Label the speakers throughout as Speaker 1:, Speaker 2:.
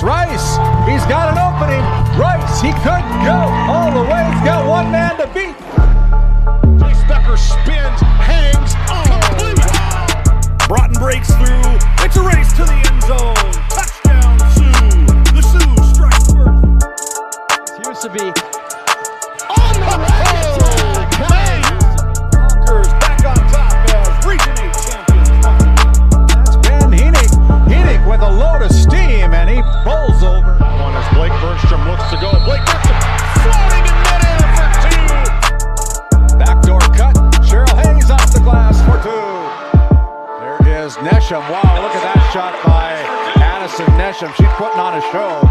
Speaker 1: Rice. He's got an opening. Rice, he could go all the way. He's got one man to beat.
Speaker 2: Chase Becker spins, hangs, complete. Broughton breaks through. It's a race to the end zone. Touchdown, Sioux. The Sioux strike first.
Speaker 3: It used to be
Speaker 2: on the road. Honkers back on top as Region 8 champions.
Speaker 1: That's Ben Henig with a load of steam, and he pulls over.
Speaker 2: One as Blake Burnstrom looks to go. Blake Burnstrom floating in midair for two.
Speaker 1: Backdoor cut. Cheryl Hayes off the glass for two. There is Nesham. Wow, look at that shot by Addison Nesham. She's putting on a show.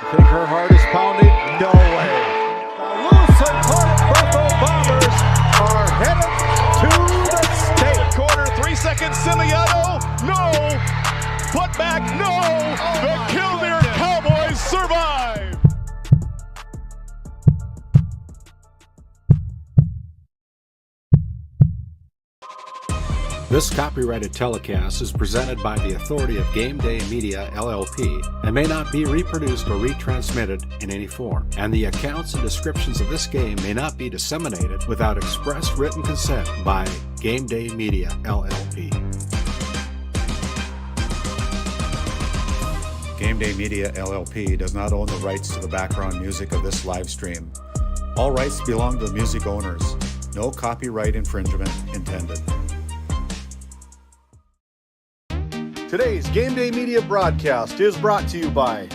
Speaker 1: You think her heart is pounding? No way. The Lucid Bertho Bombers are headed to the state.
Speaker 2: Corner, 3 seconds, Simiato, no. Put back, no. The Kenmare Cowboys survive.
Speaker 4: This copyrighted telecast is presented by the authority of GameDay Media, LLP, and may not be reproduced or retransmitted in any form. And the accounts and descriptions of this game may not be disseminated without express written consent by GameDay Media, LLP. GameDay Media, LLP does not own the rights to the background music of this live stream. All rights belong to the music owners. No copyright infringement intended.
Speaker 5: Today's GameDay Media broadcast is brought to you by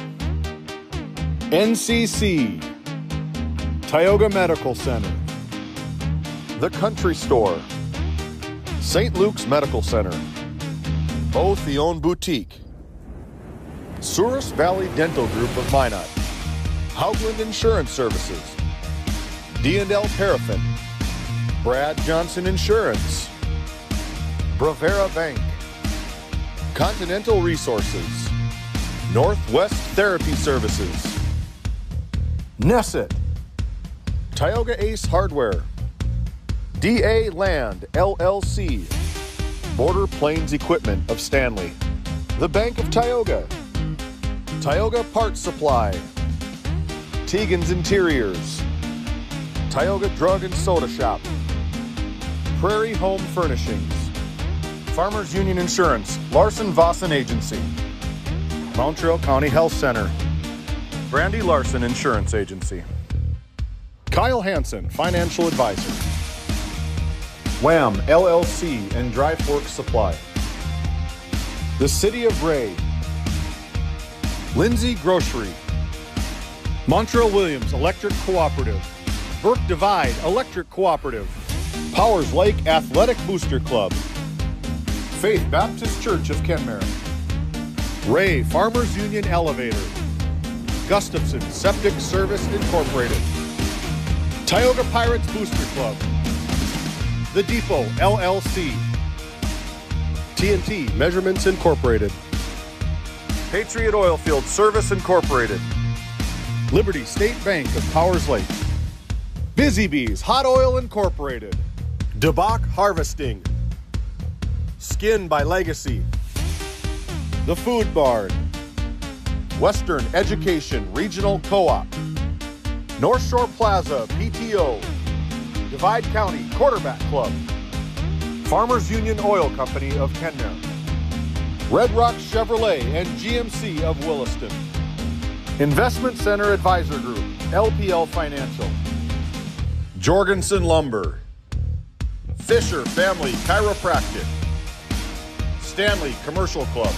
Speaker 5: NCC, Tioga Medical Center, The Country Store, St. Luke's Medical Center, Otheon Boutique, Souris Valley Dental Group of Minot, Haugland Insurance Services, D&L Paraffin, Brad Johnson Insurance, Bravera Bank, Continental Resources, Northwest Therapy Services, Nesset, Tioga Ace Hardware, DA Land LLC, Border Plains Equipment of Stanley, The Bank of Tioga, Tioga Parts Supply, Tegan's Interiors, Tioga Drug and Soda Shop, Prairie Home Furnishings, Farmers Union Insurance, Larson Vossen Agency, Montreal County Health Center, Brandy Larson Insurance Agency, Kyle Hansen, Financial Advisor, Wham LLC and Dryfork Supply, the City of Ray, Lindsay Grocery, Montreal Williams Electric Cooperative, Burke Divide Electric Cooperative, Powers Lake Athletic Booster Club, Faith Baptist Church of Kenmare, Ray Farmers Union Elevator, Gustafson Septic Service Incorporated, Tioga Pirates Booster Club, The Depot LLC, TNT Measurements Incorporated, Patriot Oilfield Service Incorporated, Liberty State Bank of Powers Lake, Busy Bees Hot Oil Incorporated, DeBach Harvesting, Skin by Legacy, The Food Barn, Western Education Regional Co-op, North Shore Plaza PTO, Divide County Quarterback Club, Farmers Union Oil Company of Kenmare, Red Rock Chevrolet and GMC of Williston, Investment Center Advisor Group, LPL Financial, Jorgensen Lumber, Fisher Family Chiropractic, Stanley Commercial Club,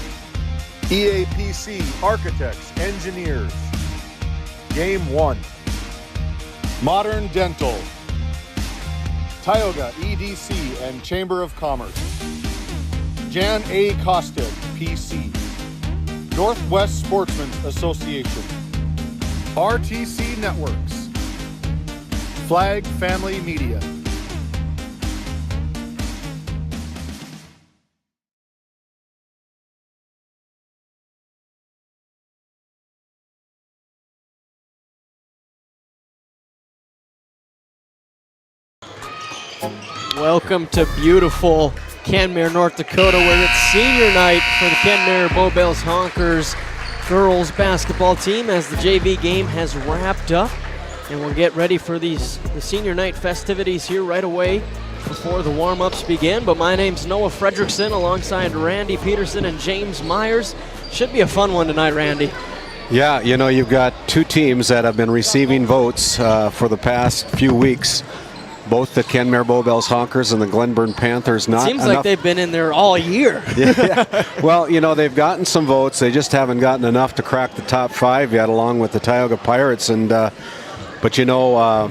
Speaker 5: EAPC Architects, Engineers, Game 1, Modern Dental, Tioga EDC and Chamber of Commerce, Jan A. Costa, PC, Northwest Sportsmen's Association, RTC Networks, Flag Family Media.
Speaker 3: Welcome to beautiful Kenmare, North Dakota, where it's senior night for the Kenmare Bowbells Honkers. girls basketball team as the JV game has wrapped up, and we'll get ready for the senior night festivities here right away before the warm-ups begin. But my name's Noah Fredrickson alongside Randy Peterson and James Myers. Should be a fun one tonight, Randy.
Speaker 4: Yeah, you know, you've got two teams that have been receiving votes for the past few weeks. Both the Kenmare Bowbells Honkers and the Glenburn Panthers.
Speaker 3: Seems like they've been in there all year.
Speaker 4: Yeah. Well, you know, they've gotten some votes. They just haven't gotten enough to crack the top 5 yet, along with the Tioga Pirates. And but you know,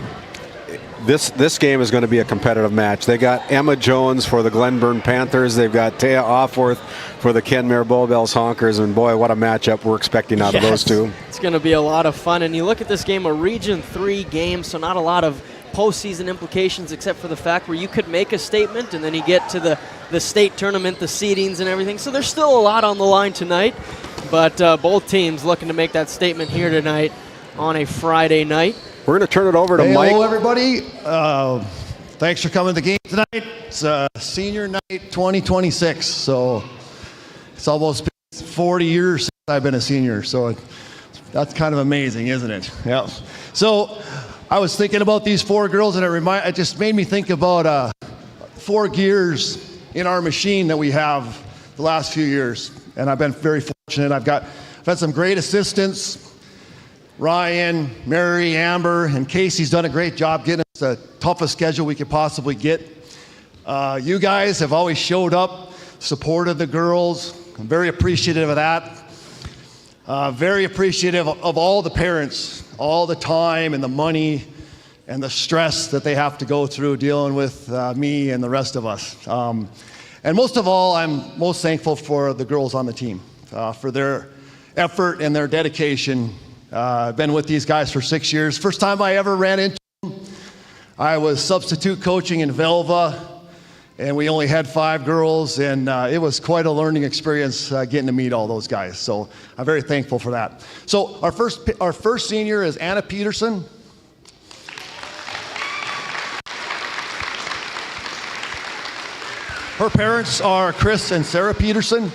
Speaker 4: this game is going to be a competitive match. They got Emma Jones for the Glenburn Panthers. They've got Taya Offworth for the Kenmare Bowbells Honkers. And boy, what a matchup we're expecting out of those two. It's
Speaker 3: going to be a lot of fun. And you look at this game, a Region 3 game, so not a lot of postseason implications except for the fact where you could make a statement and then you get to the state tournament, the seedings and everything. So there's still a lot on the line tonight, but both teams looking to make that statement here tonight on a Friday night.
Speaker 4: We're going to turn it over to Mike.
Speaker 6: Hello, everybody. Thanks for coming to the game tonight. It's senior night 2026, so it's almost been 40 years since I've been a senior, so that's kind of amazing, isn't it? Yeah. So I was thinking about these 4 girls, and it just made me think about 4 gears in our machine that we have the last few years, and I've been very fortunate. I've had some great assistants. Ryan, Mary, Amber, and Casey's done a great job getting us the toughest schedule we could possibly get. You guys have always showed up, supported the girls. I'm very appreciative of that. Very appreciative of all the parents, all the time and the money and the stress that they have to go through dealing with me and the rest of us. And most of all, I'm most thankful for the girls on the team, for their effort and their dedication. I've been with these guys for 6 years. First time I ever ran into them, I was substitute coaching in Velva, and we only had 5 girls, and it was quite a learning experience getting to meet all those guys. So I'm very thankful for that. So our first senior is Anna Peterson. Her parents are Chris and Sarah Peterson.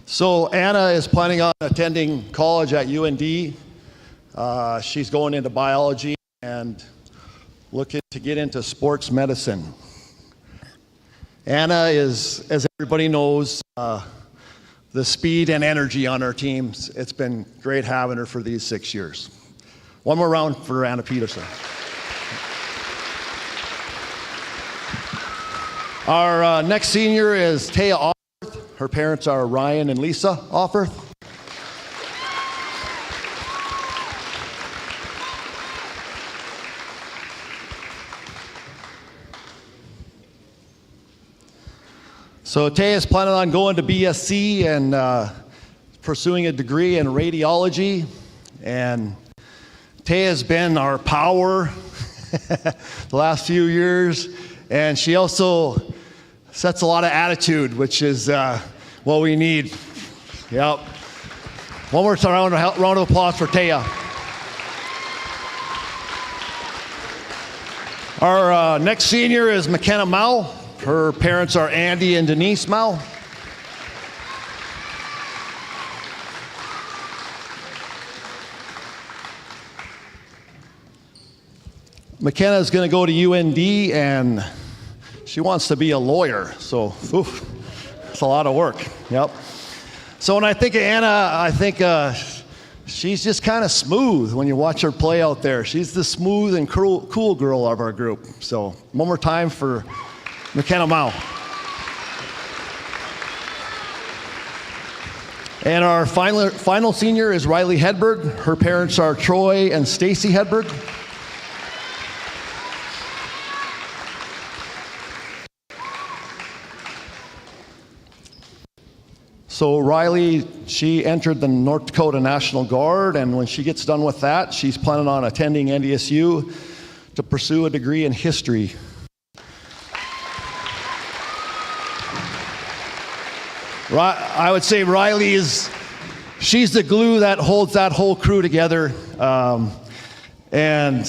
Speaker 6: So Anna is planning on attending college at UND. She's going into biology and looking to get into sports medicine. Anna is, as everybody knows, the speed and energy on our teams. It's been great having her for these 6 years. One more round for Anna Peterson. Our next senior is Taya Offworth. Her parents are Ryan and Lisa Offworth. So Taya is planning on going to BSc and pursuing a degree in radiology. And Taya has been our power the last few years. And she also sets a lot of attitude, which is what we need. Yep. One more round of applause for Taya. Our next senior is McKenna Mao. Her parents are Andy and Denise Mao. McKenna is going to go to UND, and she wants to be a lawyer, so it's a lot of work. Yep. So when I think of Anna, I think she's just kind of smooth when you watch her play out there. She's the smooth and cool girl of our group. So one more time for McKenna Mao. And our final senior is Riley Hedberg. Her parents are Troy and Stacy Hedberg. So Riley, she entered the North Dakota National Guard, and when she gets done with that, she's planning on attending NDSU to pursue a degree in history. I would say Riley she's the glue that holds that whole crew together. And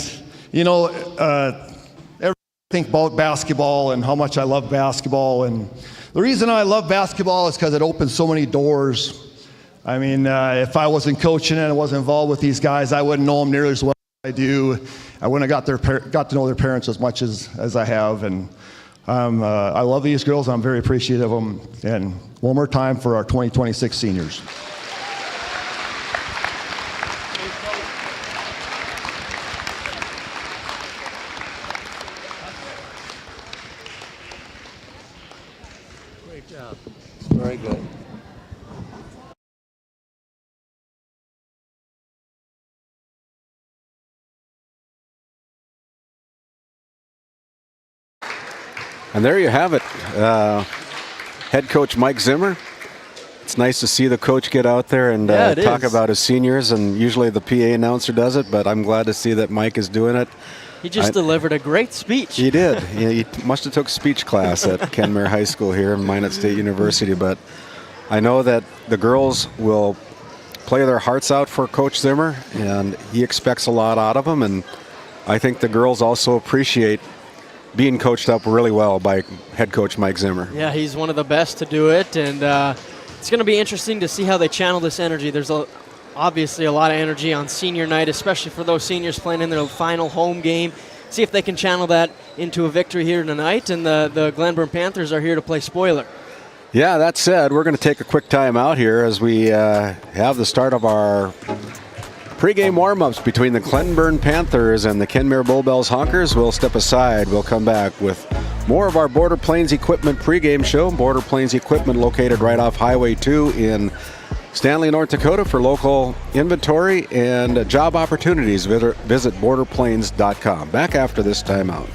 Speaker 6: everyone think about basketball and how much I love basketball. And the reason I love basketball is because it opens so many doors. I mean, if I wasn't coaching and I wasn't involved with these guys, I wouldn't know them nearly as well as I do. I wouldn't have got to know their parents as much as I have. And I love these girls. I'm very appreciative of them. And one more time for our 2026 seniors.
Speaker 3: Great job.
Speaker 7: Very good.
Speaker 4: And there you have it. Head coach Mike Zimmer. It's nice to see the coach get out there and talk about his seniors, and usually the PA announcer does it, but I'm glad to see that Mike is doing it.
Speaker 3: He just delivered a great speech.
Speaker 4: He did. He must have took speech class at Kenmare High School here in Minot State University, but I know that the girls will play their hearts out for Coach Zimmer, and he expects a lot out of them, and I think the girls also appreciate being coached up really well by head coach Mike Zimmer.
Speaker 3: Yeah, he's one of the best to do it, and it's going to be interesting to see how they channel this energy. There's obviously a lot of energy on senior night, especially for those seniors playing in their final home game. See if they can channel that into a victory here tonight, and the Glenburn Panthers are here to play spoiler.
Speaker 4: Yeah, that said, we're going to take a quick time out here as we have the start of our pregame warm-ups between the Glenburn Panthers and the Kenmare Bowbells Honkers. We'll step aside. We'll come back with more of our Border Plains Equipment pregame show. Border Plains Equipment located right off Highway 2 in Stanley, North Dakota. For local inventory and job opportunities, visit borderplains.com. Back after this timeout.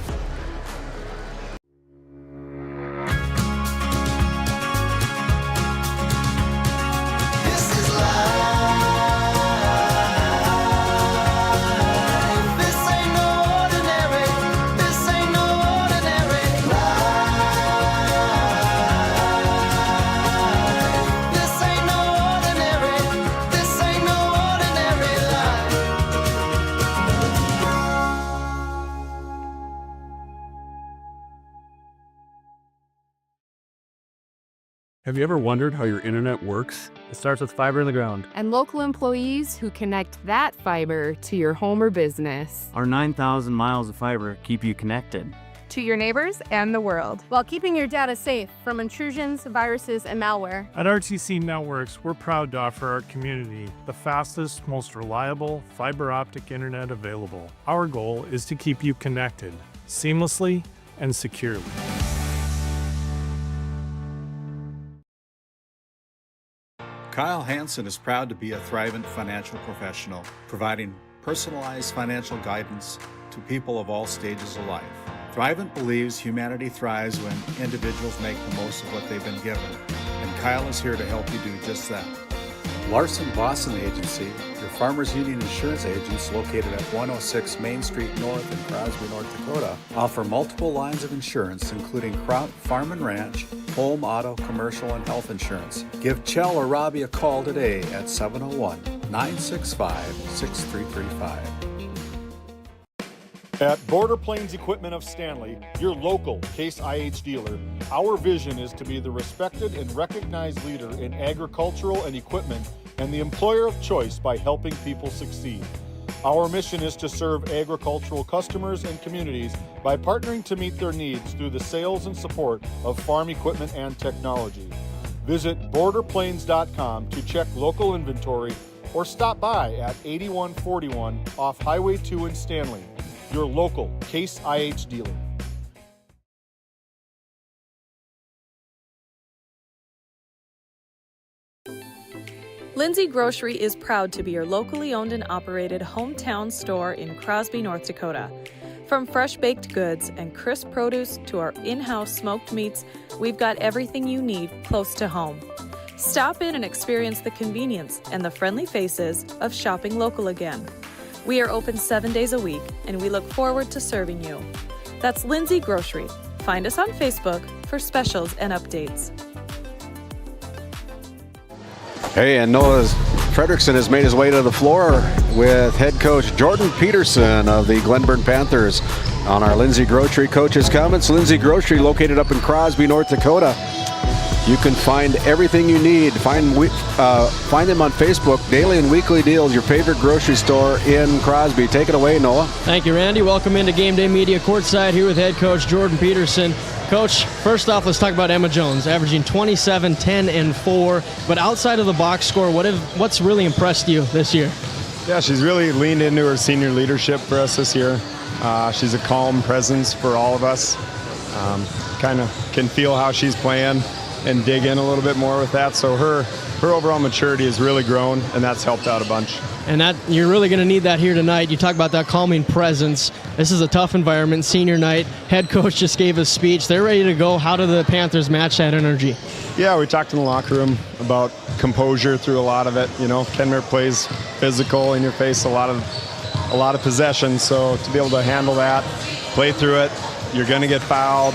Speaker 8: Have you ever wondered how your internet works? It starts with fiber in the ground.
Speaker 9: And local employees who connect that fiber to your home or business.
Speaker 10: Our 9,000 miles of fiber keep you connected
Speaker 11: to your neighbors and the world, while keeping your data safe from intrusions, viruses, and malware.
Speaker 12: At RTC Networks, we're proud to offer our community the fastest, most reliable fiber optic internet available. Our goal is to keep you connected seamlessly and securely.
Speaker 13: Kyle Hansen is proud to be a Thrivent financial professional, providing personalized financial guidance to people of all stages of life. Thrivent believes humanity thrives when individuals make the most of what they've been given, and Kyle is here to help you do just that. Larson Boston Agency, your Farmers Union insurance agents located at 106 Main Street North in Crosby, North Dakota, offer multiple lines of insurance, including crop, farm and ranch, home, auto, commercial, and health insurance. Give Chell or Robbie a call today at 701-965-6335.
Speaker 5: At Border Plains Equipment of Stanley, your local Case IH dealer, our vision is to be the respected and recognized leader in agricultural and equipment and the employer of choice by helping people succeed. Our mission is to serve agricultural customers and communities by partnering to meet their needs through the sales and support of farm equipment and technology. Visit borderplains.com to check local inventory or stop by at 8141 off Highway 2 in Stanley. Your local Case IH dealer.
Speaker 14: Lindsay Grocery is proud to be your locally owned and operated hometown store in Crosby, North Dakota. From fresh baked goods and crisp produce to our in-house smoked meats, we've got everything you need close to home. Stop in and experience the convenience and the friendly faces of shopping local again. We are open 7 days a week, and we look forward to serving you. That's Lindsay Grocery. Find us on Facebook for specials and updates.
Speaker 4: Hey, and Noah's Fredrickson has made his way to the floor with head coach Jordan Peterson of the Glenburn Panthers on our Lindsay Grocery Coaches Comments. Lindsay Grocery, located up in Crosby, North Dakota. You can find everything you need. Find them on Facebook, daily and weekly deals, your favorite grocery store in Crosby. Take it away, Noah.
Speaker 3: Thank you, Randy. Welcome into Game Day Media courtside here with head coach Jordan Peterson. Coach, first off, let's talk about Emma Jones, averaging 27, 10, and 4. But outside of the box score, what's really impressed you this year?
Speaker 7: Yeah, she's really leaned into her senior leadership for us this year. She's a calm presence for all of us. Kind of can feel how she's playing and dig in a little bit more with that. So her overall maturity has really grown, and that's helped out a bunch.
Speaker 3: And that you're really going to need that here tonight. You talk about that calming presence. This is a tough environment, senior night. Head coach just gave a speech. They're ready to go. How do the Panthers match that energy?
Speaker 7: Yeah, we talked in the locker room about composure through a lot of it. You know, Kenmare plays physical, in your face, a lot of possession. So to be able to handle that, play through it, you're going to get fouled.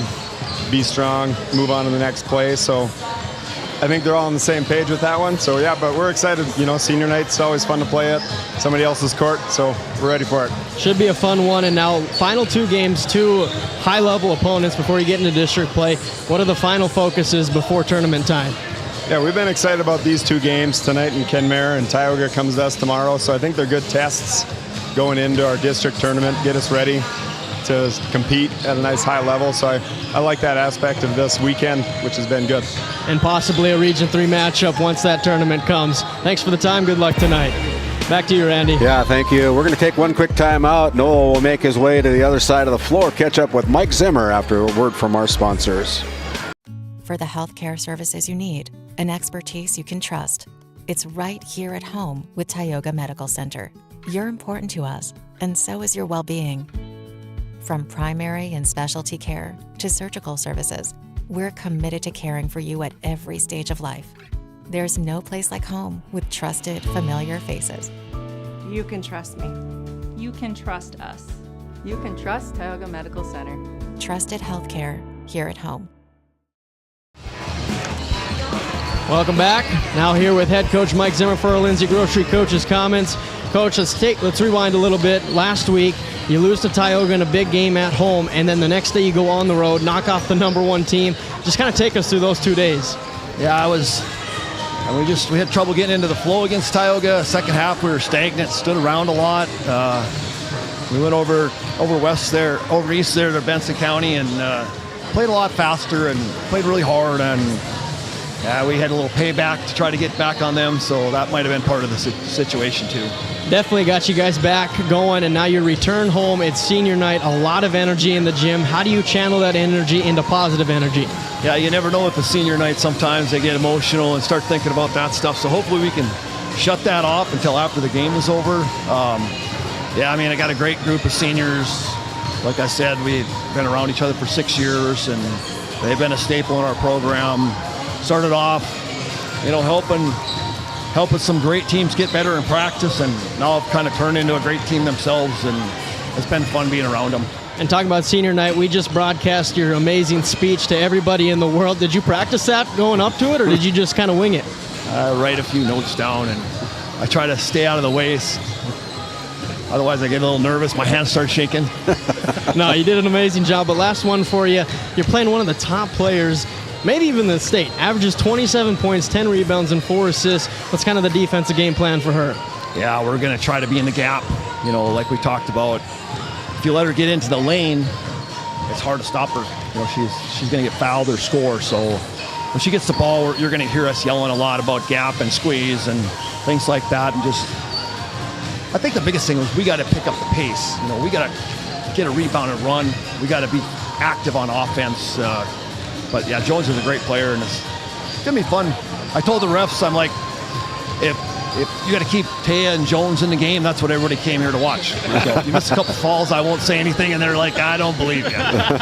Speaker 7: Be strong, move on to the next play. So I think they're all on the same page with that one. So yeah, but we're excited. You know, senior night's always fun to play at somebody else's court, so we're ready for it.
Speaker 3: Should be a fun one. And now final 2 games, 2 high-level opponents before you get into district play. What are the final focuses before tournament time?
Speaker 7: Yeah, we've been excited about these 2 games tonight in Kenmare, and Tioga comes to us tomorrow. So I think they're good tests going into our district tournament, get us ready to compete at a nice high level. So I like that aspect of this weekend, which has been good.
Speaker 3: And possibly a Region 3 matchup once that tournament comes. Thanks for the time. Good luck tonight. Back to you, Randy.
Speaker 4: Yeah, thank you. We're going to take one quick time out. Noah will make his way to the other side of the floor, catch up with Mike Zimmer after a word from our sponsors.
Speaker 15: For the healthcare services you need and expertise you can trust, it's right here at home with Tioga Medical Center. You're important to us, and so is your well-being. From primary and specialty care to surgical services, we're committed to caring for you at every stage of life. There's no place like home with trusted, familiar faces.
Speaker 11: You can trust me.
Speaker 16: You can trust us.
Speaker 11: You can trust Tioga Medical Center.
Speaker 15: Trusted healthcare here at home.
Speaker 3: Welcome back. Now here with head coach Mike Zimmer for our Lindsay Grocery Coaches Comments. Coach, let's rewind a little bit. Last week, you lose to Tioga in a big game at home, and then the next day you go on the road, knock off the #1 team. Just kind of take us through those 2 days.
Speaker 6: Yeah, we had trouble getting into the flow against Tioga. Second half, we were stagnant, stood around a lot. We went over east there to Benson County and played a lot faster and played really hard. And we had a little payback to try to get back on them, so that might have been part of the situation too.
Speaker 3: Definitely got you guys back going, and now you return home. It's senior night, a lot of energy in the gym. How do you channel that energy into positive energy?
Speaker 6: Yeah, you never know with the senior night. Sometimes they get emotional and start thinking about that stuff, so hopefully we can shut that off until after the game is over. I got a great group of seniors. Like I said, we've been around each other for 6 years, and they've been a staple in our program. Started off, helping some great teams get better in practice, and now have kind of turned into a great team themselves, and it's been fun being around them.
Speaker 3: And talking about senior night, we just broadcast your amazing speech to everybody in the world. Did you practice that going up to it, or did you just kind of wing it?
Speaker 6: I write a few notes down, and I try to stay out of the way. Otherwise, I get a little nervous. My hands start shaking.
Speaker 3: No, you did an amazing job. But last one for you. You're playing one of the top players, maybe even the state. Averages 27 points, 10 rebounds, and 4 assists. What's kind of the defensive game plan for her?
Speaker 6: Yeah, we're going to try to be in the gap, like we talked about. If you let her get into the lane, it's hard to stop her. She's going to get fouled or score. So when she gets the ball, you're going to hear us yelling a lot about gap and squeeze and things like that. And I think the biggest thing was we got to pick up the pace. We got to get a rebound and run. We got to be active on offense. But yeah, Jones is a great player, and it's gonna be fun. I told the refs, I'm like, if you got to keep Taya and Jones in the game, that's what everybody came here to watch. So if you miss a couple falls, I won't say anything, and they're like, I don't believe you. But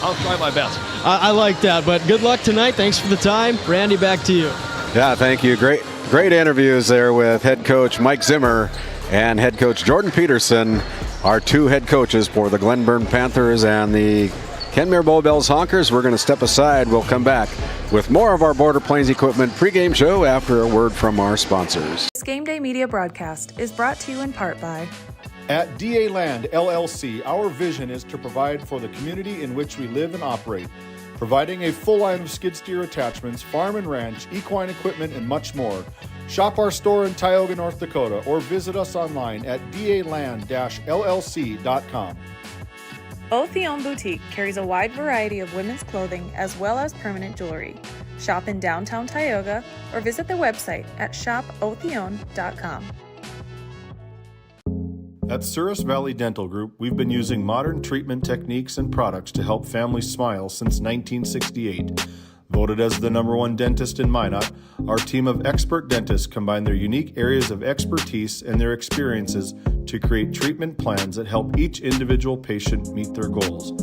Speaker 6: I'll try my best.
Speaker 3: I like that, but good luck tonight. Thanks for the time. Randy, back to you.
Speaker 4: Yeah, thank you. Great interviews there with head coach Mike Zimmer and head coach Jordan Peterson, our 2 head coaches for the Glenburn Panthers and the Kenmare Bowbells Honkers. We're going to step aside. We'll come back with more of our Border Plains Equipment pregame show after a word from our sponsors.
Speaker 14: This GameDay Media broadcast is brought to you in part by
Speaker 5: At DA Land LLC, our vision is to provide for the community in which we live and operate, providing a full line of skid steer attachments, farm and ranch, equine equipment, and much more. Shop our store in Tioga, North Dakota, or visit us online at daland-llc.com.
Speaker 14: Otheon Boutique carries a wide variety of women's clothing as well as permanent jewelry. Shop in downtown Tioga or visit their website at shopotheon.com.
Speaker 5: At Souris Valley Dental Group, we've been using modern treatment techniques and products to help families smile since 1968. Voted as the #1 dentist in Minot, our team of expert dentists combine their unique areas of expertise and their experiences to create treatment plans that help each individual patient meet their goals.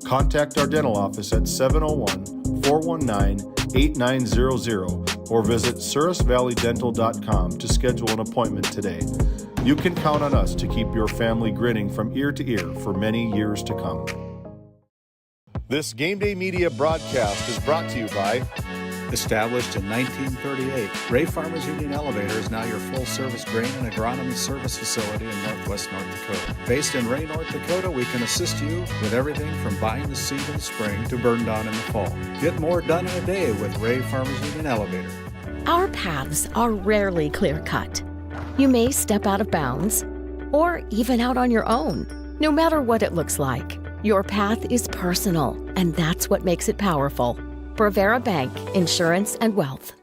Speaker 5: Contact our dental office at 701-419-8900 or visit sourisvalleydental.com to schedule an appointment today. You can count on us to keep your family grinning from ear to ear for many years to come. This GameDay Media broadcast is brought to you by
Speaker 13: Established in 1938, Ray Farmers Union Elevator is now your full-service grain and agronomy service facility in northwest North Dakota. Based in Ray, North Dakota, we can assist you with everything from buying the seed in the spring to burn down in the fall. Get more done in a day with Ray Farmers Union Elevator.
Speaker 17: Our paths are rarely clear-cut. You may step out of bounds, or even out on your own. No matter what it looks like, your path is personal, and that's what makes it powerful. Provera Bank, Insurance and Wealth.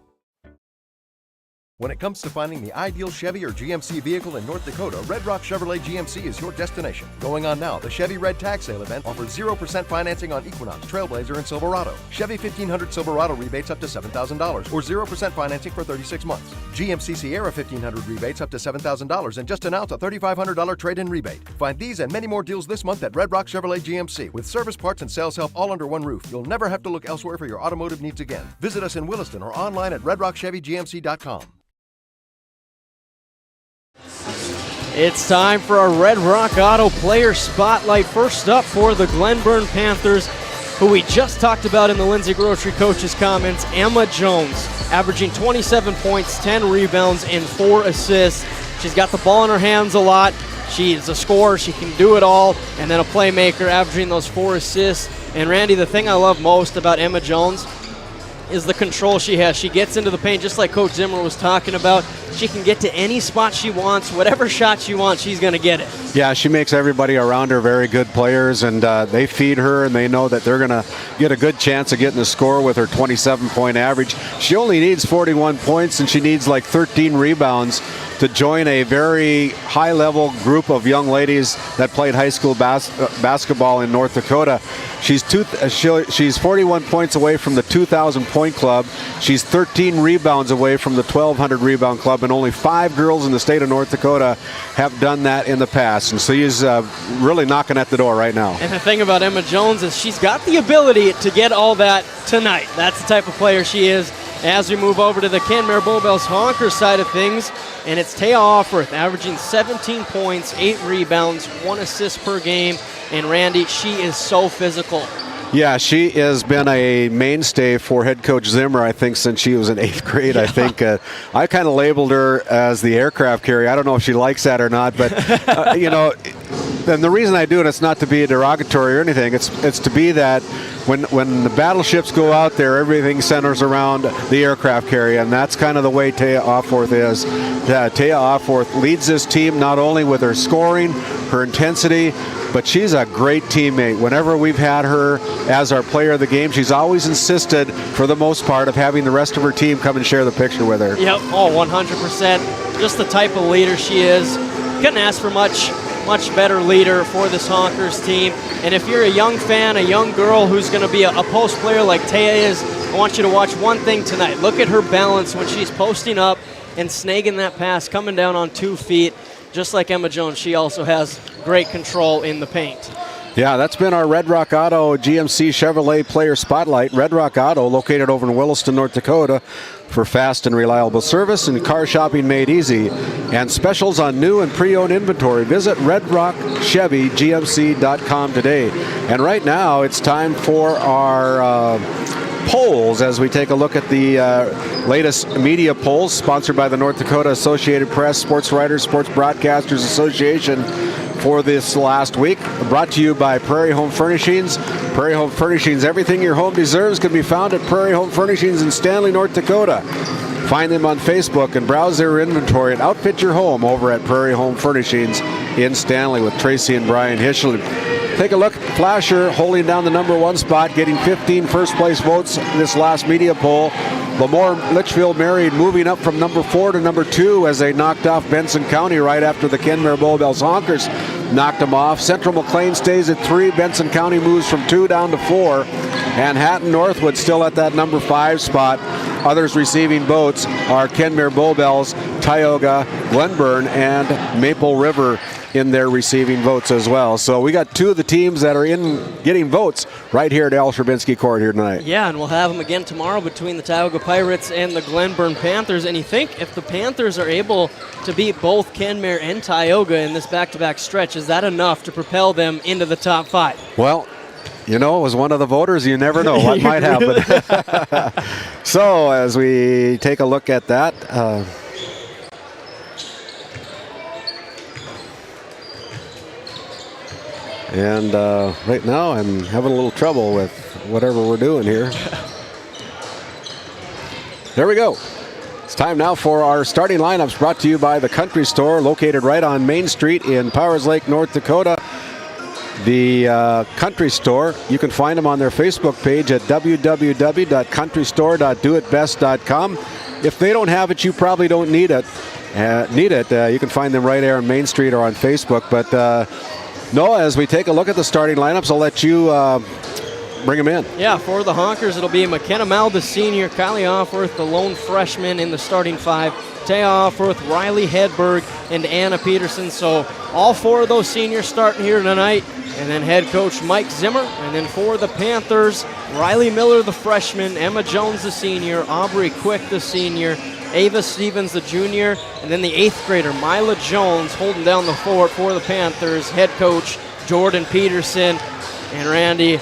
Speaker 18: When it comes to finding the ideal Chevy or GMC vehicle in North Dakota, Red Rock Chevrolet GMC is your destination. Going on now, the Chevy Red Tag Sale event offers 0% financing on Equinox, Trailblazer, and Silverado. Chevy 1500 Silverado rebates up to $7,000 or 0% financing for 36 months. GMC Sierra 1500 rebates up to $7,000 and just announced a $3,500 trade-in rebate. Find these and many more deals this month at Red Rock Chevrolet GMC. With service, parts, and sales help all under one roof, you'll never have to look elsewhere for your automotive needs again. Visit us in Williston or online at redrockchevygmc.com.
Speaker 3: It's time for our Red Rock Auto Player Spotlight. First up for the Glenburn Panthers, who we just talked about in the Lindsay Grocery Coach's comments, Emma Jones, averaging 27 points, 10 rebounds, and 4 assists. She's got the ball in her hands a lot. She's a scorer. She can do it all. And then a playmaker, averaging those 4 assists. And Randy, the thing I love most about Emma Jones is the control she has. She gets into the paint just like Coach Zimmer was talking about. She can get to any spot she wants. Whatever shot she wants, she's going to get it.
Speaker 4: Yeah, she makes everybody around her very good players, and they feed her, and they know that they're going to get a good chance of getting a score with her 27-point average. She only needs 41 points, and she needs like 13 rebounds to join a very high-level group of young ladies that played high school basketball in North Dakota. She's 41 points away from the 2,000-point club. She's 13 rebounds away from the 1,200 rebound club, and only 5 girls in the state of North Dakota have done that in the past. And so she's really knocking at the door right now.
Speaker 3: And the thing about Emma Jones is she's got the ability to get all that tonight. That's the type of player she is. As we move over to the Kenmare Bowbells Honkers side of things, and it's Taya Offworth averaging 17 points, 8 rebounds, 1 assist per game. And Randy, she is so physical.
Speaker 4: Yeah, she has been a mainstay for head coach Zimmer, I think, since she was in 8th grade. Yeah. I think I kind of labeled her as the aircraft carrier. I don't know if she likes that or not, but, and the reason I do it, it's not to be derogatory or anything. It's to be that when the battleships go out there, everything centers around the aircraft carrier, and that's kind of the way Taya Offworth is. Taya Offworth leads this team not only with her scoring, her intensity, but she's a great teammate. Whenever we've had her as our player of the game, she's always insisted, for the most part, of having the rest of her team come and share the picture with her.
Speaker 3: Yep, 100%. Just the type of leader she is. Couldn't ask for much better leader for this Honkers team. And if you're a young fan, a young girl who's going to be a post player like Taya is, I want you to watch one thing tonight. Look at her balance when she's posting up and snagging that pass, coming down on 2 feet. Just like Emma Jones, she also has great control in the paint.
Speaker 4: Yeah, that's been our Red Rock Auto GMC Chevrolet Player Spotlight. Red Rock Auto, located over in Williston, North Dakota, for fast and reliable service and car shopping made easy. And specials on new and pre-owned inventory. Visit redrockchevygmc.com today. And right now, it's time for our polls as we take a look at the latest media polls sponsored by the North Dakota Associated Press, Sports Writers, Sports Broadcasters Association for this last week. Brought to you by Prairie Home Furnishings. Prairie Home Furnishings, everything your home deserves can be found at Prairie Home Furnishings in Stanley, North Dakota. Find them on Facebook and browse their inventory and outfit your home over at Prairie Home Furnishings in Stanley with Tracy and Brian Hischel. Take a look. Flasher holding down the number 1 spot, getting 15 first place votes in this last media poll. Lemoore Litchfield Married moving up from number 4 to number 2 as they knocked off Benson County right after the Kenmare Bowbells Honkers knocked them off. Central McLean stays at 3. Benson County moves from 2 down to 4. And Hatton Northwood still at that number 5 spot. Others receiving votes are Kenmare Bowbells, Tioga, Glenburn, and Maple River in their receiving votes as well. So we got 2 of the teams that are in getting votes right here at Al Sherbinsky Court here tonight.
Speaker 3: Yeah, and we'll have them again tomorrow between the Tioga Pirates and the Glenburn Panthers. And you think if the Panthers are able to beat both Kenmare and Tioga in this back-to-back stretch, is that enough to propel them into the top 5?
Speaker 4: Well, you know, as one of the voters, you never know what might happen. So as we take a look at that, and right now I'm having a little trouble with whatever we're doing here. There we go. It's time now for our starting lineups, brought to you by the Country Store, located right on Main Street in Powers Lake, North Dakota. The Country Store, you can find them on their Facebook page at www.countrystore.doitbest.com. If they don't have it, you probably don't need it. You can find them right there on Main Street or on Facebook. But Noah, as we take a look at the starting lineups, I'll let you bring them in.
Speaker 3: Yeah, for the Honkers, it'll be McKenna Mal, the senior, Kylie Offworth, the lone freshman in the starting 5, Taya Offworth, Riley Hedberg, and Anna Peterson. So all 4 of those seniors starting here tonight. And then head coach Mike Zimmer. And then for the Panthers, Riley Miller, the freshman, Emma Jones, the senior, Aubrey Quick, the senior, Ava Stevens, the junior, and then the 8th grader, Mila Jones, holding down the fort for the Panthers, head coach Jordan Peterson. And Randy,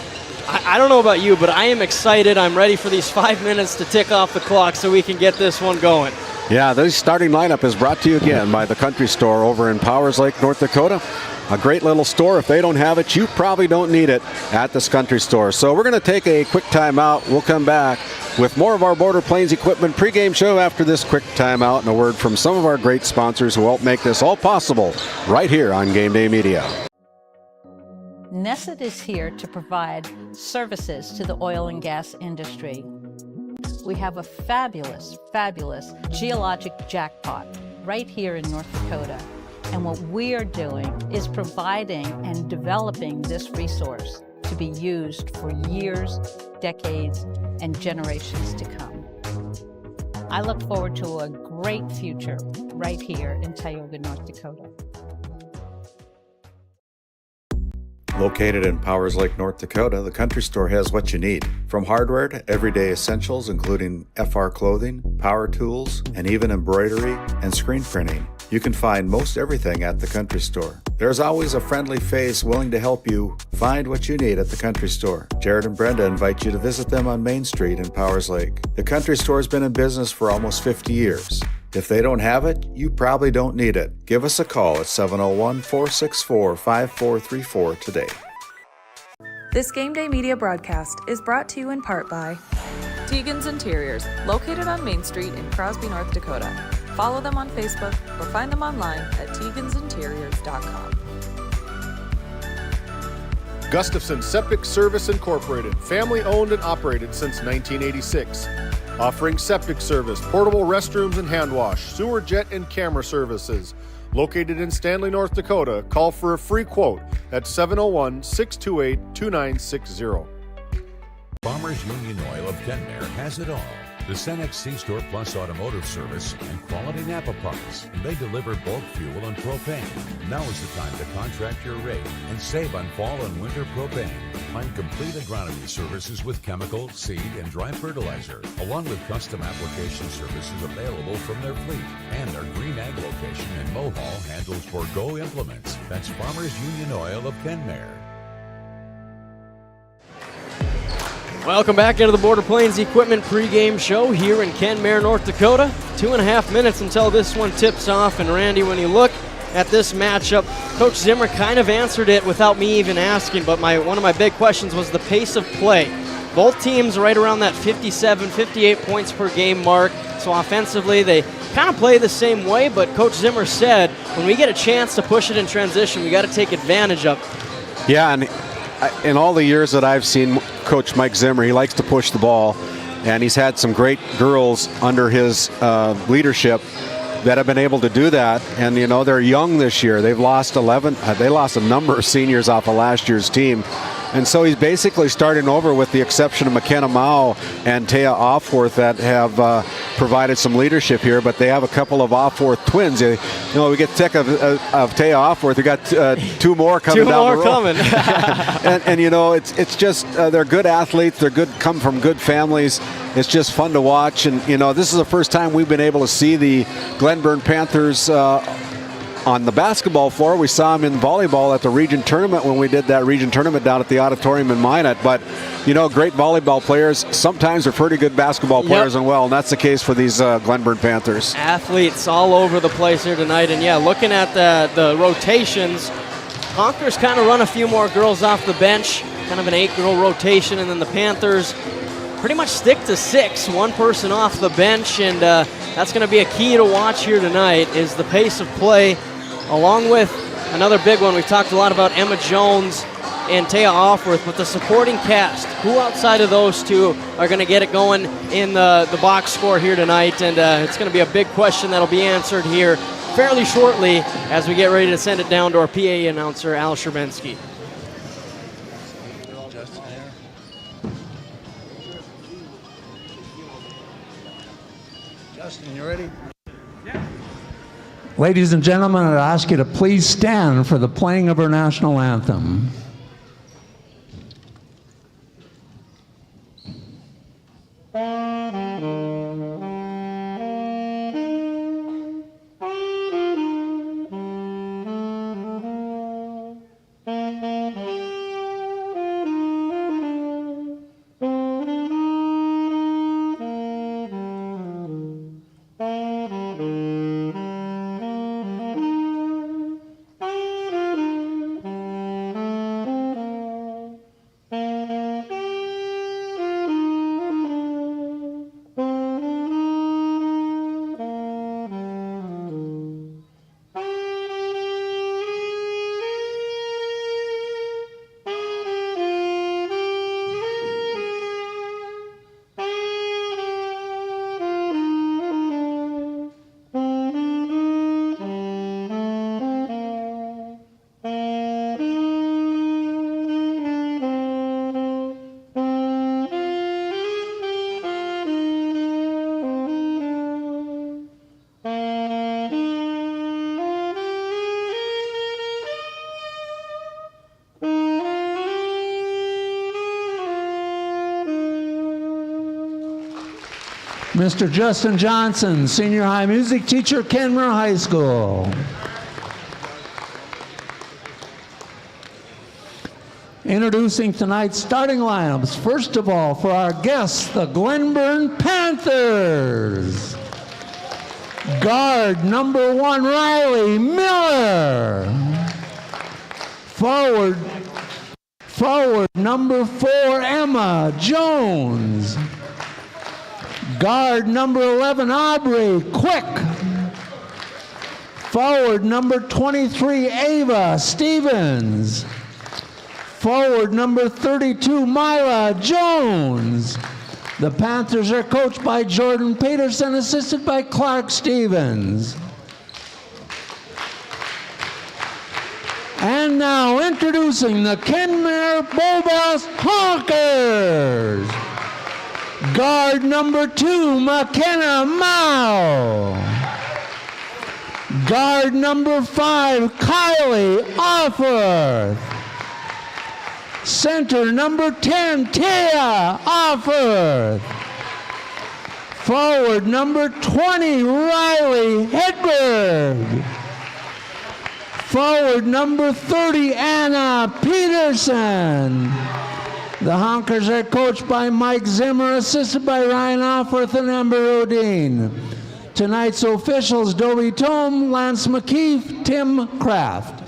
Speaker 3: I don't know about you, but I am excited. I'm ready for these 5 minutes to tick off the clock so we can get this one going.
Speaker 4: Yeah, this starting lineup is brought to you again by the Country Store over in Powers Lake, North Dakota. A great little store. If they don't have it, you probably don't need it at this Country Store. So we're going to take a quick timeout. We'll come back with more of our Border Plains Equipment pregame show after this quick timeout and a word from some of our great sponsors who help make this all possible right here on GameDay Media.
Speaker 19: Nesset is here to provide services to the oil and gas industry. We have a fabulous, fabulous geologic jackpot right here in North Dakota. And what we are doing is providing and developing this resource to be used for years, decades, and generations to come. I look forward to a great future right here in Tioga, North Dakota.
Speaker 13: Located in Powers Lake, North Dakota, the Country Store has what you need. From hardware to everyday essentials, including FR clothing, power tools, and even embroidery and screen printing. You can find most everything at the Country Store. There's always a friendly face willing to help you find what you need at the Country Store. Jared and Brenda invite you to visit them on Main Street in Powers Lake. The Country Store has been in business for almost 50 years. If they don't have it, you probably don't need it. Give us a call at 701-464-5434 today.
Speaker 14: This GameDay Media broadcast is brought to you in part by Tegan's Interiors, located on Main Street in Crosby, North Dakota. Follow them on Facebook or find them online at tegansinteriors.com.
Speaker 5: Gustafson Septic Service Incorporated, family owned and operated since 1986. Offering septic service, portable restrooms and hand wash, sewer jet and camera services. Located in Stanley, North Dakota, call for a free quote at 701-628-2960.
Speaker 20: Farmers Union Oil of Kenmare has it all. The Cenex C-Store Plus Automotive Service and quality Napa parts. They deliver bulk fuel and propane. Now is the time to contract your rig and save on fall and winter propane. Find complete agronomy services with chemical, seed, and dry fertilizer, along with custom application services available from their fleet. And our Green Ag location in Mohall handles Forgo implements. That's Farmers Union Oil of Kenmare.
Speaker 3: Welcome back into the Border Plains Equipment pregame show here in Kenmare, North Dakota. 2.5 minutes until this one tips off. And Randy, when you look at this matchup, Coach Zimmer kind of answered it without me even asking, but one of my big questions was the pace of play. Both teams right around that 57, 58 points per game mark. So offensively, they kind of play the same way, but Coach Zimmer said when we get a chance to push it in transition, we got to take advantage of it.
Speaker 4: Yeah, and in all the years that I've seen Coach Mike Zimmer, he likes to push the ball, and he's had some great girls under his leadership that have been able to do that. And, you know, they're young this year. They've lost 11. They lost a number of seniors off of last year's team. And so he's basically starting over with the exception of McKenna Mao and Taya Offworth that have provided some leadership here, but they have a couple of Offworth twins. You know, we get sick of Taya Offworth. We got two more coming down the road.
Speaker 3: Coming.
Speaker 4: and you know, it's just they're good athletes. They're good, come from good families. It's just fun to watch. And, you know, this is the first time we've been able to see the Glenburn Panthers on the basketball floor. We saw them in volleyball at the region tournament when we did that region tournament down at the auditorium in Minot. But, you know, great volleyball players. Sometimes they're pretty good basketball players as well, and that's the case for these Glenburn Panthers.
Speaker 3: Athletes all over the place here tonight. And, yeah, looking at the rotations, Honkers kind of run a few more girls off the bench, kind of an 8-girl rotation, and then the Panthers pretty much stick to 6, one person off the bench, and that's going to be a key to watch here tonight is the pace of play, along with another big one. We've talked a lot about Emma Jones and Taya Offworth, but the supporting cast, who outside of those two are going to get it going in the box score here tonight, and it's going to be a big question that'll be answered here fairly shortly as we get ready to send it down to our PA announcer, Al Sherbensky.
Speaker 21: Justin, you ready? Yeah. Ladies and gentlemen, I'd ask you to please stand for the playing of our national anthem. Mr. Justin Johnson, senior high music teacher, Kenmare High School. Introducing tonight's starting lineups. First of all, for our guests, the Glenburn Panthers. Guard number 1, Riley Miller. Forward number 4, Emma Jones. Guard number 11, Aubrey Quick. Forward number 23, Ava Stevens. Forward number 32, Myra Jones. The Panthers are coached by Jordan Peterson, assisted by Clark Stevens. And now introducing the Kenmare Bowbells Honkers. Guard number 2, McKenna Mao. Guard number 5, Kylie Offworth. Center number 10, Taya Offworth. Forward number 20, Riley Hedberg. Forward number 30, Anna Peterson. The Honkers are coached by Mike Zimmer, assisted by Ryan Offworth and Amber Rodine. Tonight's officials, Dobie Tome, Lance McKeef, Tim Kraft.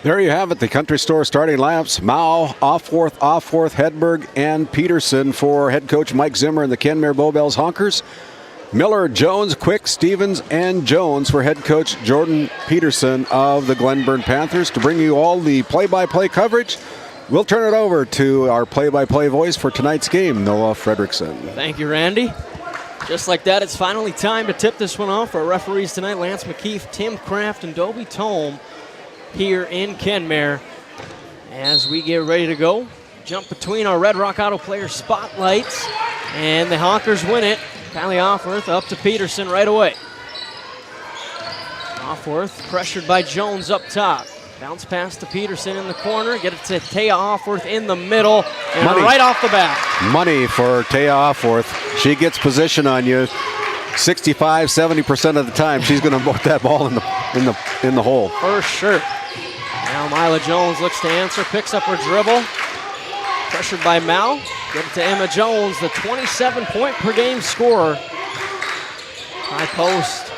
Speaker 4: There you have it, the Country Store starting lineups. Mao, Offworth, Hedberg, and Peterson for head coach Mike Zimmer and the Kenmare Bowbells Honkers. Miller, Jones, Quick, Stevens, and Jones for head coach Jordan Peterson of the Glenburn Panthers. To bring you all the play-by-play coverage, we'll turn it over to our play-by-play voice for tonight's game, Noah Fredrickson.
Speaker 3: Thank you, Randy. Just like that, it's finally time to tip this one off. Our referees tonight, Lance McKeef, Tim Kraft, and Dobie Tome here in Kenmare. As we get ready to go, jump between our Red Rock Auto player spotlights, and the Honkers win it. Kylie Offworth up to Peterson right away. Offworth pressured by Jones up top. Bounce pass to Peterson in the corner. Get it to Taya Offworth in the middle. And right off the bat.
Speaker 4: Money for Taya Offworth. She gets position on you 65-70% of the time. She's going to put that ball in the hole.
Speaker 3: For sure. Now Mila Jones looks to answer. Picks up her dribble. Pressured by Mao. Get it to Emma Jones, the 27-point per game scorer. High post.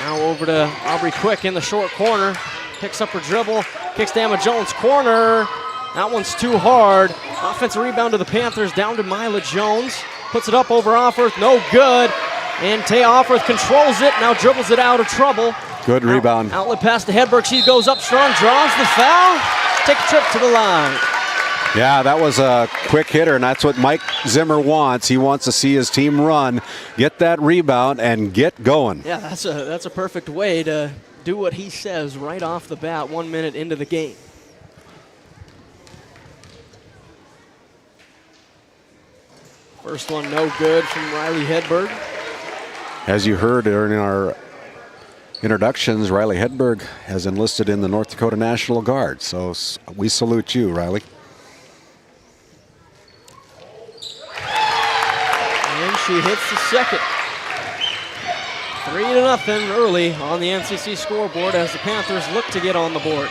Speaker 3: Now over to Aubrey Quick in the short corner. Picks up her dribble. Kicks to Emma Jones. Corner. That one's too hard. Offensive rebound to the Panthers. Down to Mila Jones. Puts it up over Offworth. No good. And Taya Offworth controls it. Now dribbles it out of trouble.
Speaker 4: Good rebound.
Speaker 3: Outlet pass to Hedberg. She goes up strong. Draws the foul. Take a trip to the line.
Speaker 4: Yeah, that was a quick hitter, and that's what Mike Zimmer wants. He wants to see his team run, get that rebound, and get going.
Speaker 3: Yeah, that's a perfect way to do what he says right off the bat 1 minute into the game. First one no good from Riley Hedberg.
Speaker 4: As you heard during our introductions, Riley Hedberg has enlisted in the North Dakota National Guard, so we salute you, Riley.
Speaker 3: She hits the second. 3-0 early on the NCC scoreboard as the Panthers look to get on the board.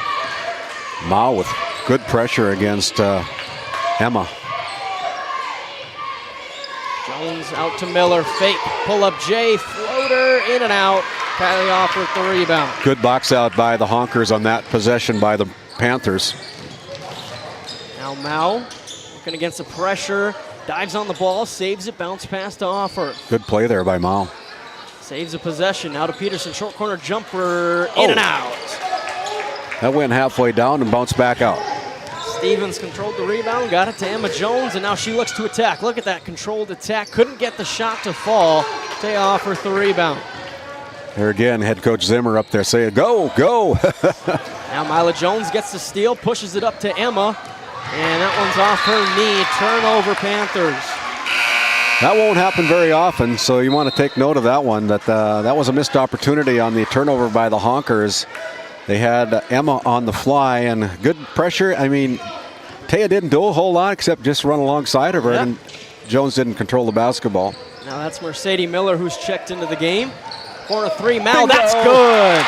Speaker 4: Mao with good pressure against Emma.
Speaker 3: Jones out to Miller. Fake. Pull up Jay. Floater in and out. Kylie Offworth the rebound.
Speaker 4: Good box out by the Honkers on that possession by the Panthers.
Speaker 3: Now Mao looking against the pressure. Dives on the ball, saves it, bounce pass to Offworth.
Speaker 4: Good play there by Mao.
Speaker 3: Saves the possession. Now to Peterson, short corner jumper, in and out.
Speaker 4: That went halfway down and bounced back out.
Speaker 3: Stevens controlled the rebound, got it to Emma Jones, and now she looks to attack. Look at that controlled attack. Couldn't get the shot to fall. They offer the rebound.
Speaker 4: There again, head coach Zimmer up there saying, go, go.
Speaker 3: Now Mila Jones gets the steal, pushes it up to Emma. And that one's off her knee. Turnover, Panthers.
Speaker 4: That won't happen very often, so you want to take note of that one. That was a missed opportunity on the turnover by the Honkers. They had Emma on the fly and good pressure. I mean, Taya didn't do a whole lot except just run alongside of her, and Jones didn't control the basketball.
Speaker 3: Now that's Mercedes Miller who's checked into the game. Corner three, Mal, that's good.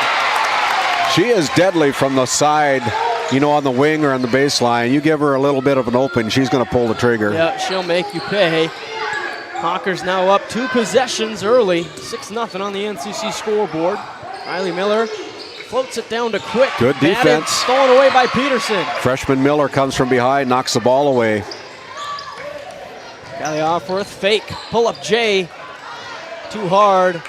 Speaker 4: She is deadly from the side. You know, on the wing or on the baseline, you give her a little bit of an open, she's going to pull the trigger.
Speaker 3: Yeah, she'll make you pay. Honkers now up 2 possessions early, 6-0 on the NCC scoreboard. Riley Miller floats it down to Quick.
Speaker 4: Good defense.
Speaker 3: Batted, stolen away by Peterson.
Speaker 4: Freshman Miller comes from behind, knocks the ball away.
Speaker 3: Kylie Offworth, fake, pull up Jay. Too hard.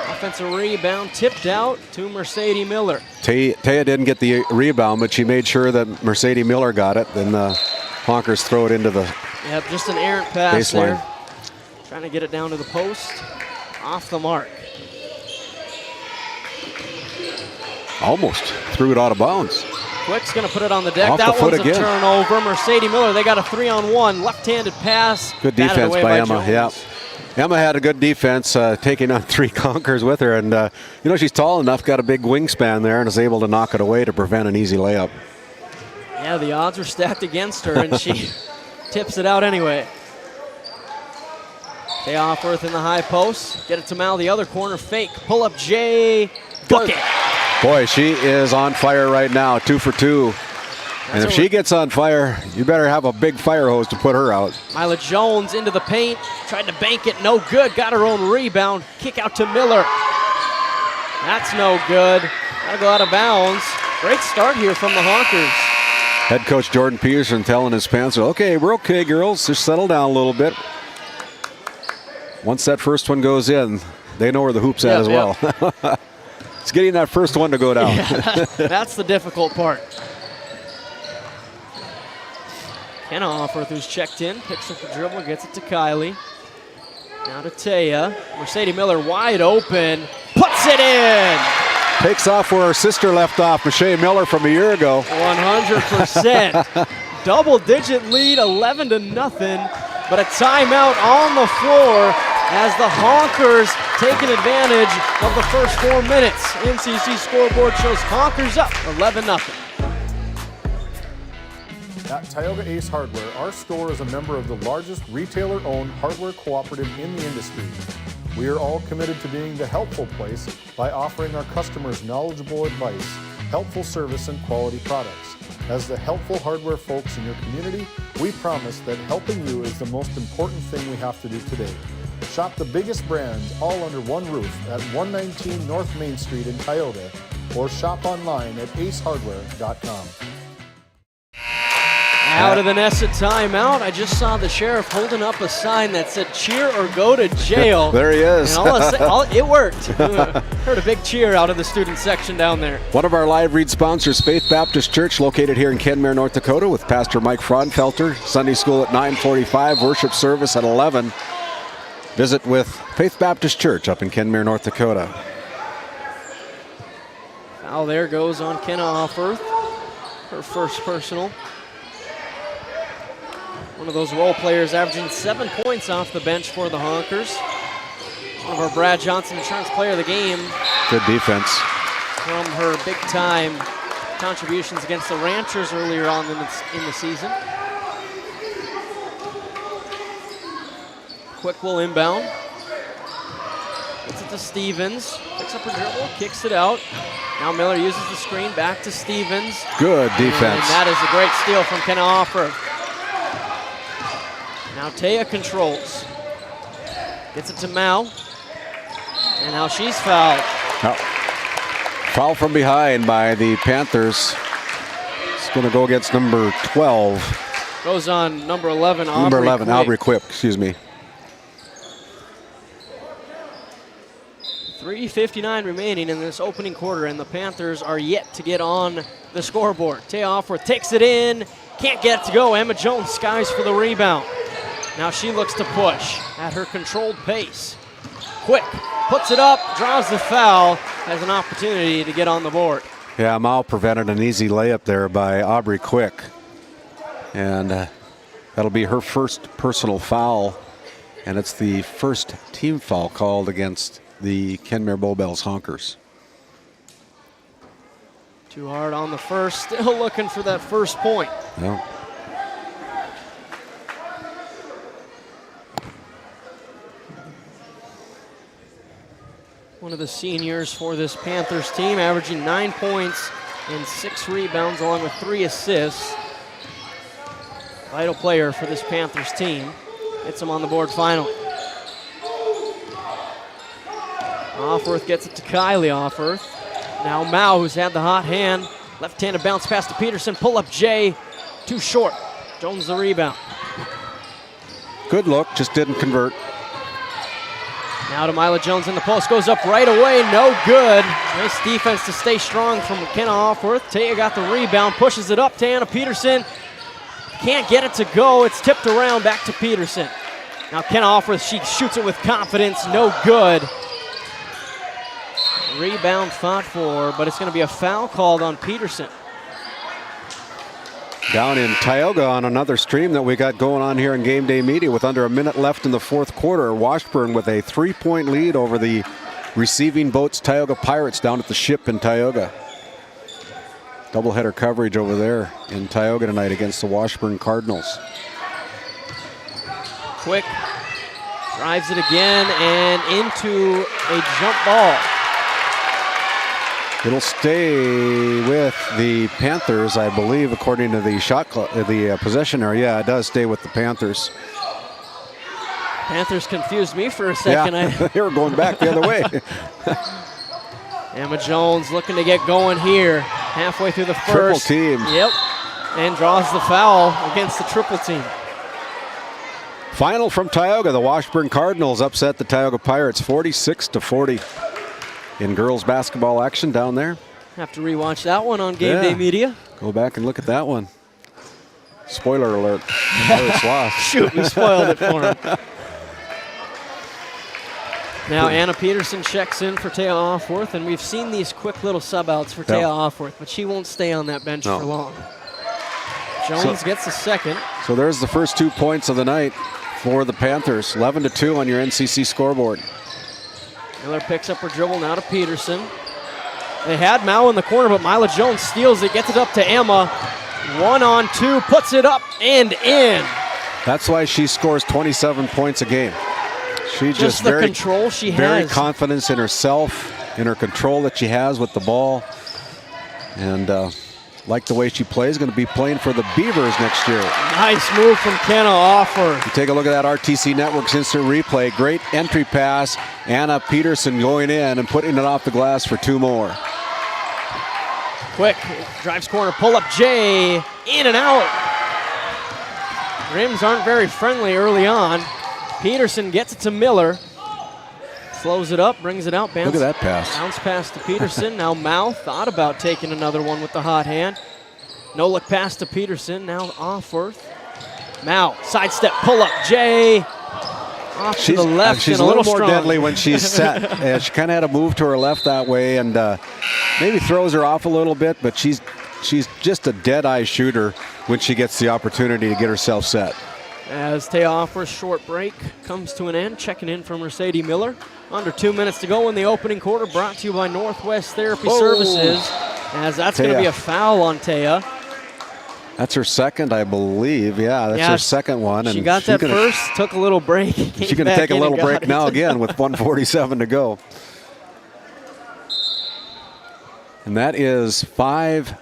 Speaker 3: Offensive rebound tipped out to Mercedes Miller.
Speaker 4: Taya didn't get the rebound, but she made sure that Mercedes Miller got it. Then the Honkers throw it into the
Speaker 3: Yep, just an errant pass
Speaker 4: baseline.
Speaker 3: there. Trying to get it down to the post. Off the mark.
Speaker 4: Almost threw it out of bounds.
Speaker 3: Quick's going to put it on the deck.
Speaker 4: Off
Speaker 3: that
Speaker 4: the foot
Speaker 3: one's
Speaker 4: again.
Speaker 3: A turnover. Mercedes Miller, they got a 3-on-1. Left-handed pass.
Speaker 4: Good
Speaker 3: Batted
Speaker 4: defense
Speaker 3: away
Speaker 4: by Emma.
Speaker 3: Jones.
Speaker 4: Yeah. Emma had a good defense, taking on 3 Honkers with her. And, you know, she's tall enough, got a big wingspan there, and is able to knock it away to prevent an easy layup.
Speaker 3: Yeah, the odds were stacked against her, and she tips it out anyway. Jay Offworth in the high post. Get it to Mal, the other corner. Fake. Pull up Jay. Bucket.
Speaker 4: Boy, she is on fire right now. 2 for 2. And if she gets on fire, you better have a big fire hose to put her out.
Speaker 3: Mila Jones into the paint, tried to bank it, no good, got her own rebound, kick out to Miller. That's no good, gotta go out of bounds. Great start here from the Honkers.
Speaker 4: Head coach Jordan Peterson telling his Panthers, okay, we're okay, girls, just settle down a little bit. Once that first one goes in, they know where the hoop's at as well. It's getting that first one to go down.
Speaker 3: Yeah, that's the difficult part. Kenna Offerth, who's checked in, picks up the dribble, gets it to Kylie. Now to Taya. Mercedes Miller wide open, puts it in.
Speaker 4: Takes off where her sister left off, Michelle Miller from a year ago.
Speaker 3: 100%. Double-digit lead, 11-0, but a timeout on the floor as the Honkers taking advantage of the first 4 minutes. NCC scoreboard shows Honkers up 11-0.
Speaker 5: At Tioga Ace Hardware, our store is a member of the largest retailer-owned hardware cooperative in the industry. We are all committed to being the helpful place by offering our customers knowledgeable advice, helpful service, and quality products. As the helpful hardware folks in your community, we promise that helping you is the most important thing we have to do today. Shop the biggest brands all under one roof at 119 North Main Street in Tioga, or shop online at acehardware.com.
Speaker 3: Out of the Nessa timeout, I just saw the sheriff holding up a sign that said cheer or go to jail.
Speaker 4: There he is.
Speaker 3: And it worked. Heard a big cheer out of the student section down there.
Speaker 4: One of our live read sponsors, Faith Baptist Church, located here in Kenmare, North Dakota, with Pastor Mike Fraunfelter. Sunday school at 9:45, worship service at 11. Visit with Faith Baptist Church up in Kenmare, North Dakota.
Speaker 3: Foul there goes on Kenna Offerth, her first personal. One of those role players averaging 7 points off the bench for the Honkers. One of our Brad Johnson Insurance Player of the Game.
Speaker 4: Good defense.
Speaker 3: From her big-time contributions against the Ranchers earlier on in the season. Quick will inbound. Gets it to Stevens. Picks up her dribble, kicks it out. Now Miller uses the screen, back to Stevens.
Speaker 4: Good defense.
Speaker 3: And that is a great steal from Kenna Offerth. Now Taya controls. Gets it to Mao. And now she's fouled.
Speaker 4: Oh. Foul from behind by the Panthers. It's going to go against number 12.
Speaker 3: Goes on number 11, Aubrey
Speaker 4: Number 11,
Speaker 3: Quick.
Speaker 4: Aubrey Quick, excuse me.
Speaker 3: 3:59 remaining in this opening quarter, and the Panthers are yet to get on the scoreboard. Taya Offerth takes it in. Can't get it to go. Emma Jones skies for the rebound. Now she looks to push at her controlled pace. Quick puts it up, draws the foul, has an opportunity to get on the board.
Speaker 4: Yeah, Mao prevented an easy layup there by Aubrey Quick. And that'll be her first personal foul. And it's the first team foul called against the Kenmare Bowbells Honkers.
Speaker 3: Too hard on the first, still looking for that first point.
Speaker 4: Yeah.
Speaker 3: One of the seniors for this Panthers team, averaging 9 points and 6 rebounds, along with 3 assists. Vital player for this Panthers team. Gets him on the board finally. Offerth gets it to Kylie Offerth. Now Mao, who's had the hot hand. Left-handed bounce pass to Peterson. Pull up Jay. Too short. Jones the rebound.
Speaker 4: Good look, just didn't convert.
Speaker 3: Now to Mila Jones in the post. Goes up right away. No good. Nice defense to stay strong from Kenna Offerth. Taya got the rebound. Pushes it up to Anna Peterson. Can't get it to go. It's tipped around back to Peterson. Now Kenna Offerth, she shoots it with confidence. No good. Rebound fought for, but it's going to be a foul called on Peterson.
Speaker 4: Down in Tioga on another stream that we got going on here in Game Day Media with under a minute left in the fourth quarter. Washburn with a 3-point lead over the receiving boats Tioga Pirates down at the Ship in Tioga. Doubleheader coverage over there in Tioga tonight against the Washburn Cardinals.
Speaker 3: Quick drives it again and into a jump ball.
Speaker 4: It'll stay with the Panthers, I believe, according to the the possession area. Yeah, it does stay with the Panthers.
Speaker 3: Panthers confused me for a second.
Speaker 4: Yeah, they were going back the other way.
Speaker 3: Emma Jones looking to get going here. Halfway through the first.
Speaker 4: Triple team.
Speaker 3: Yep. And draws the foul against the triple team.
Speaker 4: Final from Tioga. The Washburn Cardinals upset the Tioga Pirates 46-40 in girls basketball action down there.
Speaker 3: Have to rewatch that one on GameDay Media.
Speaker 4: Go back and look at that one. Spoiler alert. Pirates lost.
Speaker 3: Shoot, we spoiled it for him. Now Anna Peterson checks in for Taya Offworth, and we've seen these quick little sub-outs for Taya Offworth, but she won't stay on that bench for long. Jones gets a second.
Speaker 4: So there's the first 2 points of the night for the Panthers. 11-2 on your NCC scoreboard.
Speaker 3: Miller picks up her dribble now to Peterson. They had Mao in the corner, but Mila Jones steals it, gets it up to Emma. 1-on-2, puts it up and in.
Speaker 4: That's why she scores 27 points a game. She just
Speaker 3: the control she has.
Speaker 4: Very confident in herself, in her control that she has with the ball. And like the way she plays, going to be playing for the Beavers next year.
Speaker 3: Nice move from Kenna Offworth.
Speaker 4: You take a look at that RTC Network's instant replay. Great entry pass. Anna Peterson going in and putting it off the glass for 2 more.
Speaker 3: Quick, drives corner, pull up Jay, in and out. Rims aren't very friendly early on. Peterson gets it to Miller. Slows it up, brings it out.
Speaker 4: Look at that pass.
Speaker 3: Bounce pass to Peterson. Now Mao thought about taking another one with the hot hand. No look pass to Peterson. Now Offworth. Mao, sidestep, pull up. Jay. Off to the left.
Speaker 4: She's
Speaker 3: and
Speaker 4: a little more
Speaker 3: strong.
Speaker 4: deadly when she's set. She kind of had to move to her left that way, and maybe throws her off a little bit, but she's just a dead-eye shooter when she gets the opportunity to get herself set.
Speaker 3: As Taya Offworth's short break comes to an end, checking in from Mercedes Miller. Under 2 minutes to go in the opening quarter, brought to you by Northwest Therapy Services. As that's going to be a foul on Taya.
Speaker 4: That's her second, I believe. Yeah, that's her second one.
Speaker 3: She
Speaker 4: And
Speaker 3: got that first, took a little break.
Speaker 4: She's going to take a little break now again with 1:47 to go. And that is 5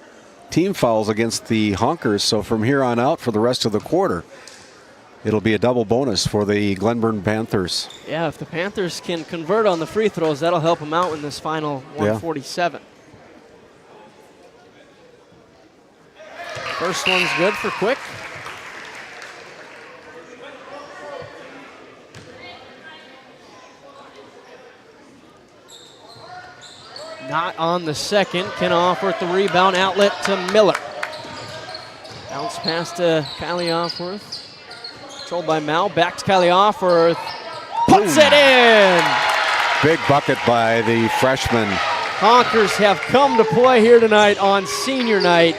Speaker 4: team fouls against the Honkers. So from here on out for the rest of the quarter, it'll be a double bonus for the Glenburn Panthers.
Speaker 3: Yeah, if the Panthers can convert on the free throws, that'll help them out in this final 147. First one's good for Quick. Not on the second. Can offer the rebound outlet to Miller. Bounce pass to Kylie Offworth. Controlled by Mao. Back to Kylie Offworth. Puts it in!
Speaker 4: Big bucket by the freshman.
Speaker 3: Honkers have come to play here tonight on senior night.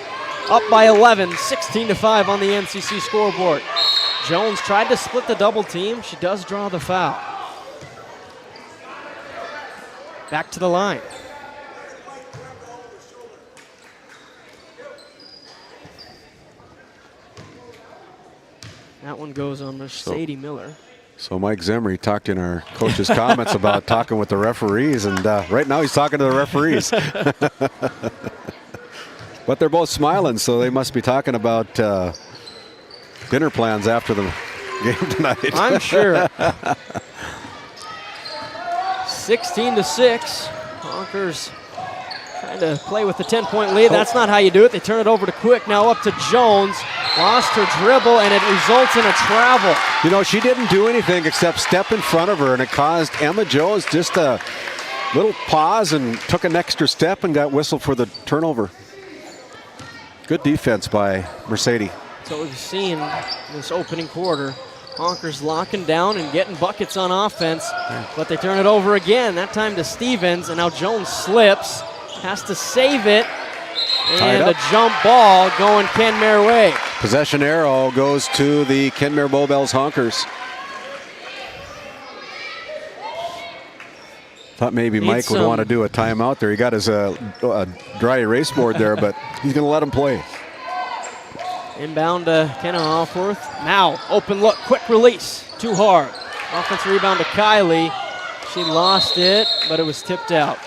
Speaker 3: Up by 11, 16-5 on the NCC scoreboard. Jones tried to split the double team. She does draw the foul. Back to the line. That one goes on Mercedes Miller.
Speaker 4: So Mike Zimmer, he talked in our coach's comments about talking with the referees, and right now he's talking to the referees. But they're both smiling, so they must be talking about dinner plans after the game tonight.
Speaker 3: I'm sure. 16-6. Honkers trying to play with the 10-point lead. That's not how you do it. They turn it over to Quick. Now up to Jones. Lost her dribble, and it results in a travel.
Speaker 4: You know, she didn't do anything except step in front of her, and it caused Emma Jones just a little pause and took an extra step and got whistled for the turnover. Good defense by Mercedes.
Speaker 3: That's what we've seen in this opening quarter. Honkers locking down and getting buckets on offense, but they turn it over again, that time to Stevens, and now Jones slips, has to save it, and a jump ball going Kenmare way.
Speaker 4: Possession arrow goes to the Kenmare Bowbells Honkers. Thought maybe Mike would want to do a timeout there. He got his dry erase board there, but he's going to let him play.
Speaker 3: Inbound to Kenna Offworth. Now, open look, quick release. Too hard. Offensive rebound to Kylie. She lost it, but it was tipped out.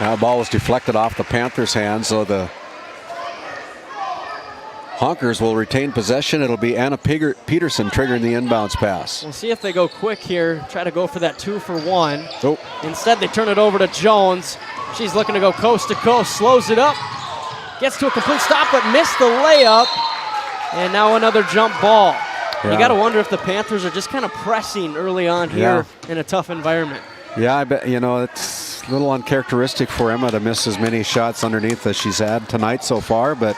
Speaker 4: Now the ball was deflected off the Panthers' hands, so the Honkers will retain possession. It'll be Anna Peterson triggering the inbounds pass.
Speaker 3: We'll see if they go quick here, try to go for that 2-for-1.
Speaker 4: Oh.
Speaker 3: Instead, they turn it over to Jones. She's looking to go coast to coast, slows it up, gets to a complete stop, but missed the layup. And now another jump ball.
Speaker 4: Yeah.
Speaker 3: You got to wonder if the Panthers are just kind of pressing early on here in a tough environment.
Speaker 4: Yeah, I bet, it's a little uncharacteristic for Emma to miss as many shots underneath as she's had tonight so far, but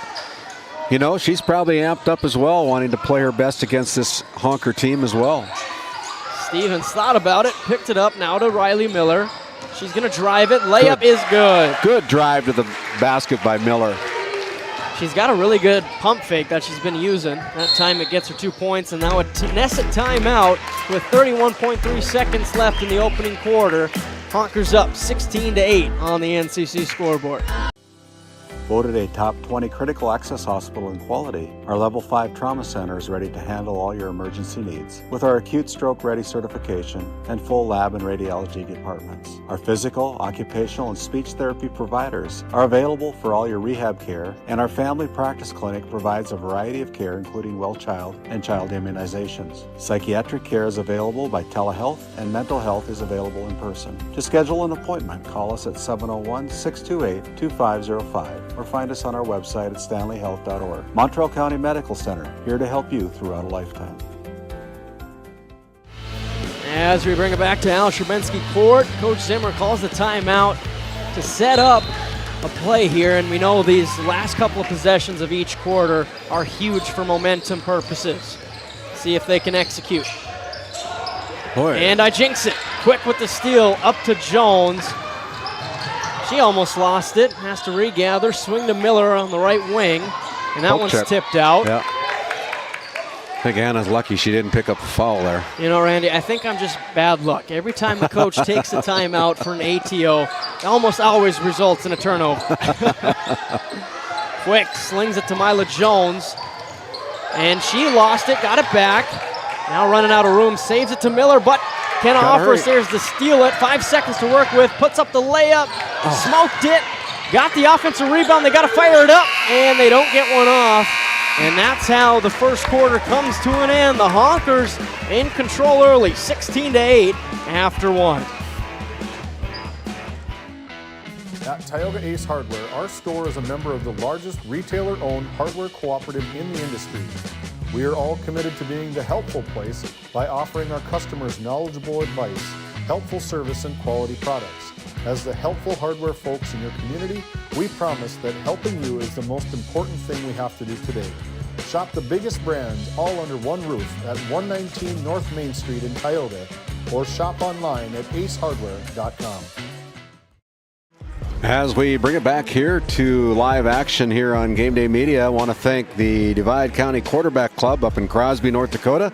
Speaker 4: she's probably amped up as well, wanting to play her best against this Honker team as well.
Speaker 3: Stevens thought about it, picked it up now to Riley Miller. She's going to drive it. Layup is good.
Speaker 4: Good drive to the basket by Miller.
Speaker 3: She's got a really good pump fake that she's been using. That time it gets her 2 points, and now a Knesset timeout with 31.3 seconds left in the opening quarter. Honkers up 16-8 on the NCC scoreboard.
Speaker 4: Voted a top 20 critical access hospital in quality, our Level 5 Trauma Center is ready to handle all your emergency needs with our acute stroke ready certification and full lab and radiology departments. Our physical, occupational, and speech therapy providers are available for all your rehab care, and our family practice clinic provides a variety of care including well child and child immunizations. Psychiatric care is available by telehealth, and mental health is available in person. To schedule an appointment, call us at 701-628-2505. Or find us on our website at stanleyhealth.org. Montreal County Medical Center, here to help you throughout a lifetime.
Speaker 3: As we bring it back to Al Sherbinsky Court, Coach Zimmer calls the timeout to set up a play here, and we know these last couple of possessions of each quarter are huge for momentum purposes. See if they can execute.
Speaker 4: Boy.
Speaker 3: And I jinx it. Quick with the steal, up to Jones. She almost lost it, has to regather, swing to Miller on the right wing, and that one's tipped out.
Speaker 4: Yeah. I think Anna's lucky she didn't pick up a foul there.
Speaker 3: Randy, I think I'm just bad luck. Every time a coach takes a timeout for an ATO, it almost always results in a turnover. Quick, slings it to Mila Jones, and she lost it, got it back. Now running out of room, saves it to Miller, but Kenna offers theirs to steal it. 5 seconds to work with, puts up the layup, smoked it, got the offensive rebound. They got to fire it up, and they don't get one off. And that's how the first quarter comes to an end. The Honkers in control early, 16-8 after one.
Speaker 5: At Tioga Ace Hardware, our store is a member of the largest retailer-owned hardware cooperative in the industry. We are all committed to being the helpful place by offering our customers knowledgeable advice, helpful service, and quality products. As the helpful hardware folks in your community, we promise that helping you is the most important thing we have to do today. Shop the biggest brands all under one roof at 119 North Main Street in Tioga, or shop online at acehardware.com.
Speaker 4: As we bring it back here to live action here on Game Day Media, I want to thank the Divide County Quarterback Club up in Crosby, North Dakota.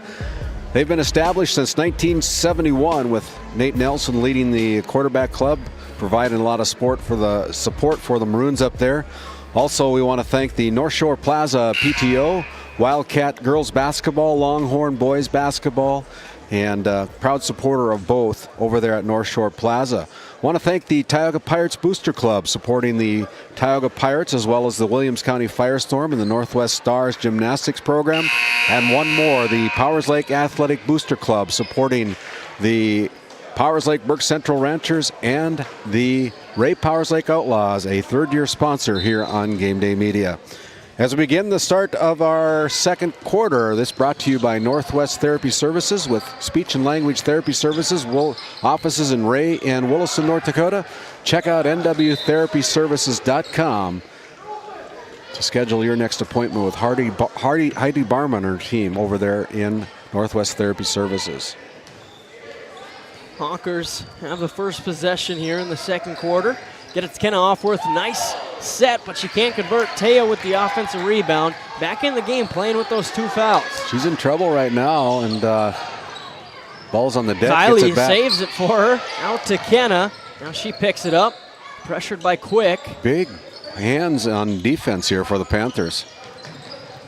Speaker 4: They've been established since 1971 with Nate Nelson leading the quarterback club, providing a lot of support for the Maroons up there. Also, we want to thank the North Shore Plaza PTO, Wildcat Girls Basketball, Longhorn Boys Basketball, and proud supporter of both over there at North Shore Plaza. I want to thank the Tioga Pirates Booster Club supporting the Tioga Pirates, as well as the Williams County Firestorm and the Northwest Stars Gymnastics Program. And one more, the Powers Lake Athletic Booster Club supporting the Powers Lake Burke Central Ranchers and the Ray Powers Lake Outlaws, a third-year sponsor here on Game Day Media. As we begin the start of our second quarter, this brought to you by Northwest Therapy Services with speech and language therapy services, offices in Ray and Williston, North Dakota. Check out nwtherapyservices.com to schedule your next appointment with Heidi Barman and her team over there in Northwest Therapy Services.
Speaker 3: Honkers have the first possession here in the second quarter. Get it to Kenna Offworth. Nice set, but she can't convert. Taya with the offensive rebound. Back in the game playing with those two fouls.
Speaker 4: She's in trouble right now, and ball's on the deck.
Speaker 3: Kylie saves it for her. Out to Kenna. Now she picks it up. Pressured by Quick.
Speaker 4: Big hands on defense here for the Panthers.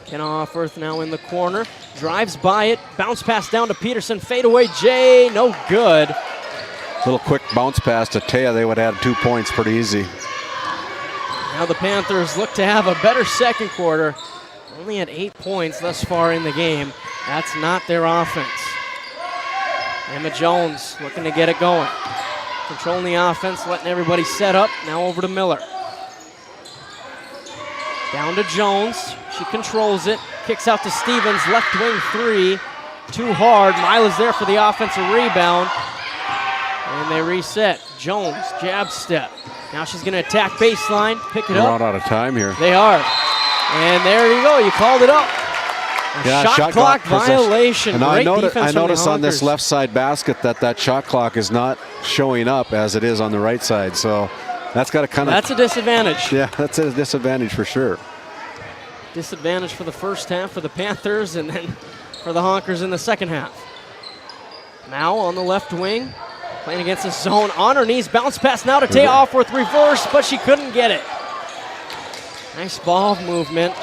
Speaker 3: Kenna Offworth now in the corner. Drives by it. Bounce pass down to Peterson. Fade away Jay. No good.
Speaker 4: Little quick bounce pass to Taya, they would add 2 points pretty easy.
Speaker 3: Now the Panthers look to have a better second quarter. Only at 8 points thus far in the game. That's not their offense. Emma Jones looking to get it going. Controlling the offense, letting everybody set up. Now over to Miller. Down to Jones. She controls it. Kicks out to Stevens. Left wing three. Too hard. Mila's there for the offensive rebound. And they reset. Jones, jab step. Now she's going to attack baseline. Pick it
Speaker 4: We're
Speaker 3: up.
Speaker 4: out of time here.
Speaker 3: They are. And there you go. You called it up. Shot clock violation.
Speaker 4: And
Speaker 3: Great
Speaker 4: I
Speaker 3: defense
Speaker 4: notice
Speaker 3: from the
Speaker 4: on this
Speaker 3: Honkers.
Speaker 4: left side basket that shot clock is not showing up as it is on the right side. So that's got to kind of.
Speaker 3: That's a disadvantage.
Speaker 4: Yeah, that's a disadvantage for sure.
Speaker 3: Disadvantage for the first half for the Panthers and then for the Honkers in the second half. Now on the left wing, playing against the zone. On her knees, bounce pass now to Taya Offworth, reverse, but she couldn't get it. Nice ball movement,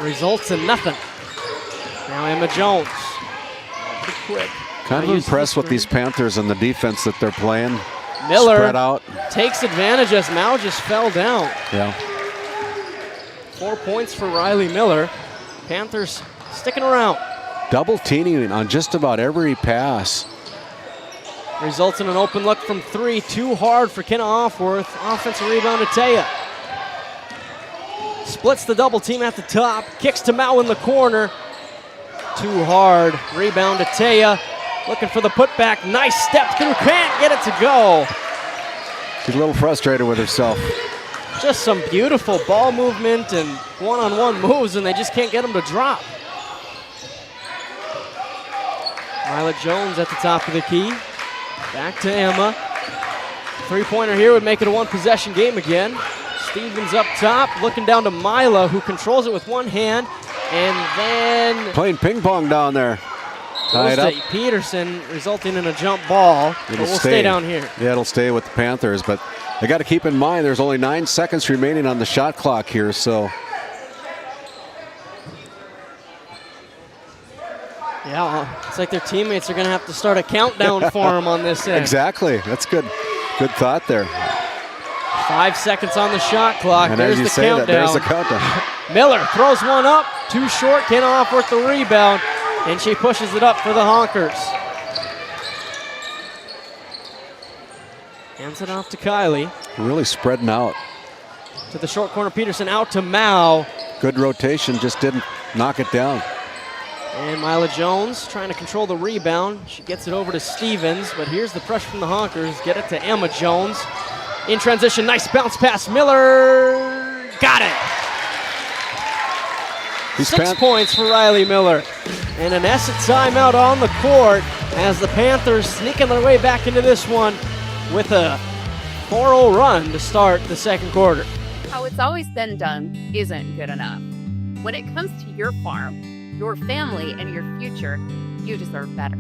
Speaker 3: results in nothing. Now Emma Jones, pretty quick.
Speaker 4: Kind of impressed with these Panthers and the defense that they're playing.
Speaker 3: Miller
Speaker 4: spread out.
Speaker 3: Takes advantage as Mao just fell down.
Speaker 4: Yeah.
Speaker 3: 4 points for Riley Miller. Panthers sticking around.
Speaker 4: Double teaming on just about every pass.
Speaker 3: Results in an open look from three. Too hard for Kenna Offworth. Offensive rebound to Taya. Splits the double team at the top. Kicks to Mao in the corner. Too hard. Rebound to Taya. Looking for the putback. Nice step through. Can't get it to go.
Speaker 4: She's a little frustrated with herself.
Speaker 3: Just some beautiful ball movement and one-on-one moves, and they just can't get them to drop. Mila Jones at the top of the key. Back to Emma. Three-pointer here would make it a one-possession game again. Stevens up top, looking down to Mila, who controls it with one hand, and then
Speaker 4: playing ping pong down there. Tied up.
Speaker 3: Peterson, resulting in a jump ball. But we'll stay down here.
Speaker 4: Yeah, it'll stay with the Panthers, but they got to keep in mind there's only 9 seconds remaining on the shot clock here, so.
Speaker 3: Yeah, it's like their teammates are going to have to start a countdown for them on this end.
Speaker 4: Exactly. That's good. Good thought there.
Speaker 3: 5 seconds on the shot clock.
Speaker 4: And
Speaker 3: there's
Speaker 4: as you
Speaker 3: the
Speaker 4: say
Speaker 3: countdown.
Speaker 4: that, there's the countdown.
Speaker 3: Miller throws one up. Too short. Kenna Offworth the rebound. And she pushes it up for the Honkers. Hands it off to Kylie.
Speaker 4: Really spreading out.
Speaker 3: To the short corner, Peterson out to Mao.
Speaker 4: Good rotation, just didn't knock it down.
Speaker 3: And Mila Jones trying to control the rebound. She gets it over to Stevens, but here's the pressure from the Honkers. Get it to Emma Jones. In transition, nice bounce pass. Miller got it. 6 points for Riley Miller. And an Essex timeout on the court as the Panthers sneaking their way back into this one with a 4-0 run to start the second quarter.
Speaker 11: How it's always been done isn't good enough. When it comes to your farm, your family, and your future, you deserve better.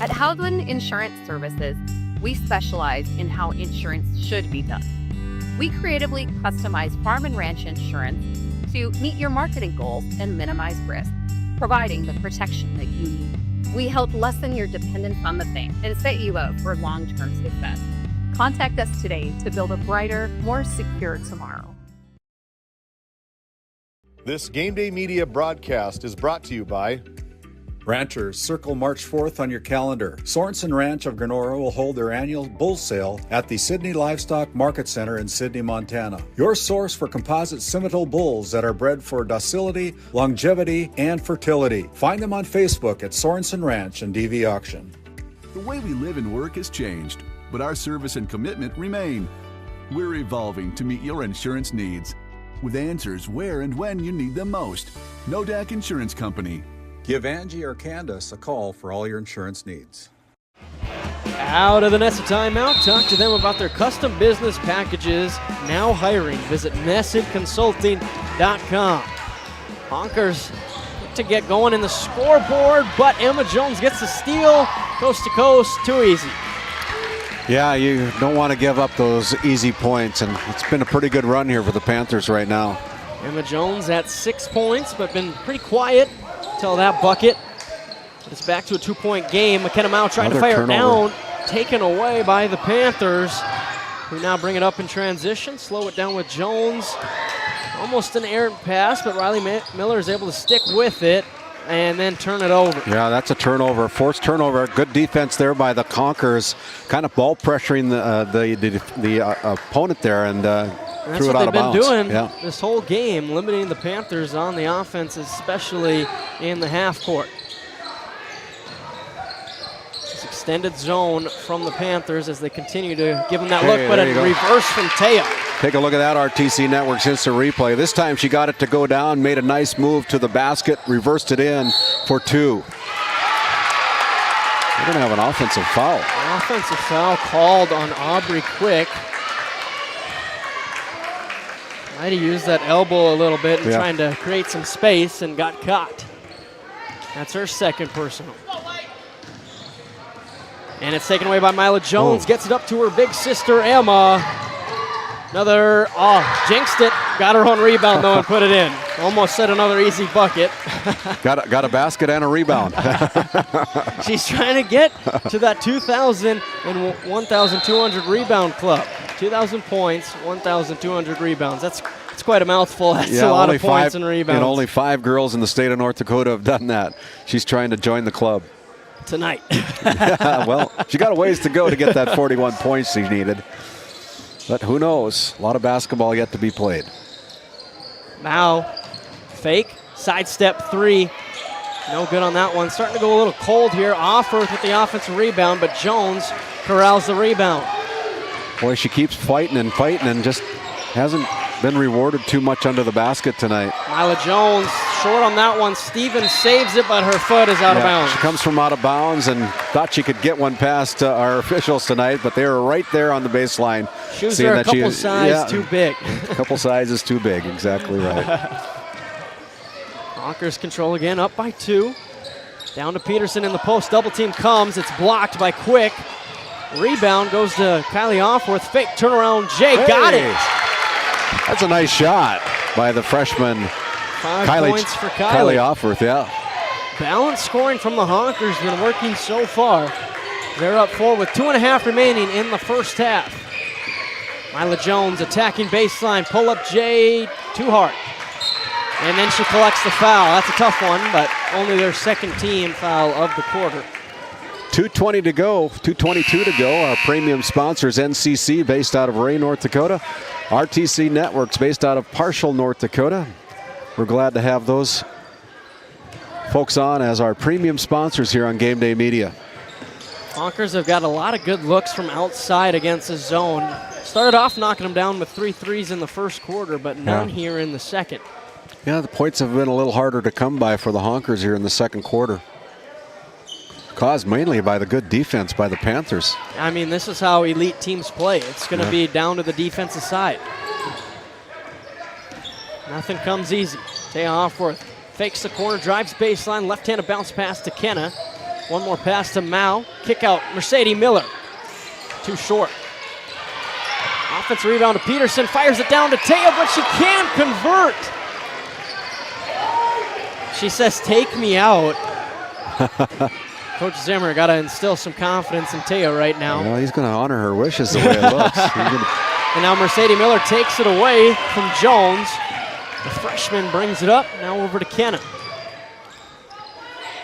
Speaker 11: At Howland Insurance Services, we specialize in how insurance should be done. We creatively customize farm and ranch insurance to meet your marketing goals and minimize risk, providing the protection that you need. We help lessen your dependence on the bank and set you up for long-term success. Contact us today to build a brighter, more secure tomorrow.
Speaker 5: This Game Day Media broadcast is brought to you by
Speaker 13: Ranchers, circle March 4th on your calendar. Sorensen Ranch of Grenora will hold their annual bull sale at the Sydney Livestock Market Center in Sydney, Montana. Your source for composite Simmental bulls that are bred for docility, longevity, and fertility. Find them on Facebook at Sorensen Ranch and DV Auction.
Speaker 1: The way we live and work has changed, but our service and commitment remain. We're evolving to meet your insurance needs with answers where and when you need them most. Nodak Insurance Company.
Speaker 13: Give Angie or Candace a call for all your insurance needs.
Speaker 3: Out of the Nessa timeout, talk to them about their custom business packages. Now hiring. Visit nessedconsulting.com. Honkers to get going in the scoreboard, but Emma Jones gets the steal. Coast to coast, too easy.
Speaker 4: Yeah, you don't want to give up those easy points, and it's been a pretty good run here for the Panthers right now.
Speaker 3: Emma Jones at 6 points, but been pretty quiet until that bucket. But it's back to a 2-point game. McKenna Mao trying to fire it down. taken away by the Panthers, who now bring it up in transition, slow it down with Jones. Almost an errant pass, but Riley Miller is able to stick with it and then turn it over.
Speaker 4: Yeah, that's a turnover, forced turnover. Good defense there by the Honkers, kind of ball pressuring the opponent there, and threw it out of bounds.
Speaker 3: That's what they've been doing this whole game, limiting the Panthers on the offense, especially in the half court. This extended zone from the Panthers as they continue to give them that look, but a reverse from Taya.
Speaker 4: Take a look at that RTC Network's instant replay. This time she got it to go down, made a nice move to the basket, reversed it in for 2. We're going to have an offensive foul.
Speaker 3: An offensive foul called on Aubrey Quick. Might have used that elbow a little bit and trying to create some space and got caught. That's her second personal. And it's taken away by Mila Jones. Gets it up to her big sister, Emma. Another, jinxed it. Got her own rebound, though, and put it in. Almost set another easy bucket.
Speaker 4: got a basket and a rebound.
Speaker 3: She's trying to get to that 2,000 and 1,200 rebound club. 2,000 points, 1,200 rebounds. That's quite a mouthful. That's a lot of points and rebounds.
Speaker 4: And only 5 girls in the state of North Dakota have done that. She's trying to join the club.
Speaker 3: Tonight.
Speaker 4: Well, she got a ways to go to get that 41 points she needed. But who knows? A lot of basketball yet to be played.
Speaker 3: Now, fake, sidestep 3. No good on that one. Starting to go a little cold here. Offworth with the offensive rebound, but Jones corrals the rebound.
Speaker 4: Boy, she keeps fighting and just hasn't been rewarded too much under the basket tonight.
Speaker 3: Mila Jones short on that one. Stevens saves it, but her foot is out of bounds.
Speaker 4: She comes from out of bounds and thought she could get one past our officials tonight, but they were right there on the baseline.
Speaker 3: Shoes are a couple sizes too big.
Speaker 4: A couple sizes too big, exactly right.
Speaker 3: Honkers control again, up by 2. Down to Peterson in the post. Double team comes. It's blocked by Quick. Rebound goes to Kylie Offworth. Fake turnaround. Jay got it.
Speaker 4: That's a nice shot by the freshman.
Speaker 3: 5 points for Kylie.
Speaker 4: Kylie Offworth,
Speaker 3: Balanced scoring from the Honkers been working so far. They're up 4 with 2.5 remaining in the first half. Mila Jones attacking baseline. Pull up Jay too hard. And then she collects the foul. That's a tough one, but only their second team foul of the quarter.
Speaker 4: 2:20 to go, 2:22 to go. Our premium sponsors, NCC, based out of Ray, North Dakota. RTC Networks, based out of Parshall, North Dakota. We're glad to have those folks on as our premium sponsors here on GameDay Media.
Speaker 3: Honkers have got a lot of good looks from outside against the zone. Started off knocking them down with 3 threes in the first quarter, but none here in the second.
Speaker 4: Yeah, the points have been a little harder to come by for the Honkers here in the second quarter. Caused mainly by the good defense by the Panthers.
Speaker 3: I mean, this is how elite teams play. It's going to be down to the defensive side. Nothing comes easy. Taya Offworth fakes the corner, drives baseline, left-handed bounce pass to Kenna. One more pass to Mao. Kick out, Mercedes Miller. Too short. Offensive rebound to Peterson, fires it down to Taya, but she can't convert. She says, take me out. Coach Zimmer got to instill some confidence in Taya right now.
Speaker 4: Well, he's going to honor her wishes the way it looks.
Speaker 3: And now Mercedes Miller takes it away from Jones. The freshman brings it up. Now over to Kenna.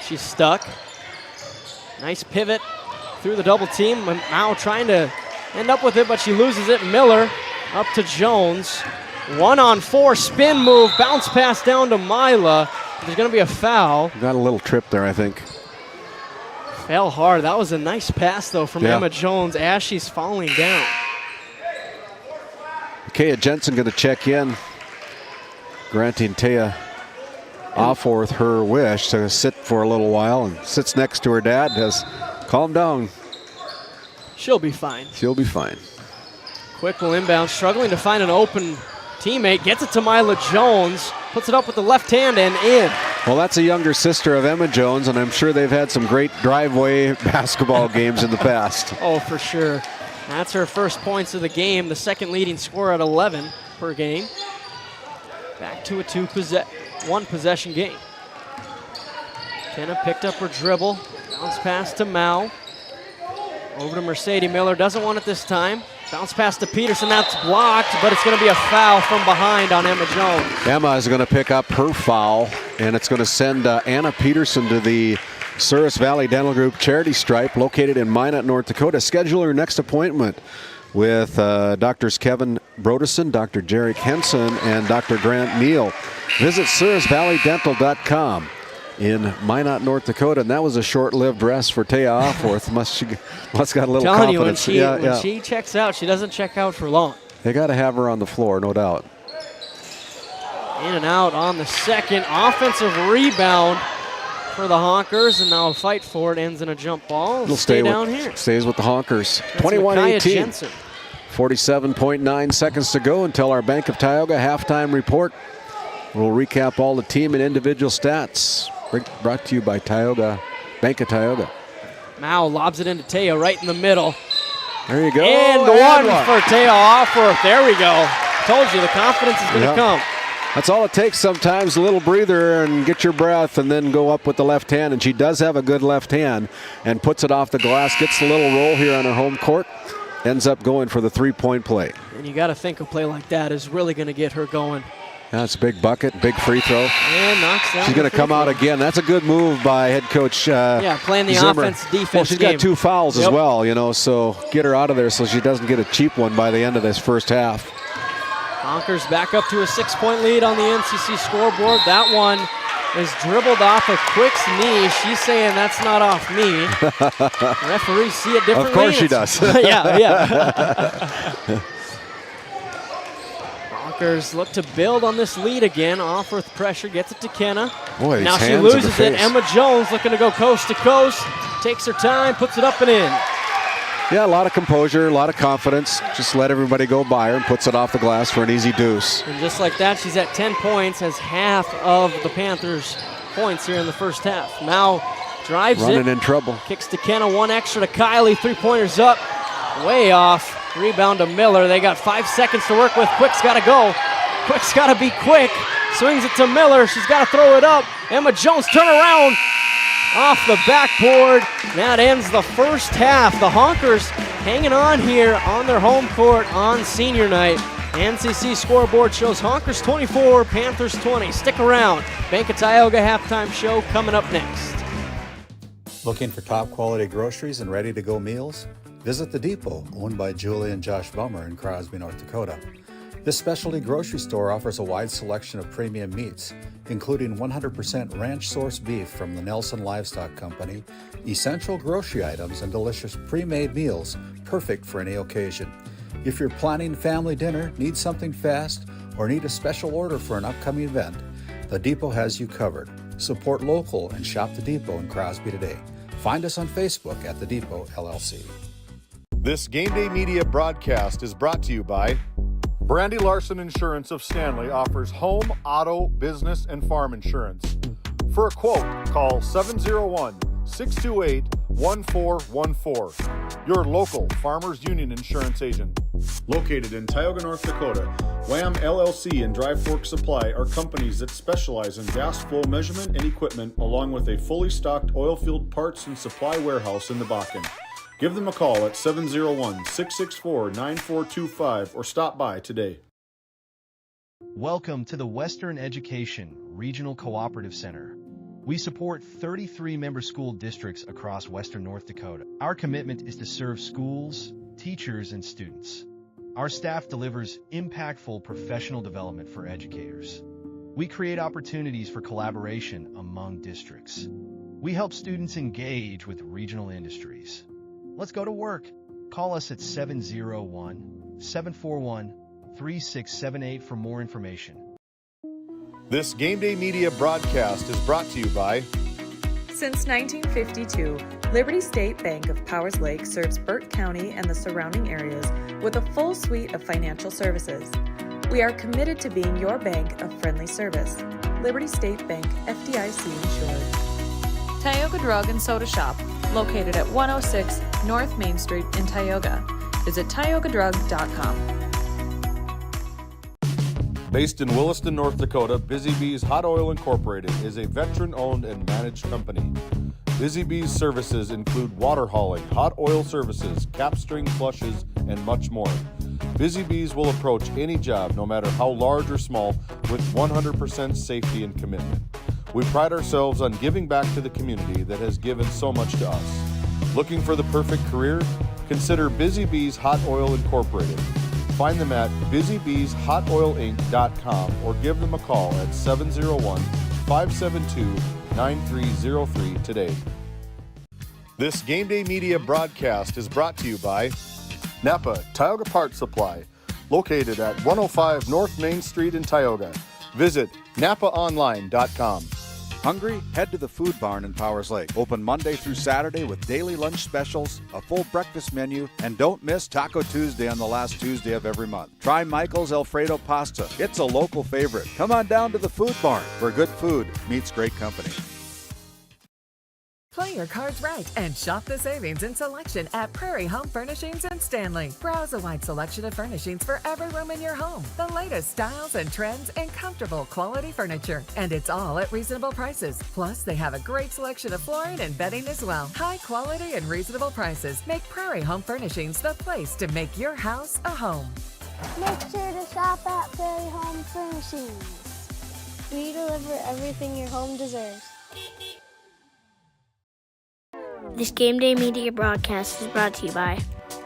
Speaker 3: She's stuck. Nice pivot through the double team. Now trying to end up with it, but she loses it. Miller up to Jones. 1-on-4 spin move. Bounce pass down to Mila. There's going to be a foul.
Speaker 4: Got a little trip there, I think.
Speaker 3: Fell hard. That was a nice pass, though, from Emma Jones as she's falling down.
Speaker 4: Kaya Jensen going to check in, granting Taya Offworth her wish to sit for a little while, and sits next to her dad. Says, calm down.
Speaker 3: She'll be fine.
Speaker 4: She'll be fine.
Speaker 3: Quick will inbound, struggling to find an open teammate. Gets it to Mila Jones. Puts it up with the left hand and in.
Speaker 4: Well, that's a younger sister of Emma Jones, and I'm sure they've had some great driveway basketball games in the past.
Speaker 3: Oh, for sure. That's her first points of the game, the second leading scorer at 11 per game. Back to a one possession game. Kenna picked up her dribble. Bounce pass to Mao. Over to Mercedes. Miller doesn't want it this time. Bounce pass to Peterson. That's blocked, but it's going to be a foul from behind on Emma Jones.
Speaker 4: Emma is going to pick up her foul, and it's going to send Anna Peterson to the Souris Valley Dental Group charity stripe located in Minot, North Dakota. Schedule her next appointment with Drs. Kevin Brodesson, Dr. Jarek Henson, and Dr. Grant Neal. Visit SourisValleyDental.com in Minot, North Dakota. And that was a short-lived rest for Taya Offworth. Must got a little confidence.
Speaker 3: When she checks out, she doesn't check out for long.
Speaker 4: They got to have her on the floor, no doubt.
Speaker 3: In and out on the second. Offensive rebound for the Honkers, and now a fight for it ends in a jump ball.
Speaker 4: It'll
Speaker 3: stay down here.
Speaker 4: Stays with the Honkers.
Speaker 3: 21-18.
Speaker 4: 47.9 seconds to go until our Bank of Tioga halftime report. We'll recap all the team and individual stats. Brought to you by Tioga, Bank of Tioga.
Speaker 3: Mao lobs it into Teo right in the middle.
Speaker 4: There you go.
Speaker 3: And one for Teo Offworth. There we go. Told you the confidence is going to come.
Speaker 4: That's all it takes sometimes, a little breather and get your breath and then go up with the left hand. And she does have a good left hand and puts it off the glass, gets a little roll here on her home court, ends up going for the three-point play.
Speaker 3: And you got to think a play like that is really going to get her going.
Speaker 4: That's a big bucket, big free throw.
Speaker 3: And knocks down.
Speaker 4: She's going to come out again. That's a good move by head coach
Speaker 3: playing the
Speaker 4: Zimmer.
Speaker 3: offense-defense
Speaker 4: Well, she's got 2 fouls as well, you know, so get her out of there so she doesn't get a cheap one by the end of this first half.
Speaker 3: Honkers back up to a 6-point lead on the NCC scoreboard. That one is dribbled off of Quick's knee. She's saying that's not off me. Referees see it differently.
Speaker 4: Of course she does.
Speaker 3: yeah. Honkers look to build on this lead again. Offworth pressure, gets it to Kenna.
Speaker 4: Boy,
Speaker 3: now she loses it. Emma Jones looking to go coast to coast. Takes her time, puts it up and in.
Speaker 4: Yeah, a lot of composure, a lot of confidence. Just let everybody go by her and puts it off the glass for an easy deuce.
Speaker 3: And just like that, she's at 10 points, has half of the Panthers' points here in the first half. Mao drives
Speaker 4: running in trouble.
Speaker 3: Kicks to Kenna, one extra to Kylie. 3-pointers up, way off. Rebound to Miller. They got 5 seconds to work with. Quick's got to go. Quick's got to be quick. Swings it to Miller. She's got to throw it up. Emma Jones, turn around. Off the backboard. That ends the first half. The Honkers hanging on here on their home court on senior night. NCC scoreboard shows Honkers 24, Panthers 20. Stick around. Bank of Tioga halftime show coming up next.
Speaker 13: Looking for top quality groceries and ready to go meals? Visit The Depot, owned by Julie and Josh Bummer in Crosby, North Dakota. This specialty grocery store offers a wide selection of premium meats, including 100% ranch-sourced beef from the Nelson Livestock Company, essential grocery items, and delicious pre-made meals, perfect for any occasion. If you're planning family dinner, need something fast, or need a special order for an upcoming event, The Depot has you covered. Support local and shop The Depot in Crosby today. Find us on Facebook at The Depot LLC.
Speaker 5: This GameDay Media broadcast is brought to you by Brandy Larson Insurance of Stanley offers home, auto, business, and farm insurance. For a quote, call 701-628-1414. Your local Farmers Union Insurance agent. Located in Tioga, North Dakota, Wham LLC and Dry Fork Supply are companies that specialize in gas flow measurement and equipment, along with a fully stocked oil field parts and supply warehouse in the Bakken. Give them a call at 701-664-9425 or stop by today.
Speaker 2: Welcome to the Western Education Regional Cooperative Center. We support 33 member school districts across Western North Dakota. Our commitment is to serve schools, teachers, and students. Our staff delivers impactful professional development for educators. We create opportunities for collaboration among districts. We help students engage with regional industries. Let's go to work. Call us at 701-741-3678 for more information.
Speaker 5: This GameDay Media broadcast is brought to you by...
Speaker 14: Since 1952, Liberty State Bank of Powers Lake serves Burt County and the surrounding areas with a full suite of financial services. We are committed to being your bank of friendly service. Liberty State Bank, FDIC insured. Tioga Drug and Soda Shop, located at 106 North Main Street in Tioga. Visit tiogadrug.com.
Speaker 5: Based in Williston, North Dakota, Busy Bees Hot Oil Incorporated is a veteran-owned and managed company. Busy Bees services include water hauling, hot oil services, capstring flushes, and much more. Busy Bees will approach any job, no matter how large or small, with 100% safety and commitment. We pride ourselves on giving back to the community that has given so much to us. Looking for the perfect career? Consider Busy Bees Hot Oil Incorporated. Find them at busybeeshotoilinc.com or give them a call at 701-572-9303 today. This Game Day Media broadcast is brought to you by Napa Tioga Parts Supply, located at 105 North Main Street in Tioga. Visit napaonline.com.
Speaker 8: Hungry? Head to the Food Barn in Powers Lake. Open Monday through Saturday with daily lunch specials, a full breakfast menu, and don't miss Taco Tuesday on the last Tuesday of every month. Try Michael's Alfredo Pasta. It's a local favorite. Come on down to the Food Barn, where good food meets great company.
Speaker 22: Play your cards right and shop the savings and selection at Prairie Home Furnishings in Stanley. Browse a wide selection of furnishings for every room in your home. The latest styles and trends and comfortable quality furniture. And it's all at reasonable prices. Plus, they have a great selection of flooring and bedding as well. High quality and reasonable prices make Prairie Home Furnishings the place to make your house a home.
Speaker 23: Make sure to shop at Prairie Home Furnishings. We deliver everything your home deserves. This Game Day Media broadcast is brought to you by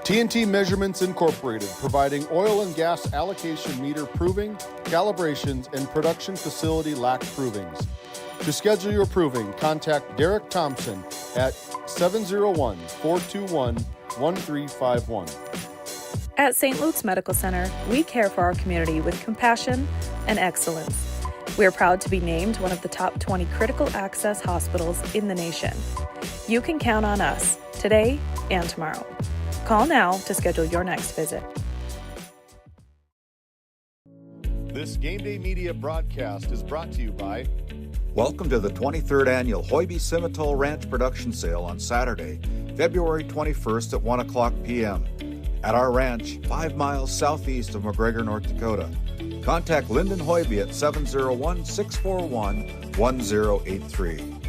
Speaker 5: TNT Measurements Incorporated, providing oil and gas allocation meter proving, calibrations, and production facility lack provings. To schedule your proving, contact Derek Thompson at 701-421-1351.
Speaker 14: At St. Luke's Medical Center, we care for our community with compassion and excellence. We are proud to be named one of the top 20 critical access hospitals in the nation. You can count on us today and tomorrow. Call now to schedule your next visit.
Speaker 5: This Game Day Media broadcast is brought to you by
Speaker 8: Welcome to the 23rd Annual Hoiby Simmental Ranch Production Sale on Saturday, February 21st at 1 o'clock p.m. at our ranch 5 miles southeast of McGregor, North Dakota. Contact Lyndon Hoiby at 701-641-1083.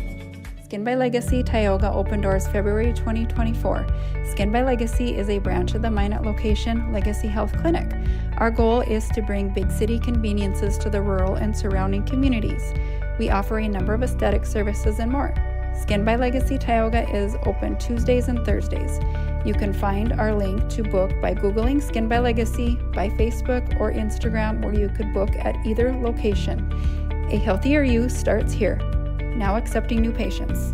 Speaker 16: Skin by Legacy Tioga open doors February 2024. Skin by Legacy is a branch of the Minot location Legacy Health Clinic. Our goal is to bring big city conveniences to the rural and surrounding communities. We offer a number of aesthetic services and more. Skin by Legacy Tioga is open Tuesdays and Thursdays. You can find our link to book by Googling Skin by Legacy, by Facebook or Instagram, where you could book at either location. A healthier you starts here. Now accepting new patients.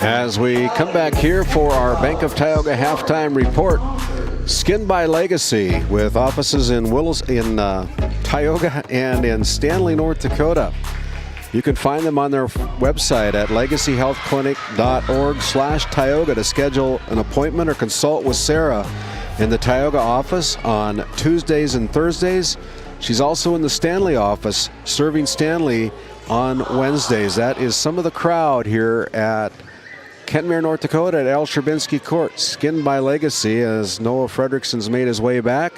Speaker 4: As we come back here for our Bank of Tioga halftime report, Skin by Legacy with offices in Tioga and in Stanley, North Dakota. You can find them on their website at legacyhealthclinic.org/Tioga to schedule an appointment or consult with Sarah in the Tioga office on Tuesdays and Thursdays. She's also in the Stanley office, serving Stanley on Wednesdays. That is some of the crowd here at Kenmare, North Dakota at Al Sherbinsky Court. Skin by Legacy as Noah Fredrickson's made his way back.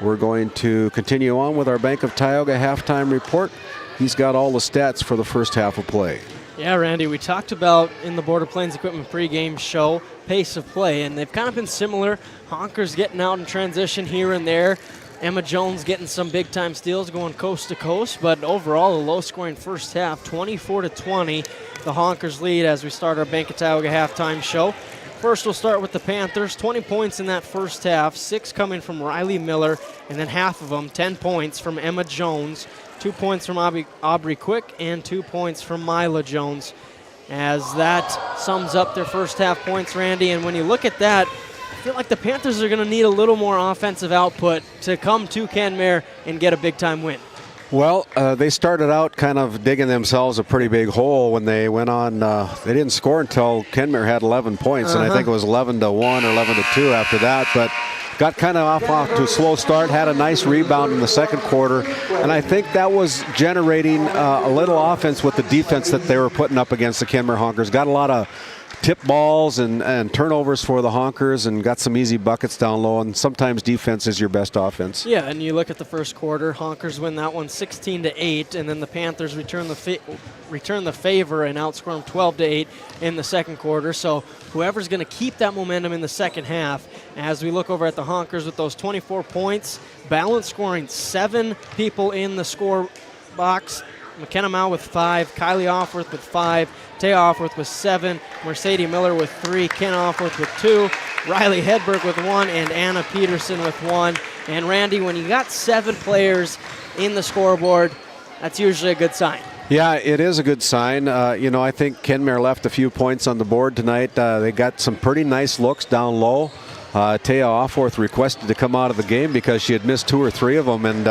Speaker 4: We're going to continue on with our Bank of Tioga halftime report. He's got all the stats for the first half of play.
Speaker 3: Yeah, Randy, we talked about in the Border Plains Equipment pregame show pace of play, and they've kind of been similar. Honkers getting out in transition here and there. Emma Jones getting some big-time steals going coast to coast, but overall a low-scoring first half, 24-20. The Honkers lead as we start our Bank of Tioga halftime show. First, we'll start with the Panthers. 20 points in that first half, 6 coming from Riley Miller, and then half of them, 10 points from Emma Jones, 2 points from Aubrey Quick, and 2 points from Mila Jones. As that sums up their first half points, Randy, and when you look at that, I feel like the Panthers are going to need a little more offensive output to come to Kenmare and get a big-time win.
Speaker 4: Well, they started out kind of digging themselves a pretty big hole when they went on. They didn't score until Kenmare had 11 points, and I think it was 11-1 or 11-2 after that. But got kind of off to a slow start, had a nice rebound in the second quarter, and I think that was generating a little offense with the defense that they were putting up against the Kenmare Honkers. Got a lot of tip balls and turnovers for the Honkers and got some easy buckets down low, and sometimes defense is your best offense.
Speaker 3: Yeah, and you look at the first quarter, Honkers win that one 16-8, and then the Panthers return the favor and outscore them 12-8 in the second quarter. So whoever's going to keep that momentum in the second half, as we look over at the Honkers with those 24 points, Balance scoring 7 people in the score box. McKenna Mao with 5, Kylie Offworth with 5, Taya Offworth with 7, Mercedes Miller with 3, Ken Offworth with 2, Riley Hedberg with 1, and Anna Peterson with 1. And Randy, when you got 7 players in the scoreboard, that's usually a good sign.
Speaker 4: Yeah, it is a good sign. I think Kenmare left a few points on the board tonight. They got some pretty nice looks down low. Taya Offworth requested to come out of the game because she had missed 2 or 3 of them, and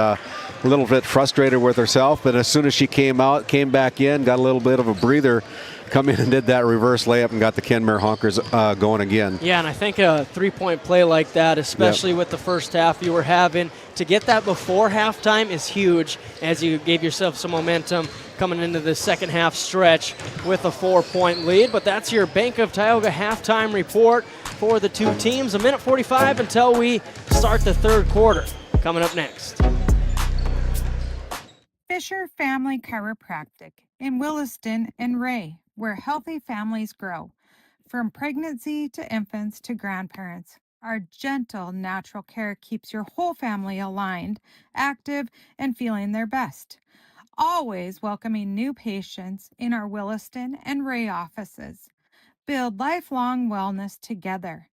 Speaker 4: a little bit frustrated with herself. But as soon as she came back in, got a little bit of a breather, come in and did that reverse layup and got the Kenmare Honkers going again.
Speaker 3: Yeah, and I think a 3-point play like that, especially with the first half you were having, to get that before halftime is huge, as you gave yourself some momentum coming into the second half stretch with a 4-point lead. But that's your Bank of Tioga halftime report for the two teams. 1:45 until we start the third quarter. Coming up next.
Speaker 9: Fisher Family Chiropractic in Williston and Ray, where healthy families grow. From pregnancy to infants to grandparents, our gentle natural care keeps your whole family aligned, active, and feeling their best. Always welcoming new patients in our Williston and Ray offices. Build lifelong wellness together.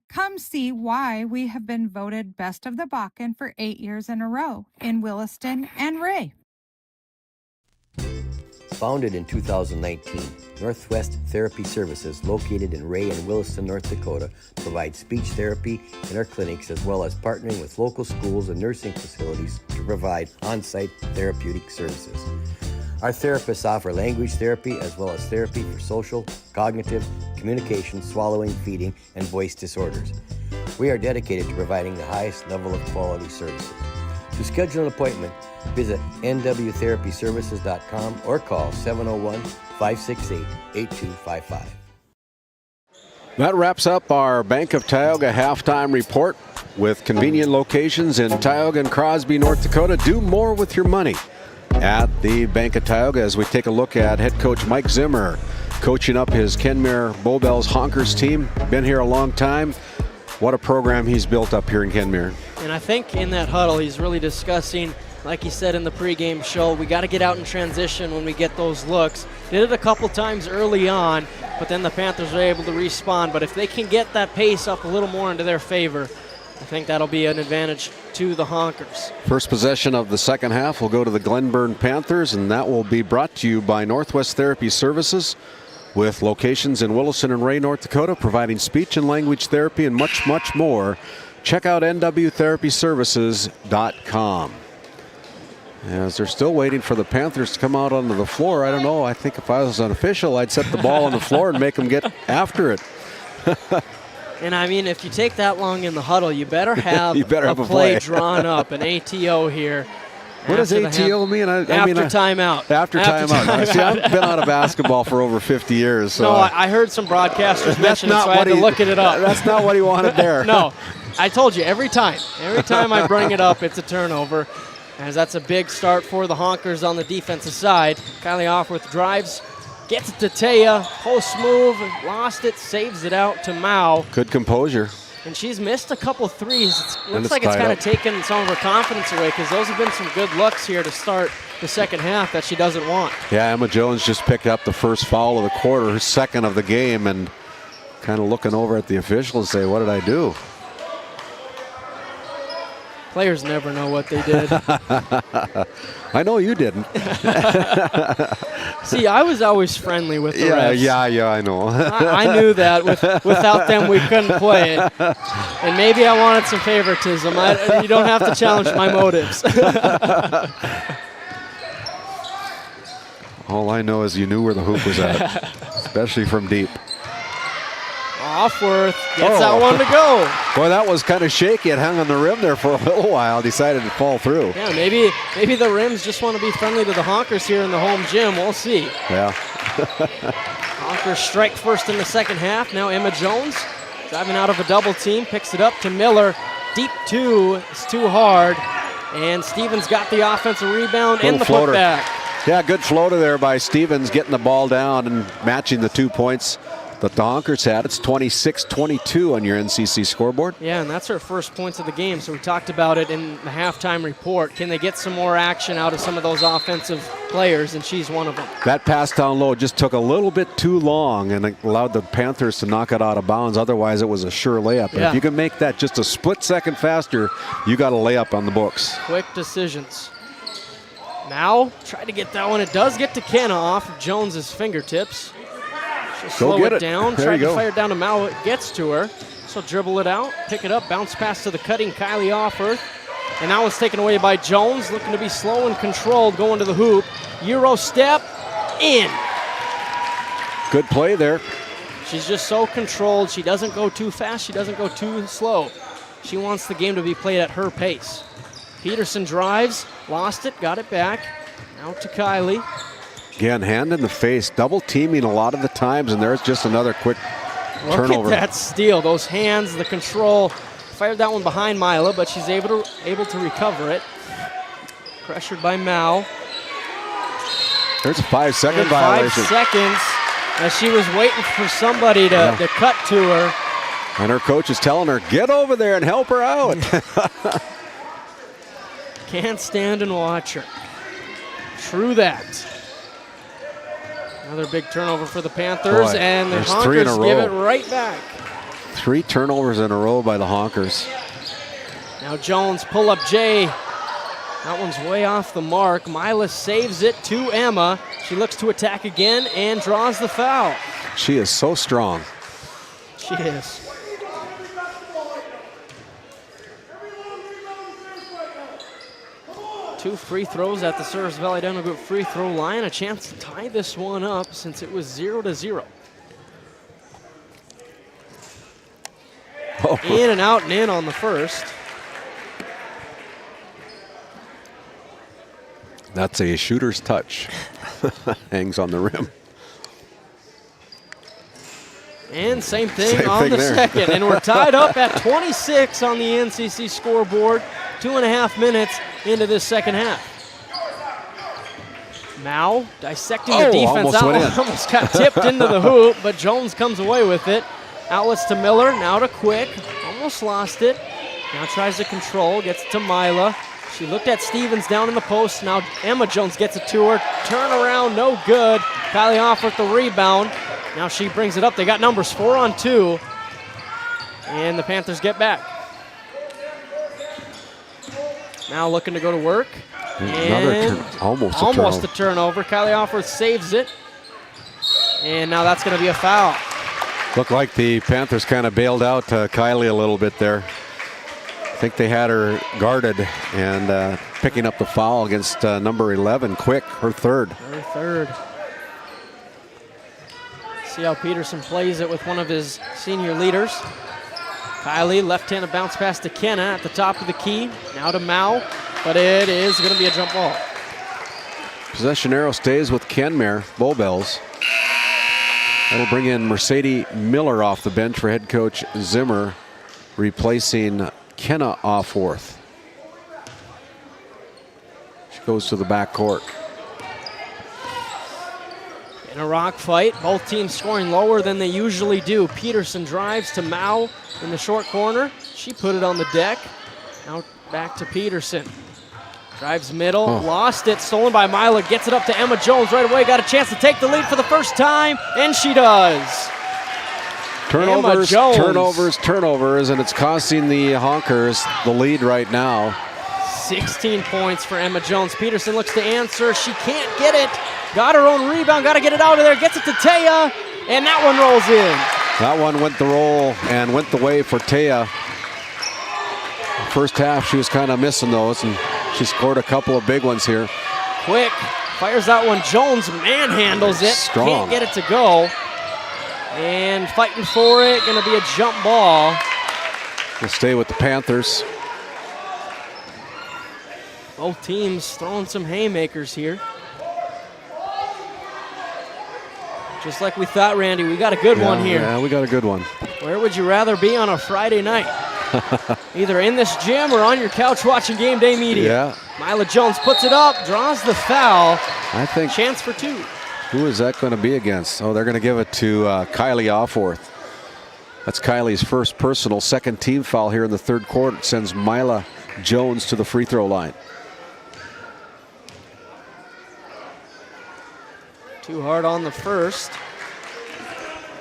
Speaker 9: Come see why we have been voted Best of the Bakken for 8 years in a row in Williston and Ray.
Speaker 10: Founded in 2019, Northwest Therapy Services, located in Ray and Williston, North Dakota, provides speech therapy in our clinics, as well as partnering with local schools and nursing facilities to provide on-site therapeutic services. Our therapists offer language therapy as well as therapy for social, cognitive, communication, swallowing, feeding, and voice disorders. We are dedicated to providing the highest level of quality services. To schedule an appointment, visit nwtherapyservices.com or call 701-568-8255.
Speaker 4: That wraps up our Bank of Tioga halftime report. With convenient locations in Tioga and Crosby, North Dakota, do more with your money at the Bank of Tioga, as we take a look at head coach Mike Zimmer coaching up his Kenmare Bowbells Honkers team. Been here a long time. What a program he's built up here in Kenmare.
Speaker 3: And I think in that huddle he's really discussing, like he said in the pregame show, we got to get out in transition when we get those looks. Did it a couple times early on, but then the Panthers were able to respond. But if they can get that pace up a little more into their favor, I think that'll be an advantage to the Honkers.
Speaker 4: First possession of the second half will go to the Glenburn Panthers, and that will be brought to you by Northwest Therapy Services, with locations in Williston and Ray, North Dakota, providing speech and language therapy and much, much more. Check out nwtherapyservices.com. As they're still waiting for the Panthers to come out onto the floor, I don't know. I think if I was an official, I'd set the ball on the floor and make them get after it.
Speaker 3: And I mean, if you take that long in the huddle, you better have,
Speaker 4: you better
Speaker 3: a
Speaker 4: have a
Speaker 3: play
Speaker 4: play
Speaker 3: drawn up, an ATO here.
Speaker 4: What does ATO mean?
Speaker 3: After timeout.
Speaker 4: After timeout. See, I've been out of basketball for over 50 years. So
Speaker 3: no, I heard some broadcasters mention it, so I had to look it up.
Speaker 4: That's not what he wanted there.
Speaker 3: No, I told you, every time I bring it up, it's a turnover, as that's a big start for the Honkers on the defensive side. Kylie Offworth drives, gets it to Taya, post move, lost it, saves it out to Mao.
Speaker 4: Good composure.
Speaker 3: And she's missed a couple threes. It looks
Speaker 4: it's
Speaker 3: like it's kind
Speaker 4: up.
Speaker 3: of taken some of her confidence away, because those have been some good looks here to start the second half that she doesn't want.
Speaker 4: Yeah, Emma Jones just picked up the first foul of the quarter, her second of the game, and kind of looking over at the officials and say, what did I do?
Speaker 3: Players never know what they did.
Speaker 4: I know you didn't.
Speaker 3: See, I was always friendly with the refs.
Speaker 4: Yeah, I know.
Speaker 3: I knew that without them we couldn't play it. And maybe I wanted some favoritism. You don't have to challenge my motives.
Speaker 4: All I know is you knew where the hoop was at, especially from deep.
Speaker 3: Offworth gets that one to go.
Speaker 4: Boy, that was kind of shaky. It hung on the rim there for a little while. Decided to fall through.
Speaker 3: Yeah, maybe the rims just want to be friendly to the Honkers here in the home gym. We'll see.
Speaker 4: Yeah.
Speaker 3: Honkers strike first in the second half. Now Emma Jones driving out of a double team, picks it up to Miller. Deep two, it's too hard. And Stevens got the offensive rebound and the
Speaker 4: floater.
Speaker 3: putback.
Speaker 4: Yeah, good floater there by Stevens, getting the ball down and matching the 2 points that the Honkers had. It's 26-22 on your NCC scoreboard.
Speaker 3: Yeah, and that's her first points of the game. So we talked about it in the halftime report. Can they get some more action out of some of those offensive players? And she's one of them.
Speaker 4: That pass down low just took a little bit too long and it allowed the Panthers to knock it out of bounds. Otherwise, it was a sure layup.
Speaker 3: Yeah.
Speaker 4: If you can make that just a split second faster, you got a layup on the books.
Speaker 3: Quick decisions. Now, try to get that one. It does get to Kenna off of Jones's fingertips. She'll slow it down. Try to fire it down to Mao. It gets to her. So dribble it out, pick it up, bounce pass to the cutting Kylie Offerth. And that one's taken away by Jones, looking to be slow and controlled, going to the hoop. Euro step, in.
Speaker 4: Good play there.
Speaker 3: She's just so controlled. She doesn't go too fast. She doesn't go too slow. She wants the game to be played at her pace. Peterson drives, lost it, got it back. Now to Kylie.
Speaker 4: Again, hand in the face, double teaming a lot of the times, and there's just another quick turnover.
Speaker 3: Look at that steal, those hands, the control. Fired that one behind Mila, but she's able to recover it. Pressured by Mao.
Speaker 4: There's a 5-second violation.
Speaker 3: 5 seconds, as she was waiting for somebody to cut to her.
Speaker 4: And her coach is telling her, get over there and help her out.
Speaker 3: Can't stand and watch her. True that. Another big turnover for the Panthers, and the Honkers give it right back.
Speaker 4: 3 turnovers in a row by the Honkers.
Speaker 3: Now Jones, pull up Jay. That one's way off the mark. Mila saves it to Emma. She looks to attack again and draws the foul.
Speaker 4: She is so strong.
Speaker 3: She is. Two free throws at the Service Valley Dental Group free throw line. A chance to tie this one up since it was 0-0.
Speaker 4: Oh.
Speaker 3: In and out and in on the first.
Speaker 4: That's a shooter's touch. Hangs on the rim.
Speaker 3: And same thing on the second. And we're tied up at 26 on the NCC scoreboard. 2.5 minutes into this second half. Mao dissecting the defense. Almost got tipped into the hoop, but Jones comes away with it. Outlets to Miller, now to Quick. Almost lost it. Now tries to control, gets it to Mila. She looked at Stevens down in the post. Now Emma Jones gets it to her. Turnaround, no good. Kylie Offerth the rebound. Now she brings it up. They got numbers 4 on 2. And the Panthers get back. Now looking to go to work. Almost a turnover. Kylie Offerth saves it. And now that's going to be a foul.
Speaker 4: Looked like the Panthers kind of bailed out Kylie a little bit there. I think they had her guarded and picking up the foul against number 11, Quick, her third.
Speaker 3: Her third. See how Peterson plays it with one of his senior leaders. Kylie, left-handed bounce pass to Kenna at the top of the key. Now to Mao, but it is going to be a jump ball.
Speaker 4: Possession arrow stays with Kenmare, Bowbells. That'll bring in Mercedes Miller off the bench for head coach Zimmer, replacing Kenna Offorth. She goes to the backcourt.
Speaker 3: In a rock fight, both teams scoring lower than they usually do. Peterson drives to Mao in the short corner. She put it on the deck. Now back to Peterson. Drives middle, lost it, stolen by Mila, gets it up to Emma Jones right away. Got a chance to take the lead for the first time, and she does.
Speaker 4: Turnovers, and it's costing the Honkers the lead right now.
Speaker 3: 16 points for Emma Jones. Peterson looks to answer. She can't get it. Got her own rebound, got to get it out of there. Gets it to Taya, and that one rolls in.
Speaker 4: That one went the roll and went the way for Taya. First half, she was kind of missing those, and she scored a couple of big ones here.
Speaker 3: Quick, fires that one. Jones manhandles it.
Speaker 4: Strong.
Speaker 3: Can't get it to go. And fighting for it, going to be a jump ball.
Speaker 4: We'll stay with the Panthers.
Speaker 3: Both teams throwing some haymakers here. Just like we thought, Randy, we got a good one here.
Speaker 4: Yeah, we got a good one.
Speaker 3: Where would you rather be on a Friday night? Either in this gym or on your couch watching Game Day Media.
Speaker 4: Yeah.
Speaker 3: Mila Jones puts it up, draws the foul.
Speaker 4: I think.
Speaker 3: Chance for two.
Speaker 4: Who is that going to be against? Oh, they're going to give it to Kylie Offworth. That's Kylie's first personal, second team foul here in the third quarter. It sends Mila Jones to the free throw line.
Speaker 3: Too hard on the first.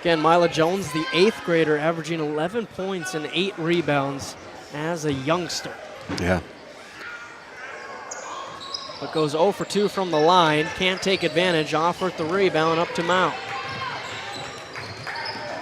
Speaker 3: Again, Mila Jones, the 8th grader, averaging 11 points and 8 rebounds as a youngster.
Speaker 4: Yeah.
Speaker 3: But goes 0 for 2 from the line. Can't take advantage. Offworth the rebound up to Mount.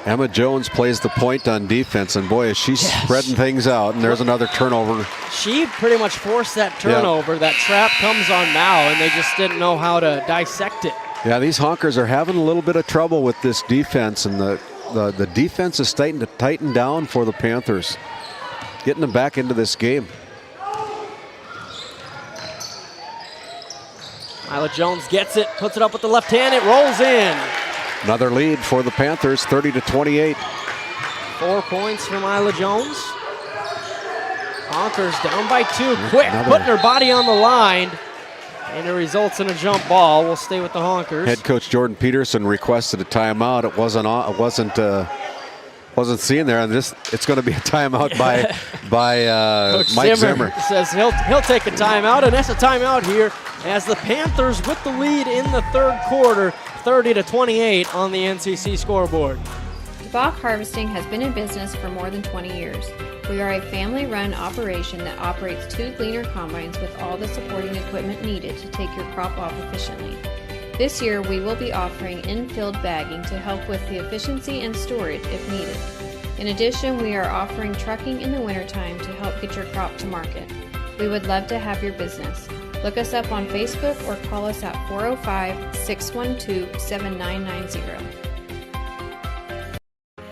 Speaker 4: Emma Jones plays the point on defense, and boy, is she spreading things out. And there's another turnover.
Speaker 3: She pretty much forced that turnover. That trap comes on Mao, and they just didn't know how to dissect it.
Speaker 4: Yeah, these Honkers are having a little bit of trouble with this defense, and the defense is starting to tighten down for the Panthers, getting them back into this game.
Speaker 3: Mila Jones gets it, puts it up with the left hand, it rolls in.
Speaker 4: Another lead for the Panthers, 30-28.
Speaker 3: 4 points for Mila Jones. Honkers down by 2, quick, putting her body on the line. And it results in a jump ball. We'll stay with the Honkers.
Speaker 4: Head coach Jordan Peterson requested a timeout. It wasn't seen there, and it's going to be a timeout by Mike Zimmer.
Speaker 3: Says he'll take a timeout, and that's a timeout here as the Panthers with the lead in the third quarter, 30-28 on the NCC scoreboard.
Speaker 7: DeBach Harvesting has been in business for more than 20 years. We are a family-run operation that operates 2 gleaner combines with all the supporting equipment needed to take your crop off efficiently. This year, we will be offering in-field bagging to help with the efficiency and storage if needed. In addition, we are offering trucking in the wintertime to help get your crop to market. We would love to have your business. Look us up on Facebook or call us at 405-612-7990.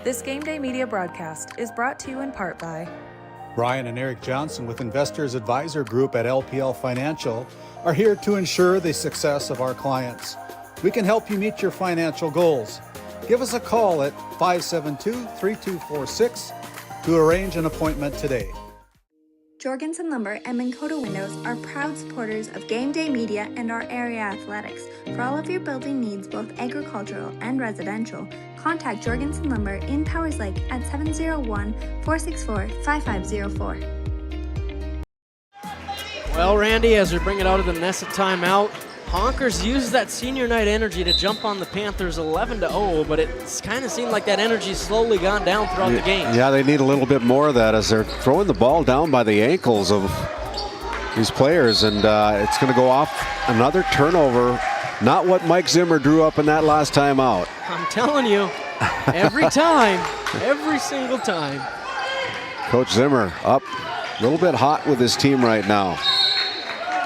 Speaker 14: This Game Day Media broadcast is brought to you in part by
Speaker 13: Brian and Eric Johnson with Investors Advisor Group at LPL Financial are here to ensure the success of our clients. We can help you meet your financial goals. Give us a call at 572-3246 to arrange an appointment today.
Speaker 12: Jorgensen Lumber and Minn Kota Windows are proud supporters of Game Day Media and our area athletics. For all of your building needs, both agricultural and residential, contact Jorgensen Lumber in Powers Lake at 701-464-5504.
Speaker 3: Well, Randy, as we bring it out of the Nessa timeout, Honkers used that senior night energy to jump on the Panthers 11-0, but it's kind of seemed like that energy slowly gone down throughout the game.
Speaker 4: Yeah, they need a little bit more of that as they're throwing the ball down by the ankles of these players, and it's going to go off another turnover. Not what Mike Zimmer drew up in that last timeout.
Speaker 3: I'm telling you, every time, every single time.
Speaker 4: Coach Zimmer up a little bit hot with his team right now.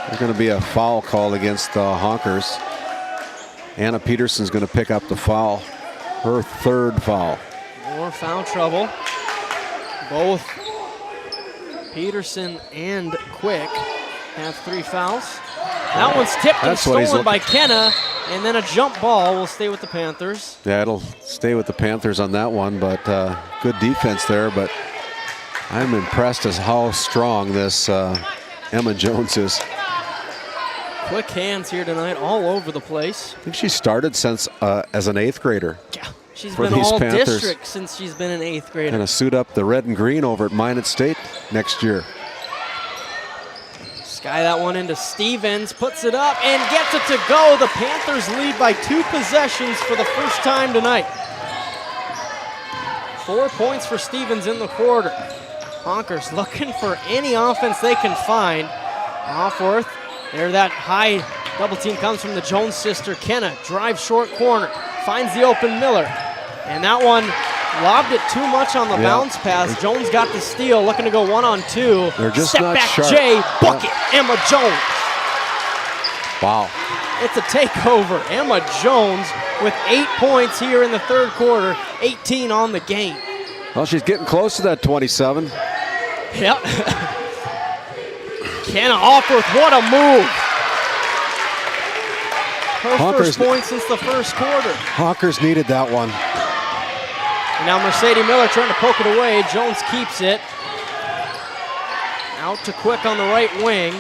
Speaker 4: There's going to be a foul called against the Honkers. Anna Peterson's going to pick up the foul, her third foul.
Speaker 3: More foul trouble. Both Peterson and Quick have 3 fouls. That one's tipped and stolen by Kenna, and then a jump ball will stay with the Panthers.
Speaker 4: Yeah, it'll stay with the Panthers on that one, but good defense there. But I'm impressed as how strong this Emma Jones is.
Speaker 3: Quick hands here tonight all over the place.
Speaker 4: I think she started since as an 8th grader.
Speaker 3: Yeah, she's been all district since she's been an 8th grader.
Speaker 4: Gonna suit up the red and green over at Minot State next year.
Speaker 3: Sky that one into Stevens, puts it up and gets it to go. The Panthers lead by 2 possessions for the first time tonight. 4 points for Stevens in the quarter. Honkers looking for any offense they can find. Offworth, there that high double team comes from the Jones sister. Kenna drives short corner, finds the open Miller. And that one lobbed it too much on the bounce pass. Jones got the steal, looking to go 1-on-2.
Speaker 4: They're just
Speaker 3: Step
Speaker 4: not
Speaker 3: back
Speaker 4: sharp.
Speaker 3: Jay, bucket, Emma Jones.
Speaker 4: Wow.
Speaker 3: It's a takeover. Emma Jones with 8 points here in the third quarter, 18 on the game.
Speaker 4: Well, she's getting close to that 27.
Speaker 3: Yep. Kenna Offworth, what a move. Her first point since the first quarter.
Speaker 4: Honkers needed that one.
Speaker 3: And now Mercedes Miller trying to poke it away. Jones keeps it. Out to Quick on the right wing.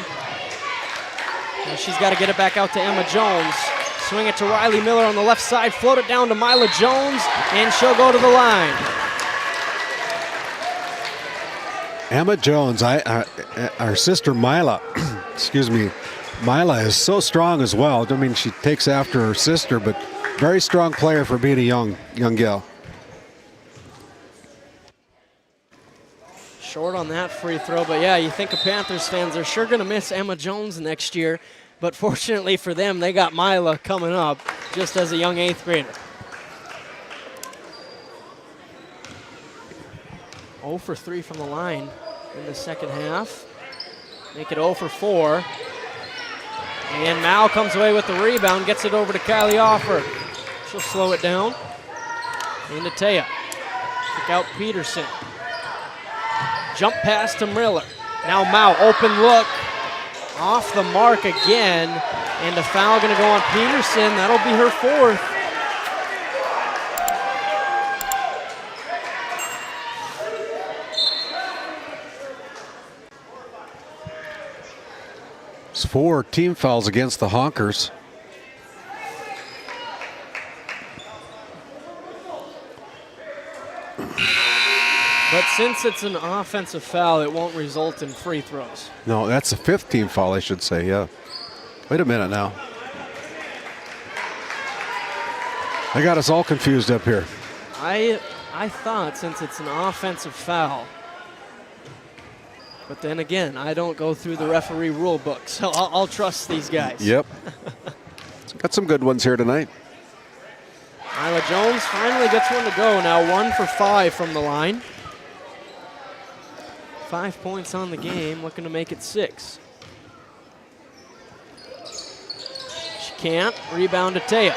Speaker 3: Now she's got to get it back out to Emma Jones. Swing it to Riley Miller on the left side. Float it down to Mila Jones, and she'll go to the line.
Speaker 4: Emma Jones, our sister Mila, excuse me, Mila is so strong as well. I mean, she takes after her sister, but very strong player for being a young gal.
Speaker 3: Short on that free throw, but yeah, you think of Panthers fans, they're sure going to miss Emma Jones next year, but fortunately for them, they got Mila coming up just as a young 8th grader. 0 for 3 from the line in the second half. Make it 0 for 4. And Mal comes away with the rebound, gets it over to Kylie Offer. She'll slow it down. Into Taya. Kick out Peterson. Jump pass to Miller. Now Mao, open look. Off the mark again. And a foul going to go on Peterson. That'll be her 4th.
Speaker 4: It's 4 team fouls against the Honkers.
Speaker 3: But since it's an offensive foul, it won't result in free throws.
Speaker 4: No, that's the 5th team foul, I should say, yeah. Wait a minute now. I got us all confused up here.
Speaker 3: I thought since it's an offensive foul, but then again, I don't go through the referee rule book, so I'll trust these guys.
Speaker 4: Yep. Got some good ones here tonight.
Speaker 3: Mila Jones finally gets one to go. Now 1 for 5 from the line. 5 points on the game, looking to make it 6. She can't. Rebound to Taya.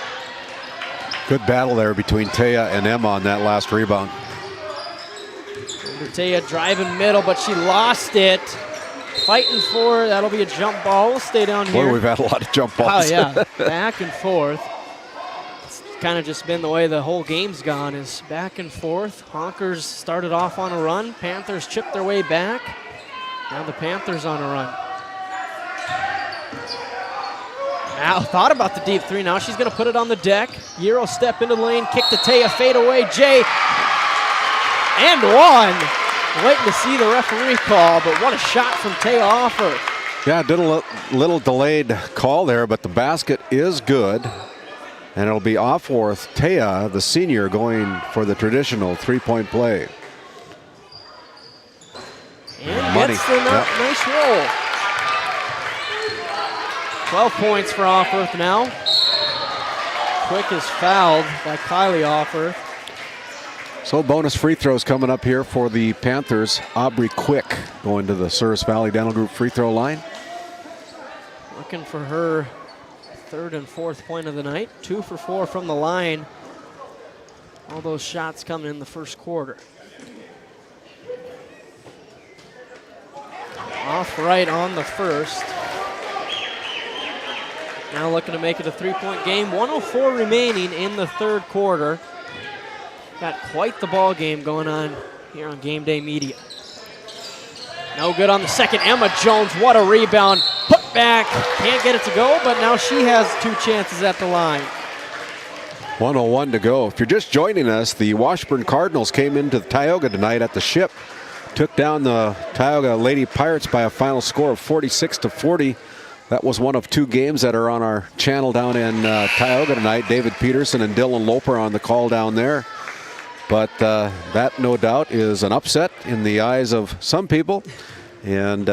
Speaker 4: Good battle there between Taya and Emma on that last rebound.
Speaker 3: Taya driving middle, but she lost it. Fighting for, that'll be a jump ball. We'll stay down here.
Speaker 4: Boy, we've had a lot of jump balls.
Speaker 3: Oh, yeah. Back and forth. It's kind of just been the way the whole game's gone, is back and forth. Honkers started off on a run. Panthers chipped their way back. Now the Panthers on a run. Now thought about the deep 3. Now she's going to put it on the deck. Euro step into the lane. Kick to Taya. Fade away. Jay. And 1. Waiting to see the referee call, but what a shot from Taya Offer.
Speaker 4: Yeah, did a little delayed call there, but the basket is good. And it'll be Offworth Taya, the senior, going for the traditional 3-point play.
Speaker 3: And gets the nice roll. 12 points for Offworth now. Quick is fouled by Kylie Offworth.
Speaker 4: So bonus free throws coming up here for the Panthers. Aubrey Quick going to the Souris Valley Dental Group free throw line.
Speaker 3: Looking for her 3rd and 4th point of the night. 2 for 4 from the line. All those shots coming in the first quarter. Off right on the first. Now looking to make it a 3-point game. 1:04 remaining in the 3rd quarter. Got quite the ball game going on here on Game Day Media. No good on the second. Emma Jones, what a rebound. Put back, can't get it to go, but now she has 2 chances at the line.
Speaker 4: 1:01 to go. If you're just joining us, the Washburn Cardinals came into Tioga tonight at the Ship. Took down the Tioga Lady Pirates by a final score of 46-40. That was one of 2 games that are on our channel down in Tioga tonight. David Peterson and Dylan Loper on the call down there. But that, no doubt, is an upset in the eyes of some people. And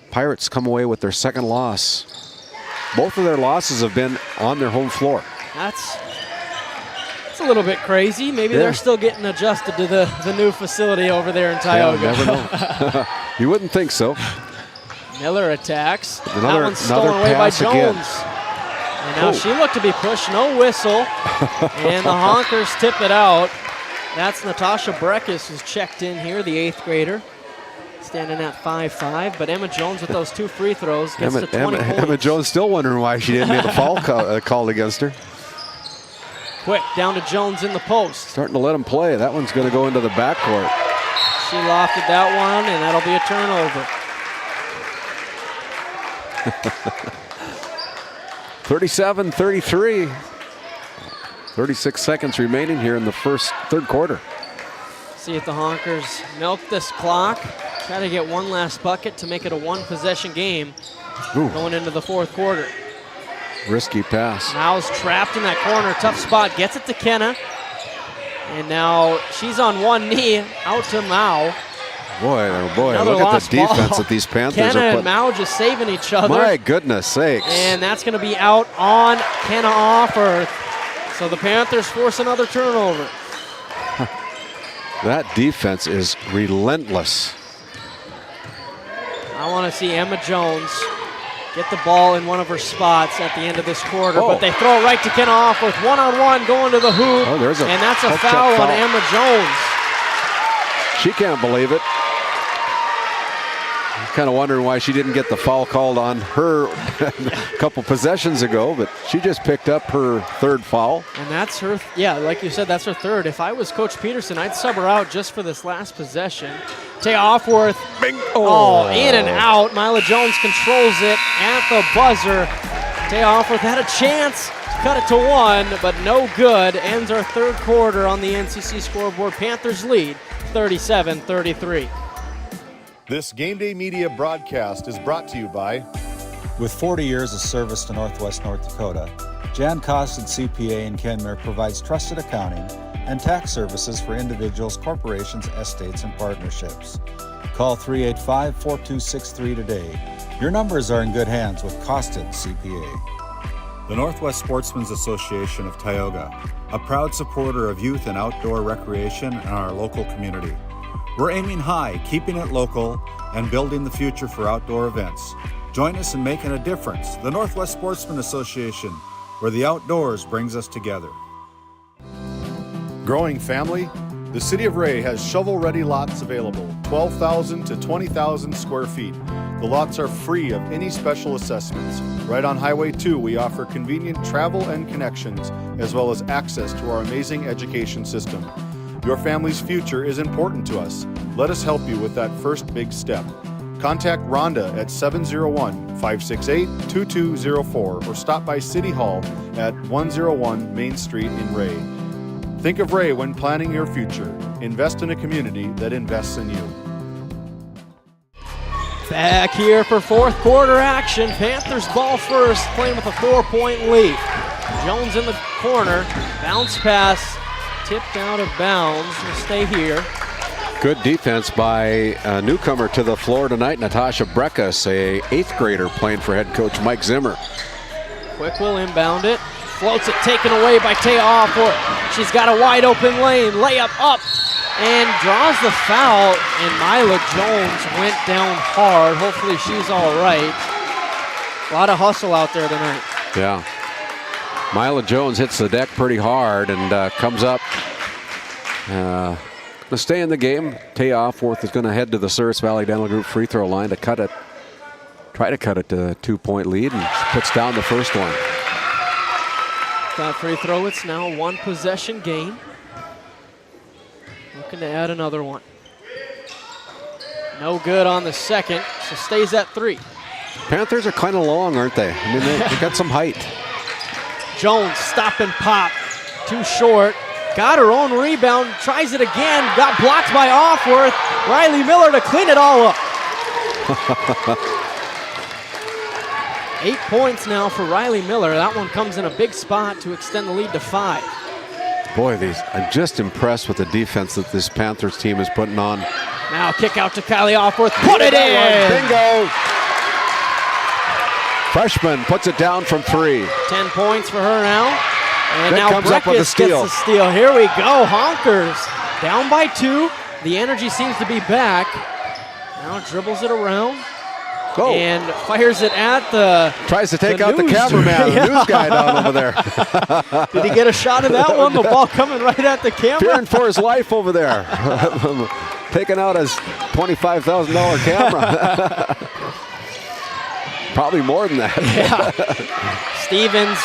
Speaker 4: Pirates come away with their 2nd loss. Both of their losses have been on their home floor.
Speaker 3: That's a little bit crazy. Maybe they're still getting adjusted to the new facility over there in Tioga.
Speaker 4: Yeah, never know. You wouldn't think so.
Speaker 3: Miller attacks.
Speaker 4: Another,
Speaker 3: that one's stolen away by Jones.
Speaker 4: Again.
Speaker 3: And now she looked to be pushed. No whistle. And the Honkers tip it out. That's Natasha Breckus who's checked in here, the 8th grader. standing at 5-5, but Emma Jones with those 2 free throws gets to 20 points.
Speaker 4: Emma Jones still wondering why she didn't get a foul called against her.
Speaker 3: Quick, down to Jones in the post.
Speaker 4: Starting to let him play. That one's going to go into the backcourt.
Speaker 3: She lofted that one, and that'll be a turnover.
Speaker 4: 37-33. 36 seconds remaining here in the third quarter.
Speaker 3: See if the Honkers milk this clock. Try to get one last bucket to make it a 1-possession game going into the fourth quarter.
Speaker 4: Risky pass.
Speaker 3: Mau's trapped in that corner. Tough spot. Gets it to Kenna. And now she's on one knee. Out to Mau.
Speaker 4: Boy, oh boy,
Speaker 3: Another
Speaker 4: look at the defense
Speaker 3: ball.
Speaker 4: that these Panthers
Speaker 3: Kenna
Speaker 4: are putting.
Speaker 3: and Mau just saving each other.
Speaker 4: My goodness sakes.
Speaker 3: And that's going to be out on Kenna Offerth. So the Panthers force another turnover.
Speaker 4: That defense is relentless.
Speaker 3: I want to see Emma Jones get the ball in one of her spots at the end of this quarter, but they throw it right to Kenna Offerth. One-on-one going to the hoop, and that's a foul on Emma Jones.
Speaker 4: She can't believe it. Kind of wondering why she didn't get the foul called on her a couple possessions ago, but she just picked up her third foul.
Speaker 3: And that's her, like you said, that's her third. If I was Coach Peterson, I'd sub her out just for this last possession. Taya Offerth, in and out. Mila Jones controls it at the buzzer. Taya Offerth had a chance to cut it to 1, but no good. Ends our third quarter on the NCC scoreboard. Panthers lead 37-33.
Speaker 5: This Game Day Media broadcast is brought to you by... With 40 years of service to Northwest North Dakota, Jan Costin CPA in Kenmare provides trusted accounting and tax services for individuals, corporations, estates, and partnerships. Call 385-4263 today. Your numbers are in good hands with Costin CPA. The Northwest Sportsmen's Association of Tioga, a proud supporter of youth and outdoor recreation in our local community. We're aiming high, keeping it local, and building the future for outdoor events. Join us in making a difference. The Northwest Sportsman Association, where the outdoors brings us together. Growing family? The City of Ray has shovel-ready lots available, 12,000 to 20,000 square feet. The lots are free of any special assessments. Right on Highway 2, we offer convenient travel and connections, as well as access to our amazing education system. Your family's future is important to us. Let us help you with that first big step. Contact Rhonda at 701-568-2204 or stop by City Hall at 101 Main Street in Ray. Think of Ray when planning your future. Invest in a community that invests in you.
Speaker 3: Back here for fourth quarter action. Panthers ball first, playing with a 4-point lead. Jones in the corner, bounce pass. Tipped out of bounds. Will stay here.
Speaker 4: Good defense by a newcomer to the floor tonight, Natasha Breckus, a 8th grader playing for head coach Mike Zimmer.
Speaker 3: Quick will inbound it. Floats it, taken away by Taya Offerth. She's got a wide open lane. Layup up and draws the foul. And Mila Jones went down hard. Hopefully she's all right. A lot of hustle out there tonight.
Speaker 4: Yeah. Mila Jones hits the deck pretty hard and comes up. To stay in the game, Taya Offerth is going to head to the Service Valley Dental Group free throw line to cut it. Try to cut it to a 2-point lead, and puts down the first one.
Speaker 3: That free throw, it's now a 1-possession game. Looking to add another one. No good on the second, so stays at 3.
Speaker 4: Panthers are kind of long, aren't they? I mean, they got some height.
Speaker 3: Jones, stop and pop. Too short. Got her own rebound. Tries it again. Got blocked by Offerth. Riley Miller to clean it all up. 8 points now for Riley Miller. That one comes in a big spot to extend the lead to 5.
Speaker 4: Boy, I'm just impressed with the defense that this Panthers team is putting on.
Speaker 3: Now kick out to Kylie Offerth. Put it in.
Speaker 4: Bingo. Freshman puts it down from 3.
Speaker 3: 10 points for her now. And
Speaker 4: then
Speaker 3: now
Speaker 4: comes up with a
Speaker 3: Breckus
Speaker 4: steal.
Speaker 3: gets the steal. Here we go. Honkers down by 2. The energy seems to be back. Now dribbles it around. And fires it at the...
Speaker 4: Tries to take out the cameraman, the news guy down over there.
Speaker 3: Did he get a shot of that one? The ball coming right at the camera.
Speaker 4: Fearing for his life over there. taking out his $25,000 camera. Probably more than that.
Speaker 3: Yeah. Stevens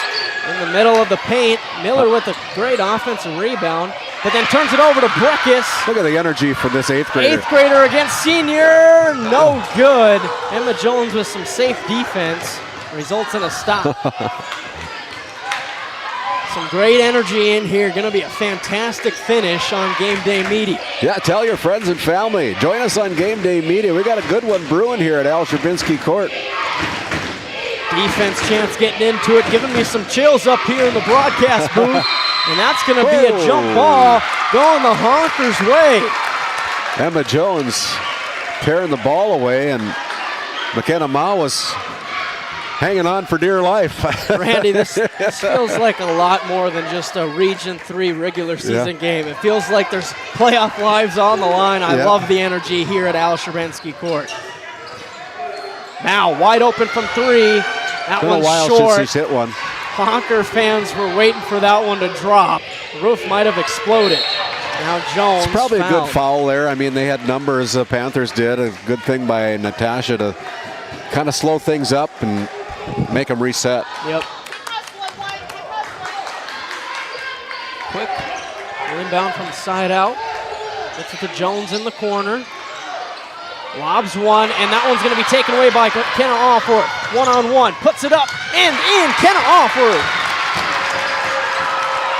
Speaker 3: in the middle of the paint. Miller with a great offensive rebound, but then turns it over to Breckus.
Speaker 4: Look at the energy from this 8th grader.
Speaker 3: 8th grader against senior. No good. Emma Jones with some safe defense. Results in a stop. Some great energy in here. Going to be a fantastic finish on Game Day Media.
Speaker 4: Yeah, tell your friends and family. Join us on Game Day Media. We got a good one brewing here at Al Sherbinsky Court.
Speaker 3: Defense chance getting into it, giving me some chills up here in the broadcast booth. And that's going to be a jump ball going the Honkers' way.
Speaker 4: Emma Jones tearing the ball away, and McKenna Ma was hanging on for dear life.
Speaker 3: Randy, this feels like a lot more than just a Region 3 regular season game. It feels like there's playoff lives on the line. I love the energy here at Al Sherbinsky Court. Now wide open from 3. That one's short.
Speaker 4: Since he's hit one.
Speaker 3: Honker fans were waiting for that one to drop. The roof might have exploded. Now Jones
Speaker 4: It's probably
Speaker 3: fouled.
Speaker 4: a good foul there. I mean, they had numbers, the Panthers did. A good thing by Natasha to kind of slow things up and make them reset.
Speaker 3: Yep. Quick inbound from the side out. Gets it to Jones in the corner. Lobs one, and that one's going to be taken away by Kenna Alford. One-on-one, puts it up and in. Kenna Alford.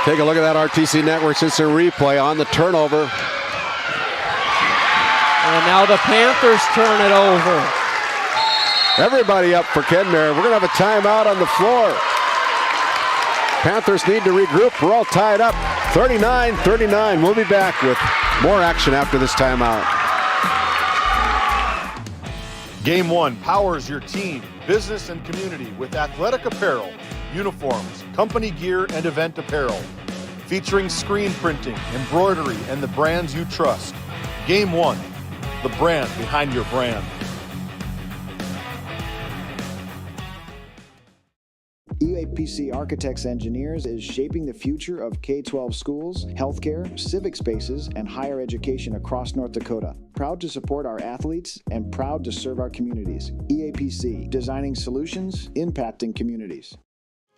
Speaker 4: Take a look at that RTC Network instant replay on the turnover.
Speaker 3: And now the Panthers turn it over.
Speaker 4: Everybody up for Kenmare. We're going to have a timeout on the floor. Panthers need to regroup. We're all tied up. 39-39. We'll be back with more action after this timeout.
Speaker 5: Game 1 powers your team, business, and community with athletic apparel, uniforms, company gear, and event apparel. Featuring screen printing, embroidery, and the brands you trust. Game 1, the brand behind your brand.
Speaker 6: EAPC Architects Engineers is shaping the future of K-12 schools, healthcare, civic spaces, and higher education across North Dakota. Proud to support our athletes and proud to serve our communities. EAPC, designing solutions, impacting communities.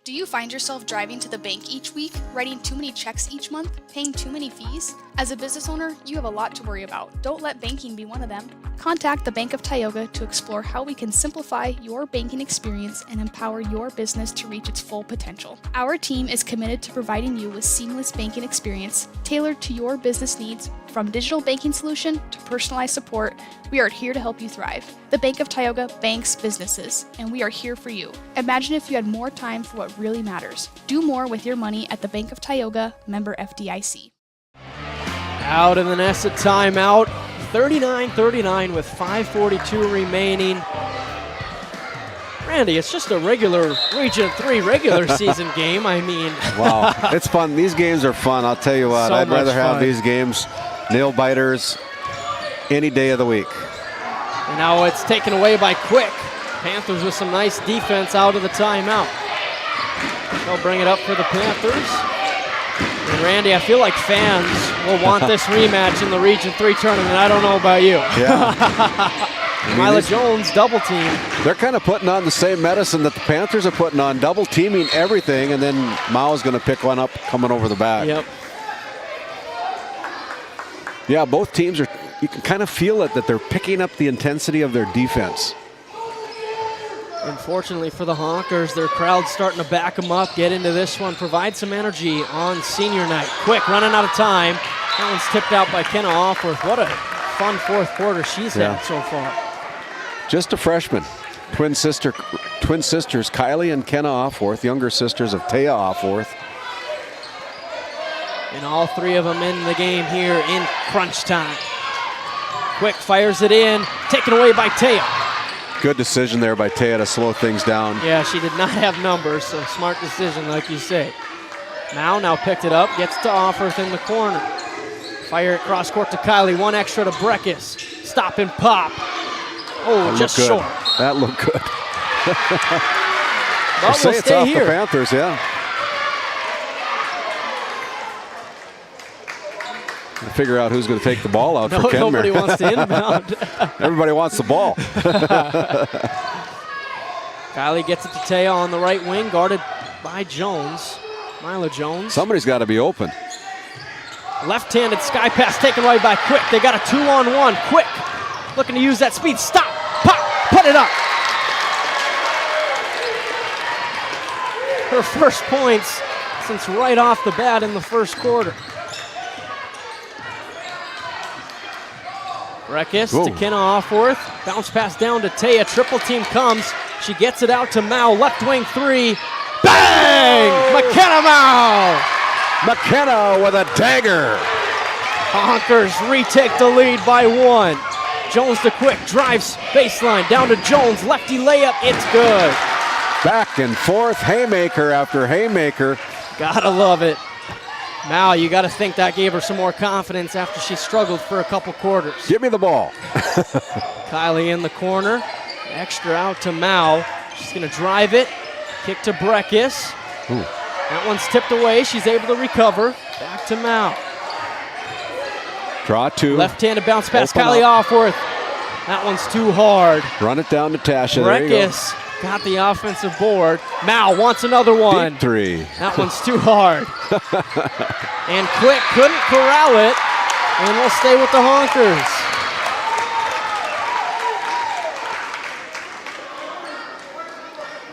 Speaker 15: Do you find yourself driving to the bank each week, writing too many checks each month, paying too many fees? As a business owner, you have a lot to worry about. Don't let banking be one of them. Contact the Bank of Tioga to explore how we can simplify your banking experience and empower your business to reach its full potential. Our team is committed to providing you with seamless banking experience tailored to your business needs. From digital banking solution to personalized support, we are here to help you thrive. The Bank of Tioga banks businesses, and we are here for you. Imagine if you had more time for what really matters. Do more with your money at the Bank of Tioga, member FDIC.
Speaker 3: Out in the nest of timeout, 39-39 with 5:42 remaining. Randy, it's just a regular Region 3 regular season game. I mean,
Speaker 4: wow, it's fun. These games are fun. I'll tell you what,
Speaker 3: So
Speaker 4: I'd rather
Speaker 3: much
Speaker 4: have
Speaker 3: fun.
Speaker 4: these games, nail biters, any day of the week.
Speaker 3: And now it's taken away by Quick. Panthers with some nice defense out of the timeout. They'll bring it up for the Panthers. And Randy, I feel like fans will want this rematch in the Region 3 tournament. I don't know about you.
Speaker 4: Yeah.
Speaker 3: Mila Jones double team.
Speaker 4: They're kind of putting on the same medicine that the Panthers are putting on, double teaming everything, and then Mao's going to pick one up coming over the back.
Speaker 3: Yep.
Speaker 4: Yeah, both teams are, you can kind of feel it that they're picking up the intensity of their defense.
Speaker 3: Unfortunately for the Honkers, their crowd's starting to back them up, get into this one, provide some energy on senior night. Quick, running out of time. That one's tipped out by Kenna Alforth. What a fun fourth quarter she's had so far.
Speaker 4: Just a freshman. Twin sisters, Kylie and Kenna Alforth, younger sisters of Taya Alforth.
Speaker 3: And all three of them in the game here in crunch time. Quick fires it in, taken away by Taya.
Speaker 4: Good decision there by Taya to slow things down.
Speaker 3: Yeah, she did not have numbers, so smart decision like you say. Now picked it up, gets to Alforth in the corner. Fire it cross court to Kylie, one extra to Breckus. Stop and pop. Oh,
Speaker 4: That
Speaker 3: just
Speaker 4: looked good.
Speaker 3: short.
Speaker 4: That looked good.
Speaker 3: But
Speaker 4: Say
Speaker 3: we'll
Speaker 4: it's
Speaker 3: stay
Speaker 4: off
Speaker 3: here.
Speaker 4: the Panthers, yeah.
Speaker 8: figure out who's going to take the ball out for Kenmare.
Speaker 3: Nobody wants to inbound.
Speaker 8: Everybody wants the ball.
Speaker 3: Kylie gets it to Taya on the right wing, guarded by Jones. Mila Jones.
Speaker 8: Somebody's got to be open.
Speaker 3: Left-handed sky pass taken away by Quick. They got a 2-on-1. Quick looking to use that speed. Stop. Pop. Put it up. Her first points since right off the bat in the first quarter. Brekis to Kenna Offworth. Bounce pass down to Taya. Triple team comes. She gets it out to Mao. Left wing three. Bang! McKenna Mao!
Speaker 8: McKenna with a dagger.
Speaker 3: Honkers retake the lead by 1. Jones to Quick. Drives baseline. Down to Jones. Lefty layup. It's good.
Speaker 8: Back and forth. Haymaker after haymaker.
Speaker 3: Gotta love it. Mao, you got to think that gave her some more confidence after she struggled for a couple quarters.
Speaker 8: Give me the ball.
Speaker 3: Kylie in the corner. Extra out to Mao. She's going to drive it. Kick to Brekis. That one's tipped away. She's able to recover. Back to Mao.
Speaker 8: Draw 2.
Speaker 3: Left-handed bounce pass. Kylie Offworth. That one's too hard.
Speaker 8: Run it down to Tasha.
Speaker 3: Brekis got the offensive board. Mao wants another one.
Speaker 8: Deep 3.
Speaker 3: That one's too hard. And Quick couldn't corral it. And we'll stay with the Honkers.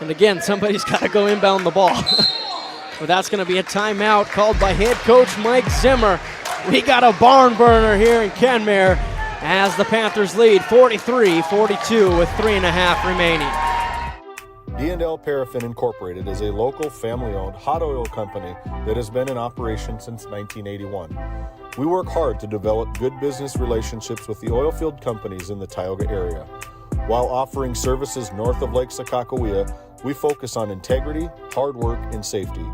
Speaker 3: And again, somebody's got to go inbound the ball. But that's going to be a timeout called by head coach Mike Zimmer. We got a barn burner here in Kenmare as the Panthers lead 43-42 with 3.5 remaining.
Speaker 5: D&L Paraffin Incorporated is a local family-owned hot oil company that has been in operation since 1981. We work hard to develop good business relationships with the oilfield companies in the Tioga area. While offering services north of Lake Sakakawea, we focus on integrity, hard work, and safety.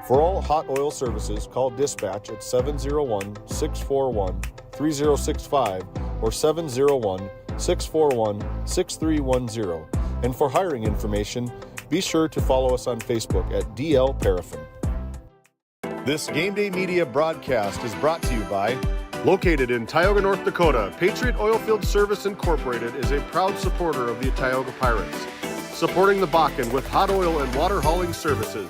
Speaker 5: For all hot oil services, call dispatch at 701-641-3065 or 701-641-6310. And for hiring information, be sure to follow us on Facebook at DL Paraffin. This GameDay Media broadcast is brought to you by
Speaker 17: Located in Tioga, North Dakota, Patriot Oilfield Service Incorporated is a proud supporter of the Tioga Pirates, supporting the Bakken with hot oil and water hauling services.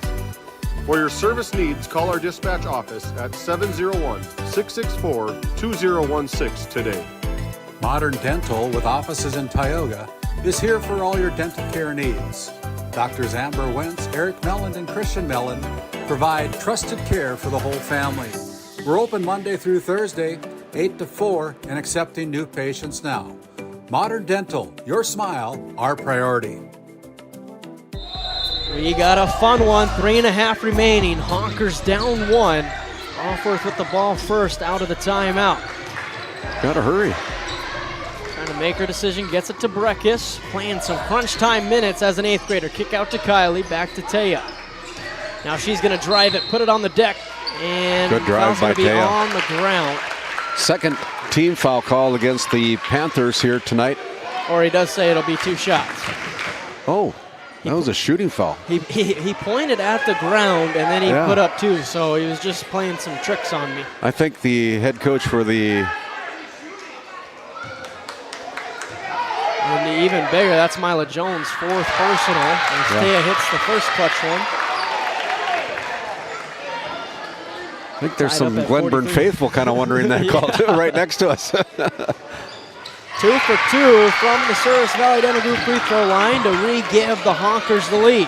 Speaker 17: For your service needs, call our dispatch office at 701-664-2016 today.
Speaker 13: Modern Dental, with offices in Tioga, is here for all your dental care needs. Doctors Amber Wentz, Eric Melland, and Christian Melland provide trusted care for the whole family. We're open Monday through Thursday, 8 to 4, and accepting new patients now. Modern Dental, your smile, our priority.
Speaker 3: We got a fun one, 3.5 remaining. Honkers down 1. Offworth with the ball first out of the timeout.
Speaker 8: Gotta hurry.
Speaker 3: Trying to make her decision, gets it to Brekis. Playing some crunch time minutes as an 8th grader. Kick out to Kylie, back to Taya. Now she's gonna drive it, put it on the deck, and
Speaker 8: good drive by Taya.
Speaker 3: On the ground.
Speaker 8: Second team foul call against the Panthers here tonight.
Speaker 3: Or he does say it'll be 2 shots.
Speaker 8: Oh. That was a shooting foul.
Speaker 3: He pointed at the ground, and then he put up 2, so he was just playing some tricks on me.
Speaker 8: I think the head coach for the...
Speaker 3: And even bigger, that's Mila Jones' 4th personal. And Taya hits the first clutch one.
Speaker 8: I think there's some Glenburn faithful kind of wondering that call, too, right next to us.
Speaker 3: 2 for 2 from the Service Valley Dental Group free throw line to re-give the Honkers the lead.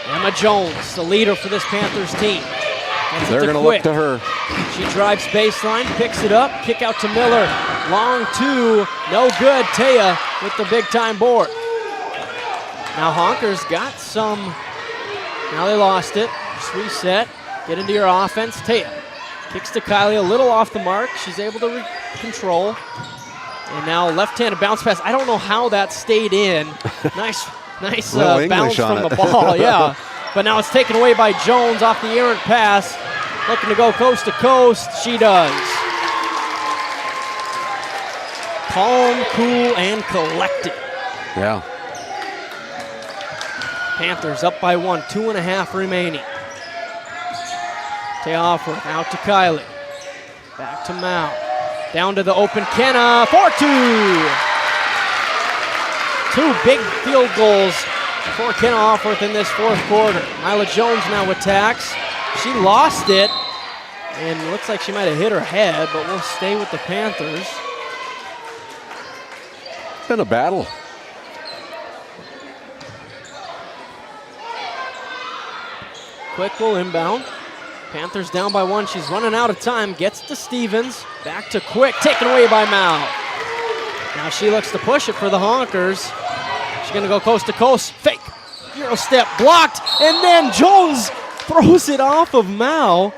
Speaker 3: Emma Jones, the leader for this Panthers team.
Speaker 8: They're going to look to her.
Speaker 3: She drives baseline, picks it up, kick out to Miller. Long 2, no good. Taya with the big-time board. Now Honkers got some. Now they lost it. Just reset. Get into your offense. Taya kicks to Kylie, a little off the mark. She's able to control. And now left-handed bounce pass. I don't know how that stayed in. Nice bounce from the ball, yeah. But now it's taken away by Jones off the errant pass. Looking to go coast to coast. She does. Calm, cool, and collected.
Speaker 8: Yeah.
Speaker 3: Panthers up by 1, 2.5 remaining. Taya Offworth out to Kylie. Back to Mao. Down to the open Kenna. 4-2. 2 big field goals for Kenna Offworth in this fourth quarter. Mila Jones now attacks. She lost it, and looks like she might have hit her head, but we'll stay with the Panthers.
Speaker 4: It's been a battle.
Speaker 3: Quick will inbound. Panthers down by 1. She's running out of time. Gets to Stevens. Back to Quick. Taken away by Mao. Now she looks to push it for the Honkers. She's going to go coast to coast. Fake. Euro step blocked. And then Jones throws it off of Mao.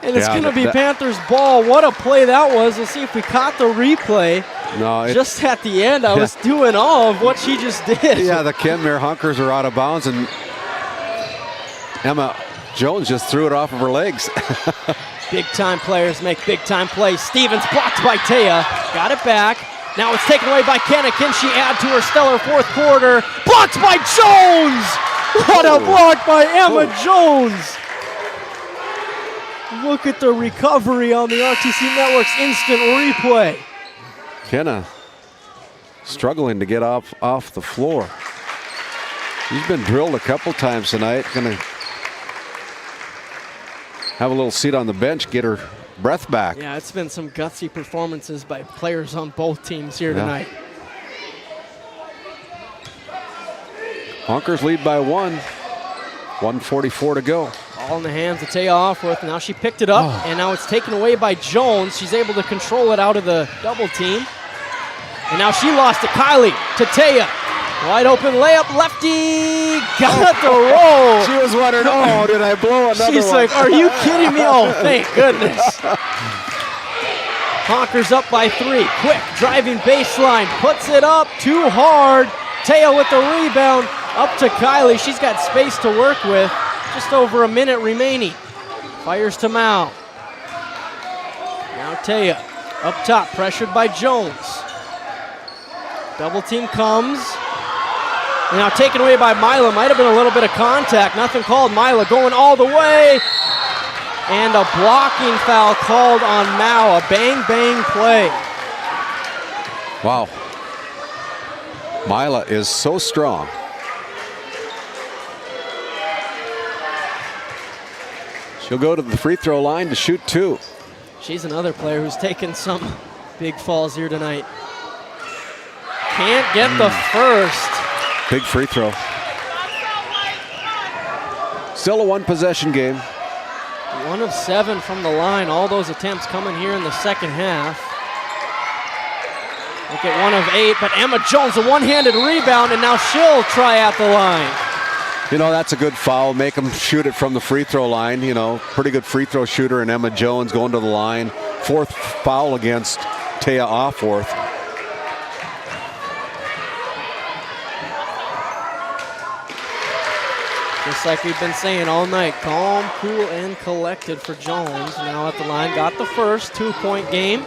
Speaker 3: And it's going to be Panthers ball. What a play that was. We'll see if we caught the replay.
Speaker 4: No,
Speaker 3: just at the end, I was doing all of what she just did.
Speaker 4: Yeah, the Kenmare Honkers are out of bounds, and Emma Jones just threw it off of her legs.
Speaker 3: Big-time players make big-time plays. Stevens blocked by Taya. Got it back. Now it's taken away by Kenna. Can she add to her stellar fourth quarter? Blocked by Jones! What a block by Emma Jones! Look at the recovery on the RTC Network's instant replay.
Speaker 4: Kenna struggling to get off the floor. She's been drilled a couple times tonight. Gonna have a little seat on the bench, get her breath back.
Speaker 3: Yeah, it's been some gutsy performances by players on both teams here tonight.
Speaker 4: Honkers lead by 1. 1:44 to go.
Speaker 3: All in the hands of Taya Offworth. Now she picked it up, and now it's taken away by Jones. She's able to control it out of the double team. And now she lost to Kylie, to Taya. Wide open layup, lefty, got the roll.
Speaker 4: She was wondering, did I blow another
Speaker 3: She's
Speaker 4: one?
Speaker 3: like, are you kidding me? Oh, thank goodness. Honkers up by 3. Quick driving baseline, puts it up too hard. Taya with the rebound, up to Kylie. She's got space to work with. Just over a minute remaining. Fires to Mao. Now Taya up top, pressured by Jones. Double team comes. And now taken away by Mila. Might have been a little bit of contact. Nothing called. Mila going all the way. And a blocking foul called on Mao. A bang-bang play.
Speaker 4: Wow. Mila is so strong. She'll go to the free throw line to shoot 2.
Speaker 3: She's another player who's taken some big falls here tonight. Can't get the first.
Speaker 4: Big free throw. Still a 1-possession game.
Speaker 3: 1 of 7 from the line. All those attempts coming here in the second half. Look at 1 of 8, but Emma Jones, a one-handed rebound, and now she'll try at the line.
Speaker 4: You know, that's a good foul. Make them shoot it from the free throw line. You know, pretty good free throw shooter, and Emma Jones going to the line. 4th foul against Taya Offworth.
Speaker 3: Just like we've been saying all night, calm, cool, and collected for Jones. Now at the line, got the first 2-point game.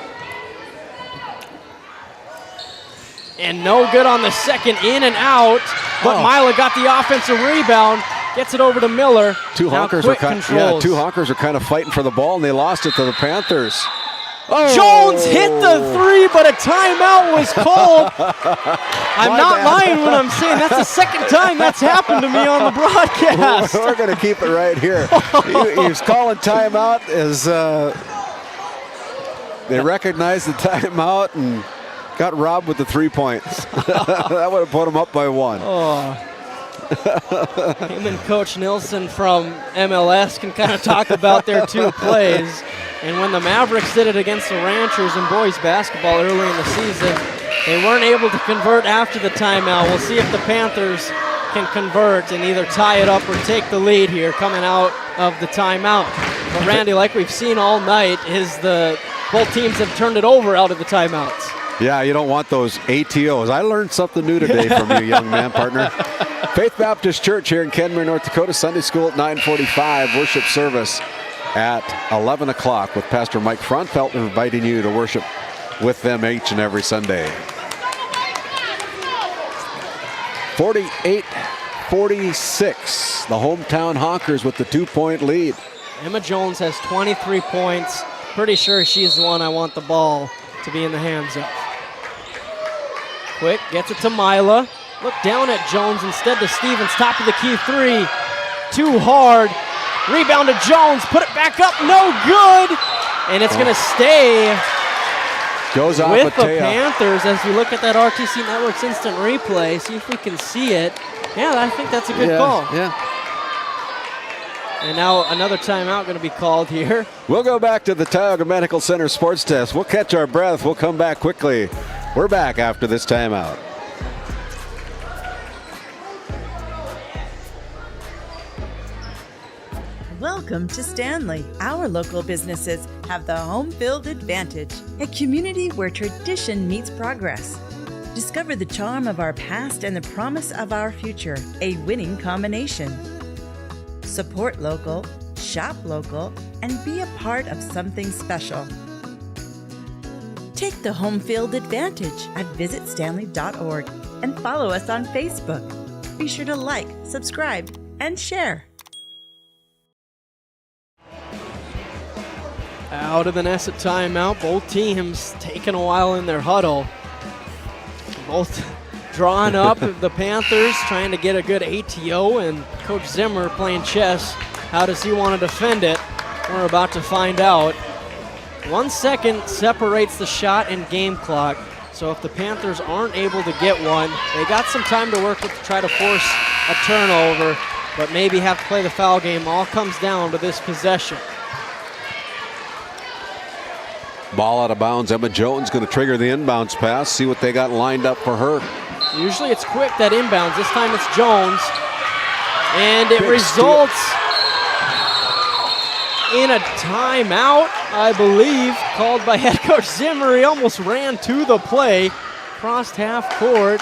Speaker 3: And no good on the second, in and out. But Mila got the offensive rebound, gets it over to Miller.
Speaker 4: Two Honkers are kind of fighting for the ball, and they lost it to the Panthers.
Speaker 3: Jones hit the 3, but a timeout was called. I'm not lying when I'm saying that's the second time that's happened to me on the broadcast.
Speaker 4: We're going to keep it right here. He was calling timeout as they recognized the timeout and got robbed with the 3 points. That would have put him up by 1.
Speaker 3: Him and Coach Nilsson from MLS can kind of talk about their 2 plays. And when the Mavericks did it against the Ranchers in boys basketball early in the season, they weren't able to convert after the timeout. We'll see if the Panthers can convert and either tie it up or take the lead here coming out of the timeout. But Randy, like we've seen all night, both teams have turned it over out of the timeouts.
Speaker 4: Yeah, you don't want those ATOs. I learned something new today from you, young man, partner. Faith Baptist Church here in Kenmare, North Dakota. Sunday school at 9:45. Worship service at 11 o'clock with Pastor Mike Frontfelt inviting you to worship with them each and every Sunday. 48-46. The hometown Honkers with the 2-point lead.
Speaker 3: Emma Jones has 23 points. Pretty sure she's the one I want the ball to be in the hands of. Quick, gets it to Mila. Look down at Jones instead to Stevens. Top of the key three. Too hard. Rebound to Jones. Put it back up. No good. And it's going to stay
Speaker 8: Goes off
Speaker 3: with the
Speaker 8: Atea.
Speaker 3: Panthers as we look at that RTC Network's instant replay. See if we can see it. Yeah, I think that's a good call.
Speaker 8: Yeah.
Speaker 3: And now another timeout going to be called here.
Speaker 8: We'll go back to the Tioga Medical Center sports test. We'll catch our breath. We'll come back quickly. We're back after this timeout.
Speaker 18: Welcome to Stanley. Our local businesses have the home field advantage, a community where tradition meets progress. Discover the charm of our past and the promise of our future, a winning combination. Support local, shop local, and be a part of something special. Take the home field advantage at visitstanley.org and follow us on Facebook. Be sure to like, subscribe, and share.
Speaker 3: Out of the Nesset timeout, both teams taking a while in their huddle. Both drawing up, the Panthers trying to get a good ATO, and Coach Zimmer playing chess. How does he want to defend it? We're about to find out. 1 second separates the shot and game clock. So if the Panthers aren't able to get one, they got some time to work with to try to force a turnover, but maybe have to play the foul game. All comes down to this possession.
Speaker 8: Ball out of bounds. Emma Jones going to trigger the inbounds pass. See what they got lined up for her.
Speaker 3: Usually it's quick, that inbounds. This time it's Jones. And it results in a timeout, I believe, called by head coach Zimmer. He almost ran to the play, crossed half court.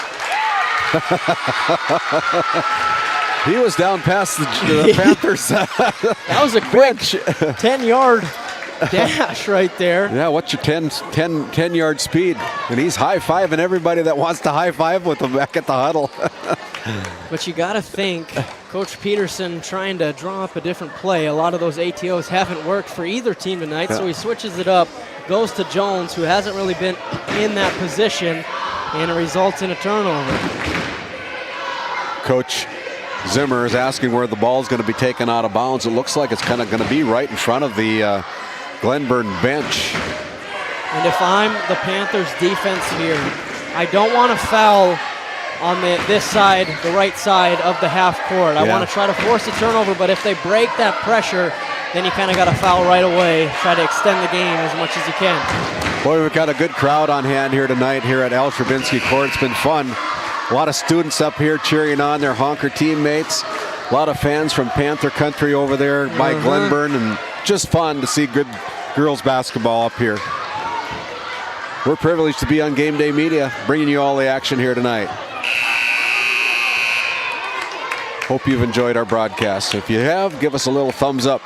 Speaker 8: He was down past the Panthers.
Speaker 3: That was a quick 10-yard dash right there.
Speaker 8: Yeah, what's your 10-yard speed? And he's high-fiving everybody that wants to high-five with him back at the huddle.
Speaker 3: But you got to think, Coach Peterson trying to draw up a different play. A lot of those ATOs haven't worked for either team tonight, so he switches it up, goes to Jones, who hasn't really been in that position, and it results in a turnover.
Speaker 8: Coach Zimmer is asking where the ball is going to be taken out of bounds. It looks like it's kind of going to be right in front of the Glenburn bench.
Speaker 3: And if I'm the Panthers defense here, I don't want to foul on this side, the right side of the half court. I want to try to force a turnover, but if they break that pressure, then you kind of got to foul right away, try to extend the game as much as you can.
Speaker 8: Boy, we've got a good crowd on hand here tonight here at Al Trabinsky Court. It's been fun. A lot of students up here cheering on their Honker teammates. A lot of fans from Panther Country over there by Glenburn, and just fun to see good girls basketball up here. We're privileged to be on Game Day Media, bringing you all the action here tonight. Hope you've enjoyed our broadcast. If you have, give us a little thumbs up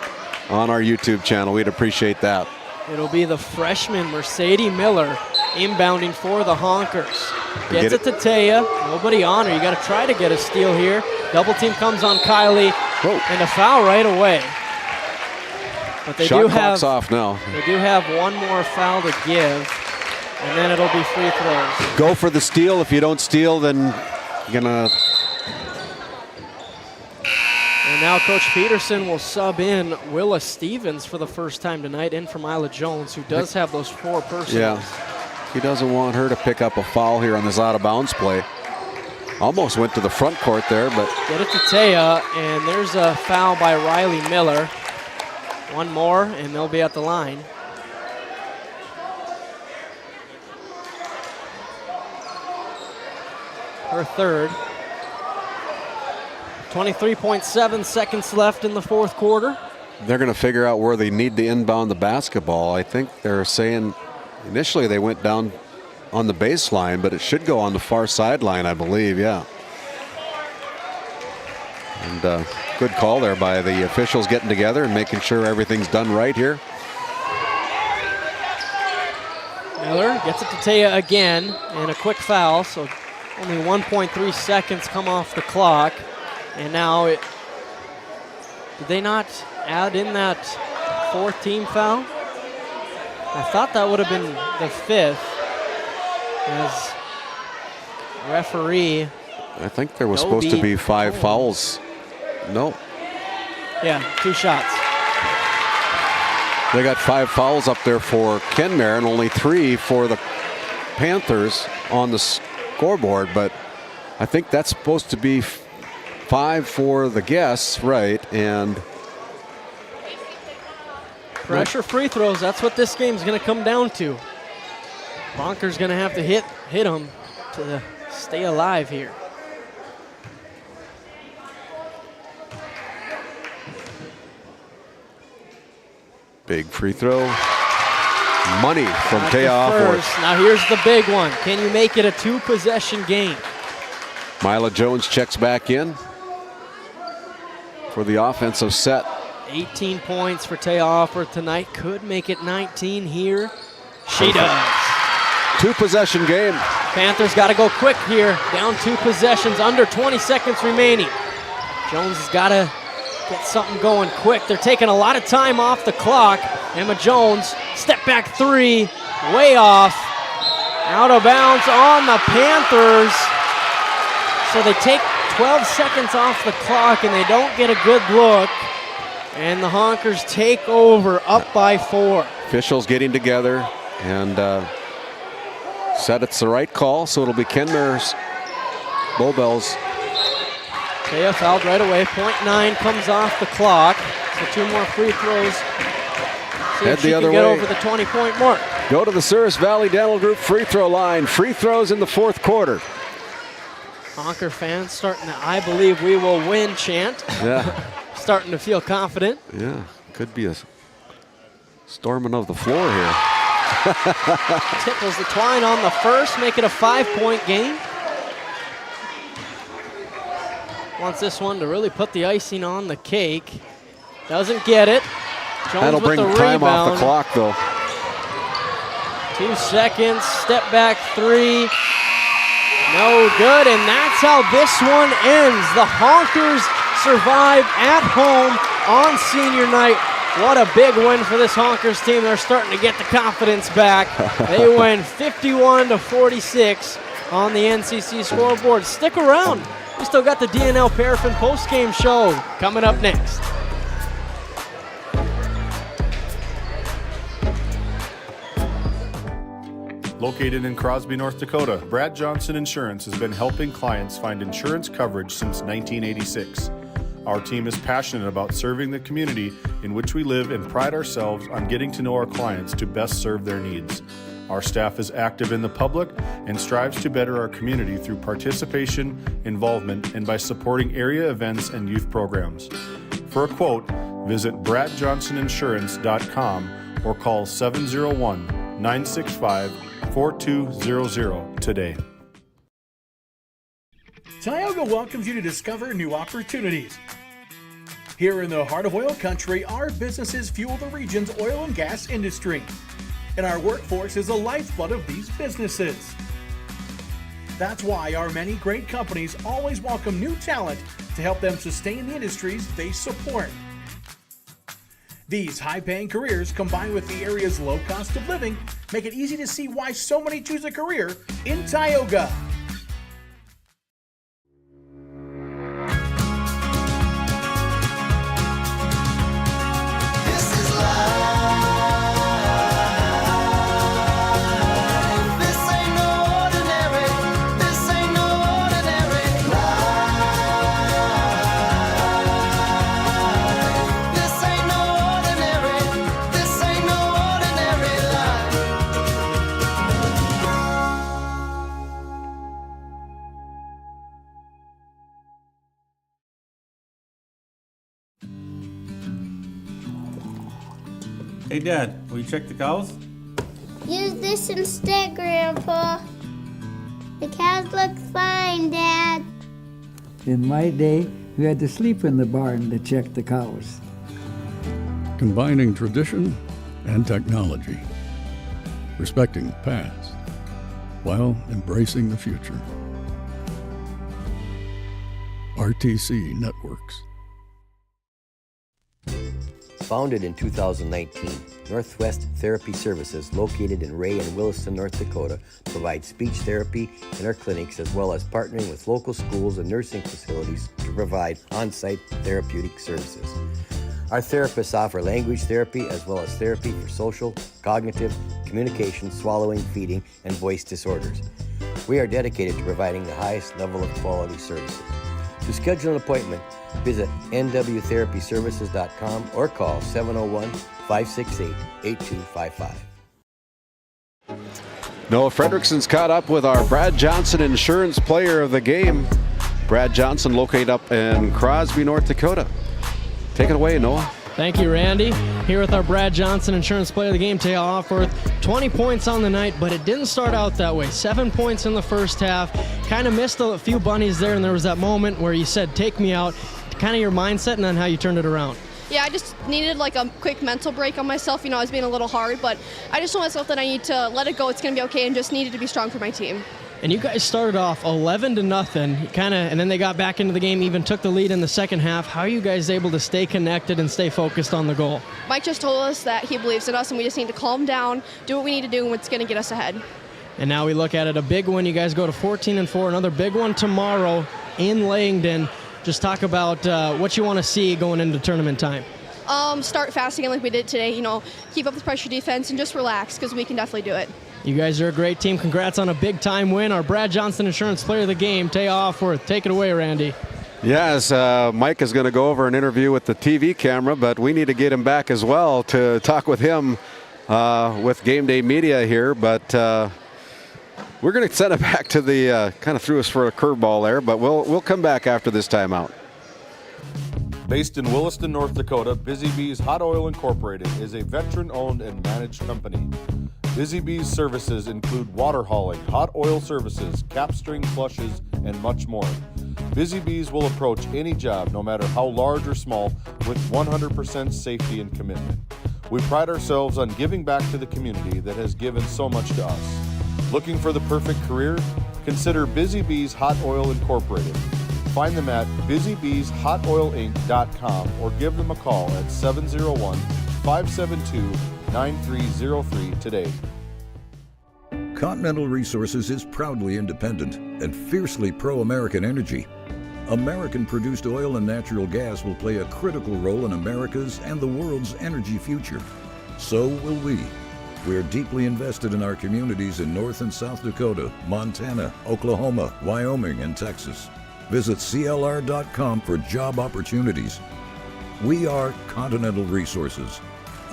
Speaker 8: on our YouTube channel. We'd appreciate that.
Speaker 3: It'll be the freshman Mercedes Miller inbounding for the Honkers. Gets it to Taya. Nobody on her. You got to try to get a steal here. Double team comes on Kylie. And a foul right away. But they
Speaker 8: Shot clock's off now.
Speaker 3: They do have one more foul to give, and then it'll be free throws.
Speaker 8: Go for the steal. If you don't steal, then you're going to...
Speaker 3: And now Coach Peterson will sub in Willa Stevens for the first time tonight, in from Isla Jones, who does have those 4 personals.
Speaker 8: Yeah, he doesn't want her to pick up a foul here on this out-of-bounds play. Almost went to the front court there, but...
Speaker 3: Get it to Taya, and there's a foul by Riley Miller. One more, and they'll be at the line. Her third. 23.7 seconds left in the fourth quarter.
Speaker 8: They're going to figure out where they need to inbound the basketball. I think they're saying initially they went down on the baseline, but it should go on the far sideline, I believe, yeah. And good call there by the officials getting together and making sure everything's done right here.
Speaker 3: Miller gets it to Taya again, and a quick foul, so only 1.3 seconds come off the clock. And now, did they not add in that 4th team foul? I thought that would have been the 5th as referee.
Speaker 4: I think there was supposed to be 5 fouls. No.
Speaker 3: Yeah, 2 shots.
Speaker 4: They got 5 fouls up there for Kenmare and only 3 for the Panthers on the scoreboard, but I think that's supposed to be 5 for the guests, right? And
Speaker 3: pressure free throws, that's what this game's going to come down to. Honkers going to have to hit them to stay alive here.
Speaker 4: big free throw. Money from Teoff.
Speaker 3: Now here's the big one. Can you make it a 2-possession game?
Speaker 4: Mila Jones checks back in for the offensive set.
Speaker 3: 18 points for Teoff tonight. Could make it 19 here. She does.
Speaker 4: 2-possession game.
Speaker 3: Panthers got to go quick here. Down 2 possessions, under 20 seconds remaining. Jones has got to get something going quick. They're taking a lot of time off the clock. Emma Jones, step back 3, way off. Out of bounds on the Panthers. So they take 12 seconds off the clock and they don't get a good look. And the Honkers take over, up by 4.
Speaker 4: Officials getting together and said it's the right call, so it'll be Kenmare's Bowbells.
Speaker 3: Taya fouled right away. 0.9 comes off the clock. So 2 more free throws. See
Speaker 4: Head
Speaker 3: if she
Speaker 4: the other
Speaker 3: can get
Speaker 4: way.
Speaker 3: over the 20-point mark.
Speaker 4: Go to the Service Valley Dental Group free throw line. Free throws in the 4th quarter.
Speaker 3: Honker fans starting to "I believe we will win" chant.
Speaker 4: Yeah.
Speaker 3: Starting to feel confident.
Speaker 4: Yeah, could be a storming of the floor here.
Speaker 3: Tickles the twine on the first, make it a 5-point game. Wants this one to really put the icing on the cake. Doesn't get it. Jones
Speaker 4: That'll
Speaker 3: with
Speaker 4: bring
Speaker 3: the
Speaker 4: time
Speaker 3: rebound.
Speaker 4: off the clock, though.
Speaker 3: 2 seconds, step back 3. No good, and that's how this one ends. The Honkers survive at home on senior night. What a big win for this Honkers team. They're starting to get the confidence back. They win 51-46 on the NCC scoreboard. Stick around. We still got the DNL Paraffin postgame show coming up next.
Speaker 5: Located in Crosby, North Dakota, Brad Johnson Insurance has been helping clients find insurance coverage since 1986. Our team is passionate about serving the community in which we live and pride ourselves on getting to know our clients to best serve their needs. Our staff is active in the public and strives to better our community through participation, involvement, and by supporting area events and youth programs. For a quote, visit bradjohnsoninsurance.com or call 701-965-4200 today.
Speaker 19: Tioga welcomes you to discover new opportunities. Here in the heart of oil country, our businesses fuel the region's oil and gas industry, and our workforce is the lifeblood of these businesses. That's why our many great companies always welcome new talent to help them sustain the industries they support. These high-paying careers, combined with the area's low cost of living, make it easy to see why so many choose a career in Tioga.
Speaker 20: Hey Dad, will you check the cows?
Speaker 23: Use this instead, Grandpa. The cows look fine, Dad.
Speaker 21: In my day, we had to sleep in the barn to check the cows.
Speaker 24: Combining tradition and technology, respecting the past while embracing the future. RTC Networks.
Speaker 10: Founded in 2019, Northwest Therapy Services, located in Ray and Williston, North Dakota, provide speech therapy in our clinics as well as partnering with local schools and nursing facilities to provide on-site therapeutic services. Our therapists offer language therapy as well as therapy for social, cognitive, communication, swallowing, feeding, and voice disorders. We are dedicated to providing the highest level of quality services. To schedule an appointment, visit nwtherapyservices.com or call 701-568-8255.
Speaker 4: Noah Fredrickson's caught up with our Brad Johnson Insurance Player of the Game. Brad Johnson, located up in Crosby, North Dakota. Take it away, Noah.
Speaker 3: Thank you, Randy. Here with our Brad Johnson Insurance Player of the Game, Taylor Offworth. 20 points on the night, but it didn't start out that way. 7 points in the first half. Kind of missed a few bunnies there, and there was that moment where you said, take me out. Kind of your mindset and then how you turned it around.
Speaker 1: Yeah, I just needed like a quick mental break on myself. You know, I was being a little hard, but I just told myself that I need to let it go. It's going to be okay, and just needed to be strong for my team.
Speaker 3: And you guys started off 11-0, and then they got back into the game, even took the lead in the second half. How are you guys able to stay connected and stay focused on the goal?
Speaker 1: Mike just told us that he believes in us, and we just need to calm down, do what we need to do, and what's going to get us ahead.
Speaker 3: And now we look at it, a big one. You guys go to 14-4, another big one tomorrow in Langdon. Just talk about what you want to see going into tournament time.
Speaker 1: Start fast again like we did today. You know, keep up the pressure defense and just relax because we can definitely do it.
Speaker 3: You guys are a great team. Congrats on a big-time win. Our Brad Johnson Insurance Player of the Game, Taylor Offworth. Take it away, Randy.
Speaker 4: Yes, Mike is going to go over an interview with the TV camera, but we need to get him back as well to talk with him with GameDay Media here. But we're going to send it back to the kind of threw us for a curveball there, but we'll come back after this timeout.
Speaker 5: Based in Williston, North Dakota, Busy Bees Hot Oil Incorporated is a veteran-owned and managed company. Busy Bees services include water hauling, hot oil services, cap string flushes, and much more. Busy Bees will approach any job, no matter how large or small, with 100% safety and commitment. We pride ourselves on giving back to the community that has given so much to us. Looking for the perfect career? Consider Busy Bees Hot Oil Incorporated. Find them at busybeeshotoilinc.com or give them a call at 701-572-9303 today.
Speaker 2: Continental Resources is proudly independent and fiercely pro-American energy. American-produced oil and natural gas will play a critical role in America's and the world's energy future. So will we. We're deeply invested in our communities in North and South Dakota, Montana, Oklahoma, Wyoming, and Texas. Visit CLR.com for job opportunities. We are Continental Resources,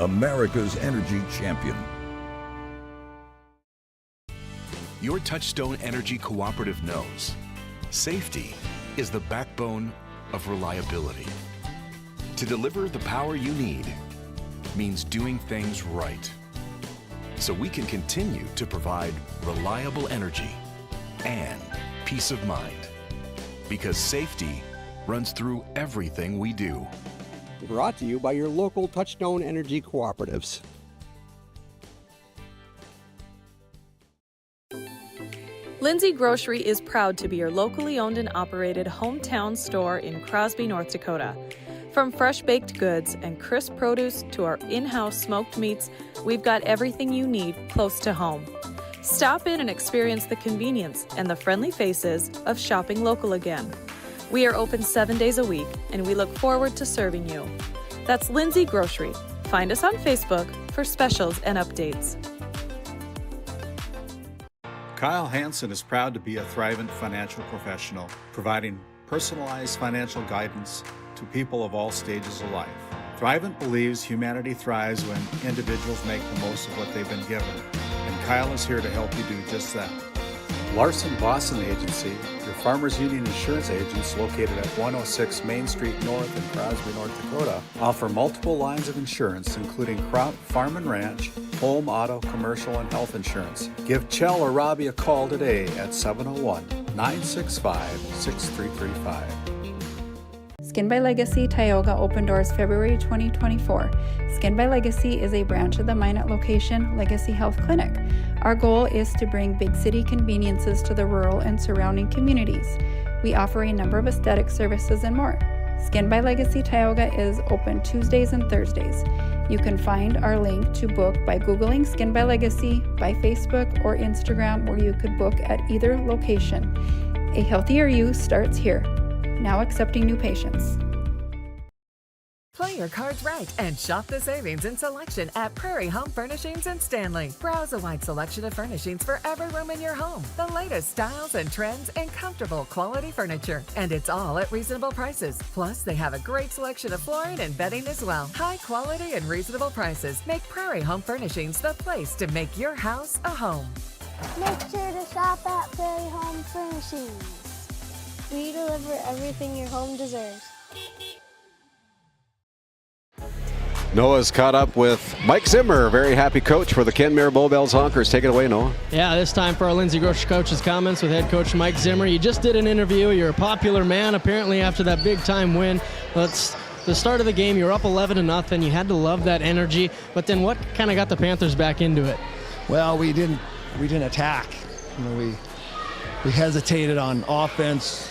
Speaker 2: America's energy champion.
Speaker 11: Your Touchstone Energy Cooperative knows safety is the backbone of reliability. To deliver the power you need means doing things right, so we can continue to provide reliable energy and peace of mind. Because safety runs through everything we do.
Speaker 22: Brought to you by your local Touchstone Energy Cooperatives.
Speaker 14: Lindsay Grocery is proud to be your locally owned and operated hometown store in Crosby, North Dakota. From fresh baked goods and crisp produce to our in-house smoked meats, we've got everything you need close to home. Stop in and experience the convenience and the friendly faces of shopping local again. We are open 7 days a week, and we look forward to serving you. That's Lindsay Grocery. Find us on Facebook for specials and updates.
Speaker 13: Kyle Hansen is proud to be a Thrivent financial professional, providing personalized financial guidance to people of all stages of life. Thrivent believes humanity thrives when individuals make the most of what they've been given, and Kyle is here to help you do just that.
Speaker 4: Larson Boston Agency, your Farmers Union insurance agents located at 106 Main Street North in Crosby, North Dakota, offer multiple lines of insurance, including crop, farm and ranch, home, auto, commercial, and health insurance. Give Chell or Robbie a call today at 701-965-6335.
Speaker 16: Skin by Legacy Tioga opened doors February 2024. Skin by Legacy is a branch of the Minot location Legacy Health Clinic. Our goal is to bring big city conveniences to the rural and surrounding communities. We offer a number of aesthetic services and more. Skin by Legacy Tioga is open Tuesdays and Thursdays. You can find our link to book by Googling Skin by Legacy, by Facebook or Instagram, where you could book at either location. A healthier you starts here. Now accepting new patients.
Speaker 6: Play your cards right and shop the savings and selection at Prairie Home Furnishings in Stanley. Browse a wide selection of furnishings for every room in your home. The latest styles and trends and comfortable quality furniture. And it's all at reasonable prices. Plus, they have a great selection of flooring and bedding as well. High quality and reasonable prices make Prairie Home Furnishings the place to make your house a home.
Speaker 23: Make sure to shop at Prairie Home Furnishings. We deliver everything your home deserves.
Speaker 4: Noah's caught up with Mike Zimmer, very happy coach for the Kenmare Bowbells Honkers. Take it away, Noah.
Speaker 3: Yeah, this time for our Lindsay Grocery Coach's comments with head coach Mike Zimmer. You just did an interview. You're a popular man, apparently, after that big-time win. That's the start of the game. You were up 11-0. You had to love that energy. But then what kind of got the Panthers back into it?
Speaker 7: Well, we didn't attack. We hesitated on offense.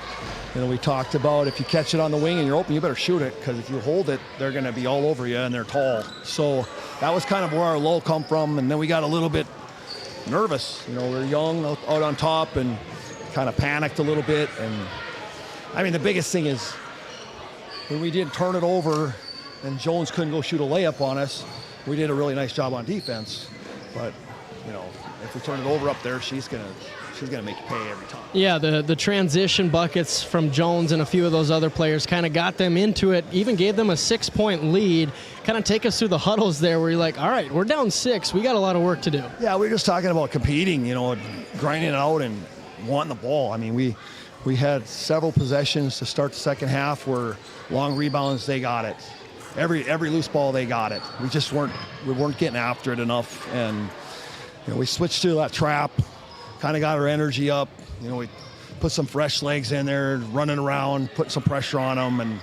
Speaker 7: We talked about if you catch it on the wing and you're open, you better shoot it, because if you hold it, they're going to be all over you, and they're tall. So that was kind of where our lull come from, and then we got a little bit nervous. We were young out on top and kind of panicked a little bit. And I mean, the biggest thing is when we did turn it over and Jones couldn't go shoot a layup on us, we did a really nice job on defense. But, if we turn it over up there, she's going to make you pay every time.
Speaker 3: Yeah, the transition buckets from Jones and a few of those other players kind of got them into it, even gave them a 6-point lead. Kind of take us through the huddles there where you're like, all right, we're down 6. We got a lot of work to do.
Speaker 7: Yeah, we're just talking about competing, grinding it out and wanting the ball. I mean, we had several possessions to start the second half where long rebounds, they got it. Every loose ball, they got it. We weren't getting after it enough. And, we switched to that trap. Kind of got our energy up. We put some fresh legs in there, running around, put some pressure on them, and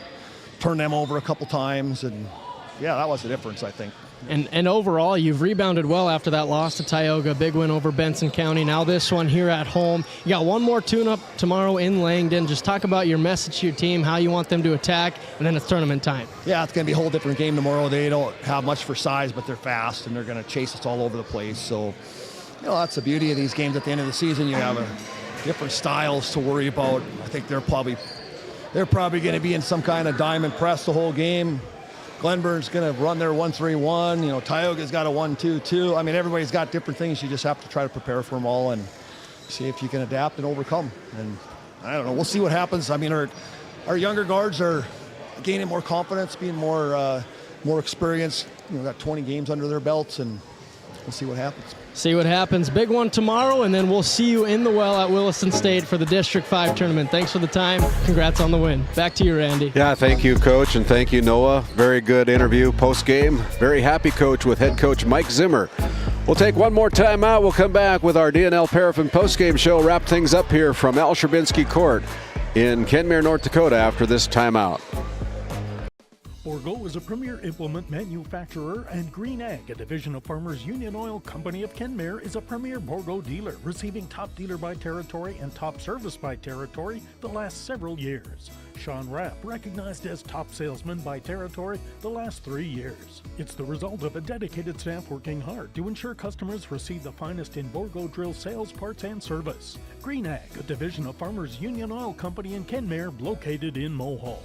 Speaker 7: turned them over a couple times. And yeah, that was the difference, I think.
Speaker 3: And overall, you've rebounded well after that loss to Tioga, big win over Benson County. Now this one here at home. You got one more tune-up tomorrow in Langdon. Just talk about your message to your team, how you want them to attack, and then it's tournament time.
Speaker 7: Yeah, it's going to be a whole different game tomorrow. They don't have much for size, but they're fast, and they're going to chase us all over the place. So, that's the beauty of these games at the end of the season. You have different styles to worry about. I think they're probably going to be in some kind of diamond press the whole game. Glenburn's going to run their 1-3-1. Tioga's got a 1-2-2. I mean, everybody's got different things. You just have to try to prepare for them all and see if you can adapt and overcome. And I don't know. We'll see what happens. I mean, our younger guards are gaining more confidence, being more experienced. Got 20 games under their belts, and we'll see what happens.
Speaker 3: See what happens. Big one tomorrow, and then we'll see you in the well at Williston State for the District 5 tournament. Thanks for the time. Congrats on the win. Back to you, Randy.
Speaker 4: Yeah, thank you, Coach, and thank you, Noah. Very good interview post-game. Very happy coach with head coach Mike Zimmer. We'll take one more time out. We'll come back with our DNL Paraffin post-game show. Wrap things up here from Al Sherbinsky Court in Kenmare, North Dakota after this timeout.
Speaker 9: Bourgault is a premier implement manufacturer, and Green Ag, a division of Farmers Union Oil Company of Kenmare, is a premier Bourgault dealer, receiving top dealer by territory and top service by territory the last several years. Sean Rapp, recognized as top salesman by territory the last 3 years. It's the result of a dedicated staff working hard to ensure customers receive the finest in Bourgault drill sales, parts, and service. Green Ag, a division of Farmers Union Oil Company in Kenmare, located in Mohall.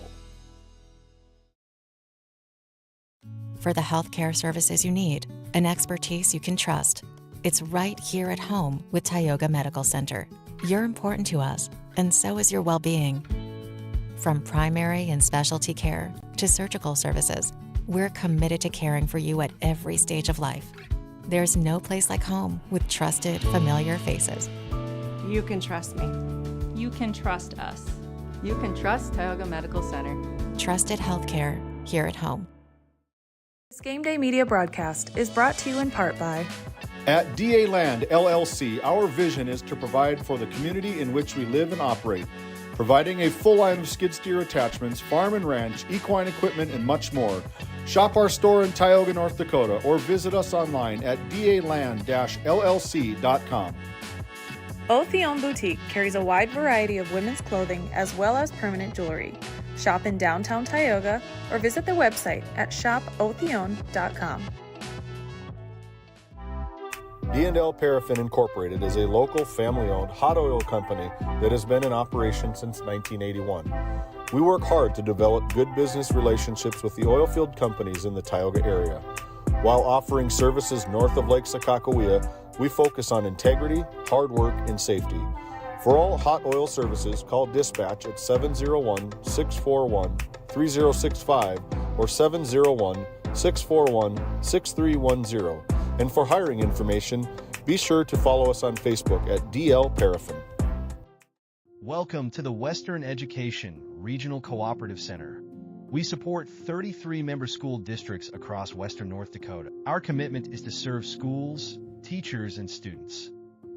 Speaker 12: For the healthcare services you need, an expertise you can trust. It's right here at home with Tioga Medical Center. You're important to us, and so is your well-being. From primary and specialty care to surgical services, we're committed to caring for you at every stage of life. There's no place like home with trusted, familiar faces.
Speaker 25: You can trust me. You can trust us. You can trust Tioga Medical Center.
Speaker 12: Trusted healthcare here at home.
Speaker 14: This GameDay Media broadcast is brought to you in part by
Speaker 5: At DA Land LLC, our vision is to provide for the community in which we live and operate, providing a full line of skid steer attachments, farm and ranch, equine equipment, and much more. Shop our store in Tioga, North Dakota, or visit us online at daland-llc.com.
Speaker 14: Otheon Boutique carries a wide variety of women's clothing as well as permanent jewelry. shop in downtown Tioga, or visit the website at shopotheon.com.
Speaker 5: D&L Paraffin Incorporated is a local family-owned hot oil company that has been in operation since 1981. We work hard to develop good business relationships with the oilfield companies in the Tioga area. While offering services north of Lake Sakakawea, we focus on integrity, hard work, and safety. For all hot oil services, call dispatch at 701-641-3065 or 701-641-6310. And for hiring information, be sure to follow us on Facebook at DL Paraffin.
Speaker 8: Welcome to the Western Education Regional Cooperative Center. We support 33 member school districts across Western North Dakota. Our commitment is to serve schools, teachers, and students.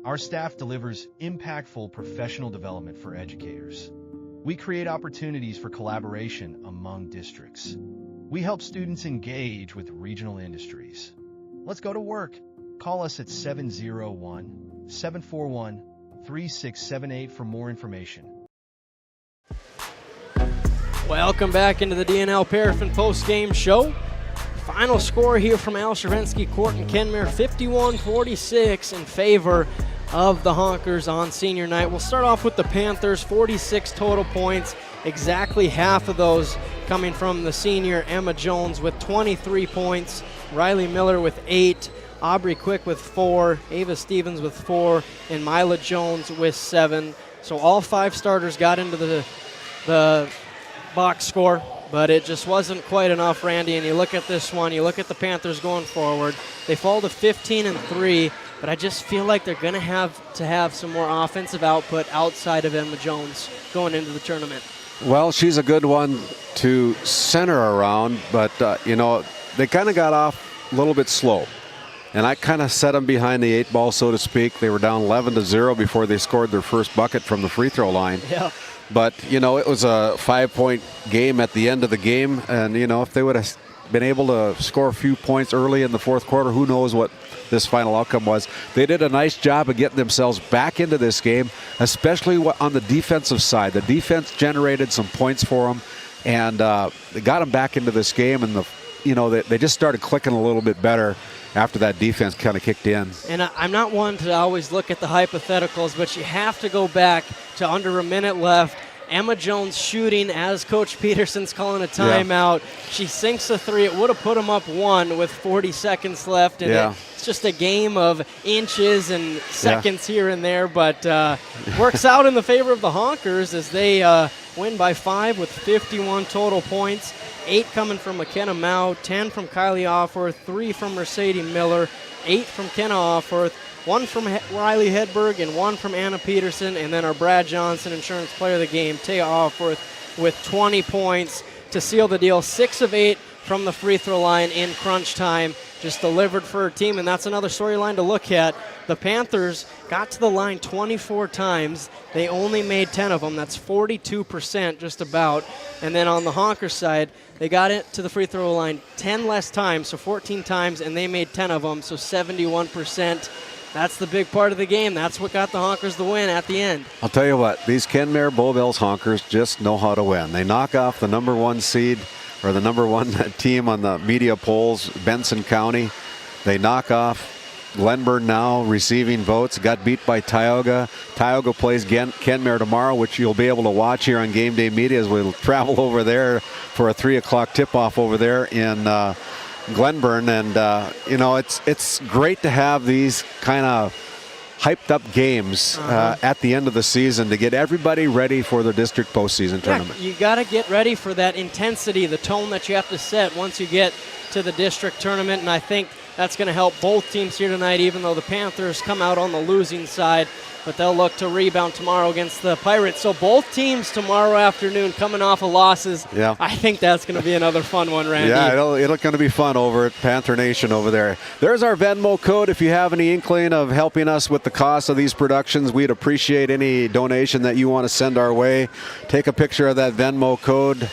Speaker 8: Our staff delivers impactful professional development for educators. We create opportunities for collaboration among districts. We help students engage with regional industries. Let's go to work. Call us at 701-741-3678 for more information.
Speaker 3: Welcome back into the D&L Paraffin post-game show. Final score here from Al Shervensky Court in Kenmare, 51-46 in favor of the Honkers on senior night. We'll start off with the Panthers, 46 total points, exactly half of those coming from the senior Emma Jones with 23 points, Riley Miller with 8, Aubrey Quick with 4, Ava Stevens with 4, and Mila Jones with 7. So all 5 starters got into the box score, but it just wasn't quite enough, Randy. And you look at this one, you look at the Panthers going forward, they fall to 15-3, but I just feel like they're going to have some more offensive output outside of Emma Jones going into the tournament.
Speaker 4: Well, she's a good one to center around, but, they kind of got off a little bit slow. And I kind of set them behind the 8 ball, so to speak. They were down 11-0 before they scored their first bucket from the free throw line.
Speaker 3: Yeah.
Speaker 4: But, it was a 5-point game at the end of the game. And, if they would have been able to score a few points early in the fourth quarter, who knows what this final outcome was. They did a nice job of getting themselves back into this game, especially on the defensive side. The defense generated some points for them, and they got them back into this game. And, they just started clicking a little bit better after that defense kind of kicked in.
Speaker 3: And I'm not one to always look at the hypotheticals, but you have to go back to under a minute left. Emma Jones shooting as Coach Peterson's calling a timeout. Yeah. She sinks a 3. It would have put them up 1 with 40 seconds left. And it's just a game of inches and seconds here and there, but works out in the favor of the Honkers as they win by 5 with 51 total points. 8 coming from McKenna Mao, 10 from Kylie Offworth, 3 from Mercedes Miller, 8 from Kenna Offworth, 1 from Riley Hedberg, and 1 from Anna Peterson, and then our Brad Johnson Insurance Player of the Game, Taya Offworth, with 20 points to seal the deal. 6 of 8 from the free throw line in crunch time, just delivered for her team, and that's another storyline to look at. The Panthers got to the line 24 times. They only made 10 of them. That's 42% just about. And then on the Honkers side, they got it to the free throw line 10 less times, so 14 times, and they made 10 of them, so 71%. That's the big part of the game. That's what got the Honkers the win at the end.
Speaker 4: I'll tell you what, these Kenmare Bowbells Honkers just know how to win. They knock off the number 1 seed, or the number 1 team on the media polls, Benson County. They knock off Glenburn now, receiving votes. Got beat by Tioga. Tioga plays Kenmare tomorrow, which you'll be able to watch here on GameDay Media as we'll travel over there for a 3 o'clock tip-off over there in Glenburn. And, it's great to have these kind of hyped up games at the end of the season to get everybody ready for the district postseason tournament.
Speaker 3: You got to get ready for that intensity, the tone that you have to set once you get to the district tournament, and I think that's going to help both teams here tonight, even though the Panthers come out on the losing side, but they'll look to rebound tomorrow against the Pirates. So both teams tomorrow afternoon coming off of losses.
Speaker 4: Yeah.
Speaker 3: I think that's going to be another fun one, Randy.
Speaker 4: Yeah, it'll going to be fun over at Panther Nation over there. There's our Venmo code. If you have any inkling of helping us with the cost of these productions, we'd appreciate any donation that you want to send our way. Take a picture of that Venmo code.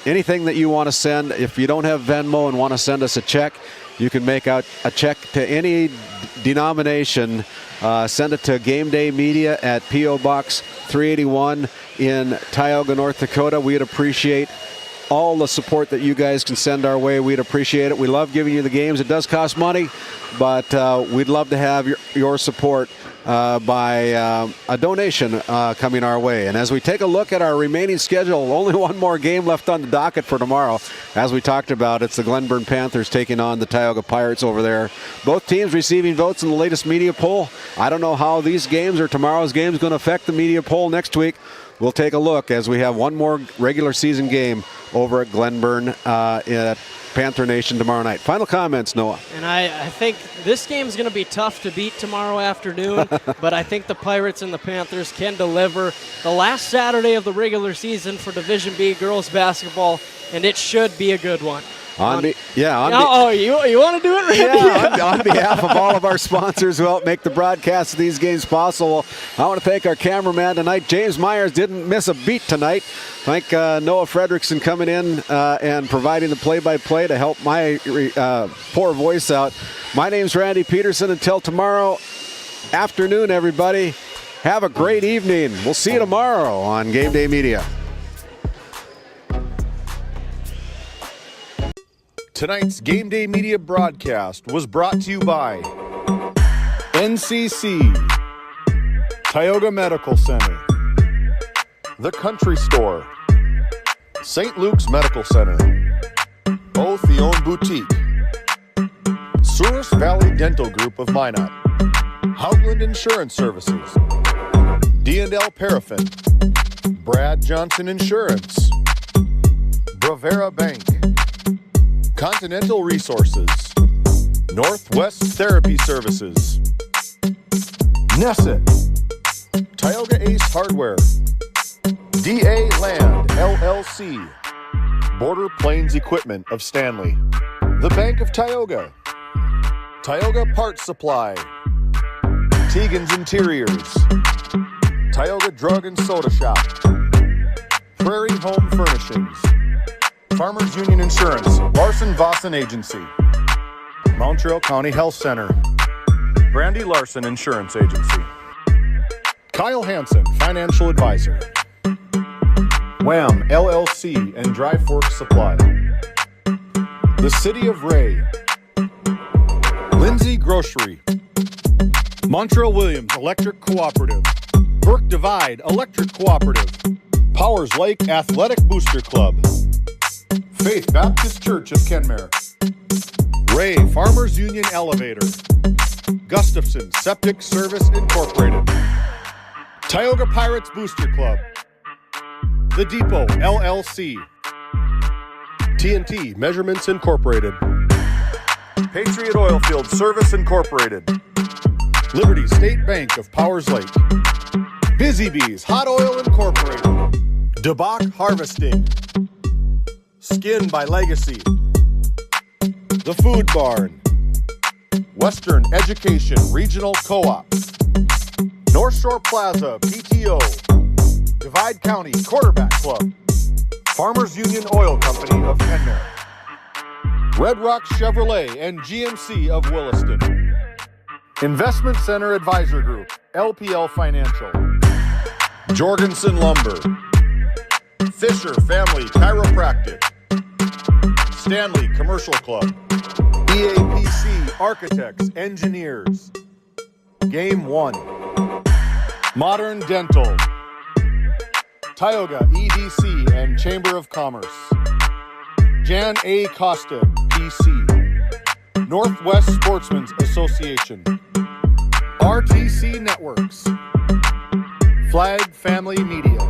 Speaker 4: Anything that you want to send. If you don't have Venmo and want to send us a check, you can make out a check to any denomination send it to GameDay Media at P.O. Box 381 in Tioga, North Dakota. We'd appreciate all the support that you guys can send our way. We'd appreciate it. We love giving you the games. It does cost money, but we'd love to have your support by a donation coming our way. And as we take a look at our remaining schedule, only one more game left on the docket for tomorrow. As we talked about, it's the Glenburn Panthers taking on the Tioga Pirates over there. Both teams receiving votes in the latest media poll. I don't know how these games or tomorrow's games going to affect the media poll next week. We'll take a look as we have one more regular season game over at Glenburn at Panther Nation tomorrow night. Final comments, Noah.
Speaker 3: And I think this game is going to be tough to beat tomorrow afternoon, but I think the Pirates and the Panthers can deliver the last Saturday of the regular season for Division B girls basketball, and it should be a good one.
Speaker 4: You want to do
Speaker 3: it, Randy?
Speaker 4: Yeah, on behalf of all of our sponsors who help make the broadcast of these games possible, I want to thank our cameraman tonight. James Myers didn't miss a beat tonight. Thank Noah Fredrickson coming in and providing the play-by-play to help my poor voice out. My name's Randy Peterson. Until tomorrow afternoon, everybody, have a great evening. We'll see you tomorrow on GameDay Media.
Speaker 5: Tonight's GameDay Media broadcast was brought to you by NCC, Tioga Medical Center, The Country Store, St. Luke's Medical Center, Otheon Boutique, Souris Valley Dental Group of Minot, Hougland Insurance Services, D&L Paraffin, Brad Johnson Insurance, Bravera Bank, Continental Resources, Northwest Therapy Services, Nesset, Tioga Ace Hardware, DA Land LLC, Border Plains Equipment of Stanley, The Bank of Tioga, Tioga Parts Supply, Tegan's Interiors, Tioga Drug and Soda Shop, Prairie Home Furnishings, Farmers Union Insurance, Larson Vossen Agency, Montreal County Health Center, Brandy Larson Insurance Agency, Kyle Hansen, Financial Advisor, Wham LLC and Dry Fork Supply, the City of Ray, Lindsay Grocery, Montreal Williams Electric Cooperative, Burke Divide Electric Cooperative, Powers Lake Athletic Booster Club, Faith Baptist Church of Kenmare, Ray Farmers Union Elevator, Gustafson Septic Service Incorporated, Tioga Pirates Booster Club, The Depot LLC, TNT Measurements Incorporated, Patriot Oilfield Service Incorporated, Liberty State Bank of Powers Lake, Busy Bees Hot Oil Incorporated, DeBach Harvesting, Skin by Legacy, The Food Barn, Western Education Regional Co-op, North Shore Plaza PTO, Divide County Quarterback Club, Farmers Union Oil Company of Kenmare, Red Rock Chevrolet and GMC of Williston, Investment Center Advisor Group, LPL Financial, Jorgensen Lumber, Fisher Family Chiropractic, Stanley Commercial Club, EAPC Architects Engineers, Game 1, Modern Dental, Tioga EDC and Chamber of Commerce, Jan A. Costa, PC, Northwest Sportsmen's Association, RTC Networks, Flag Family Media,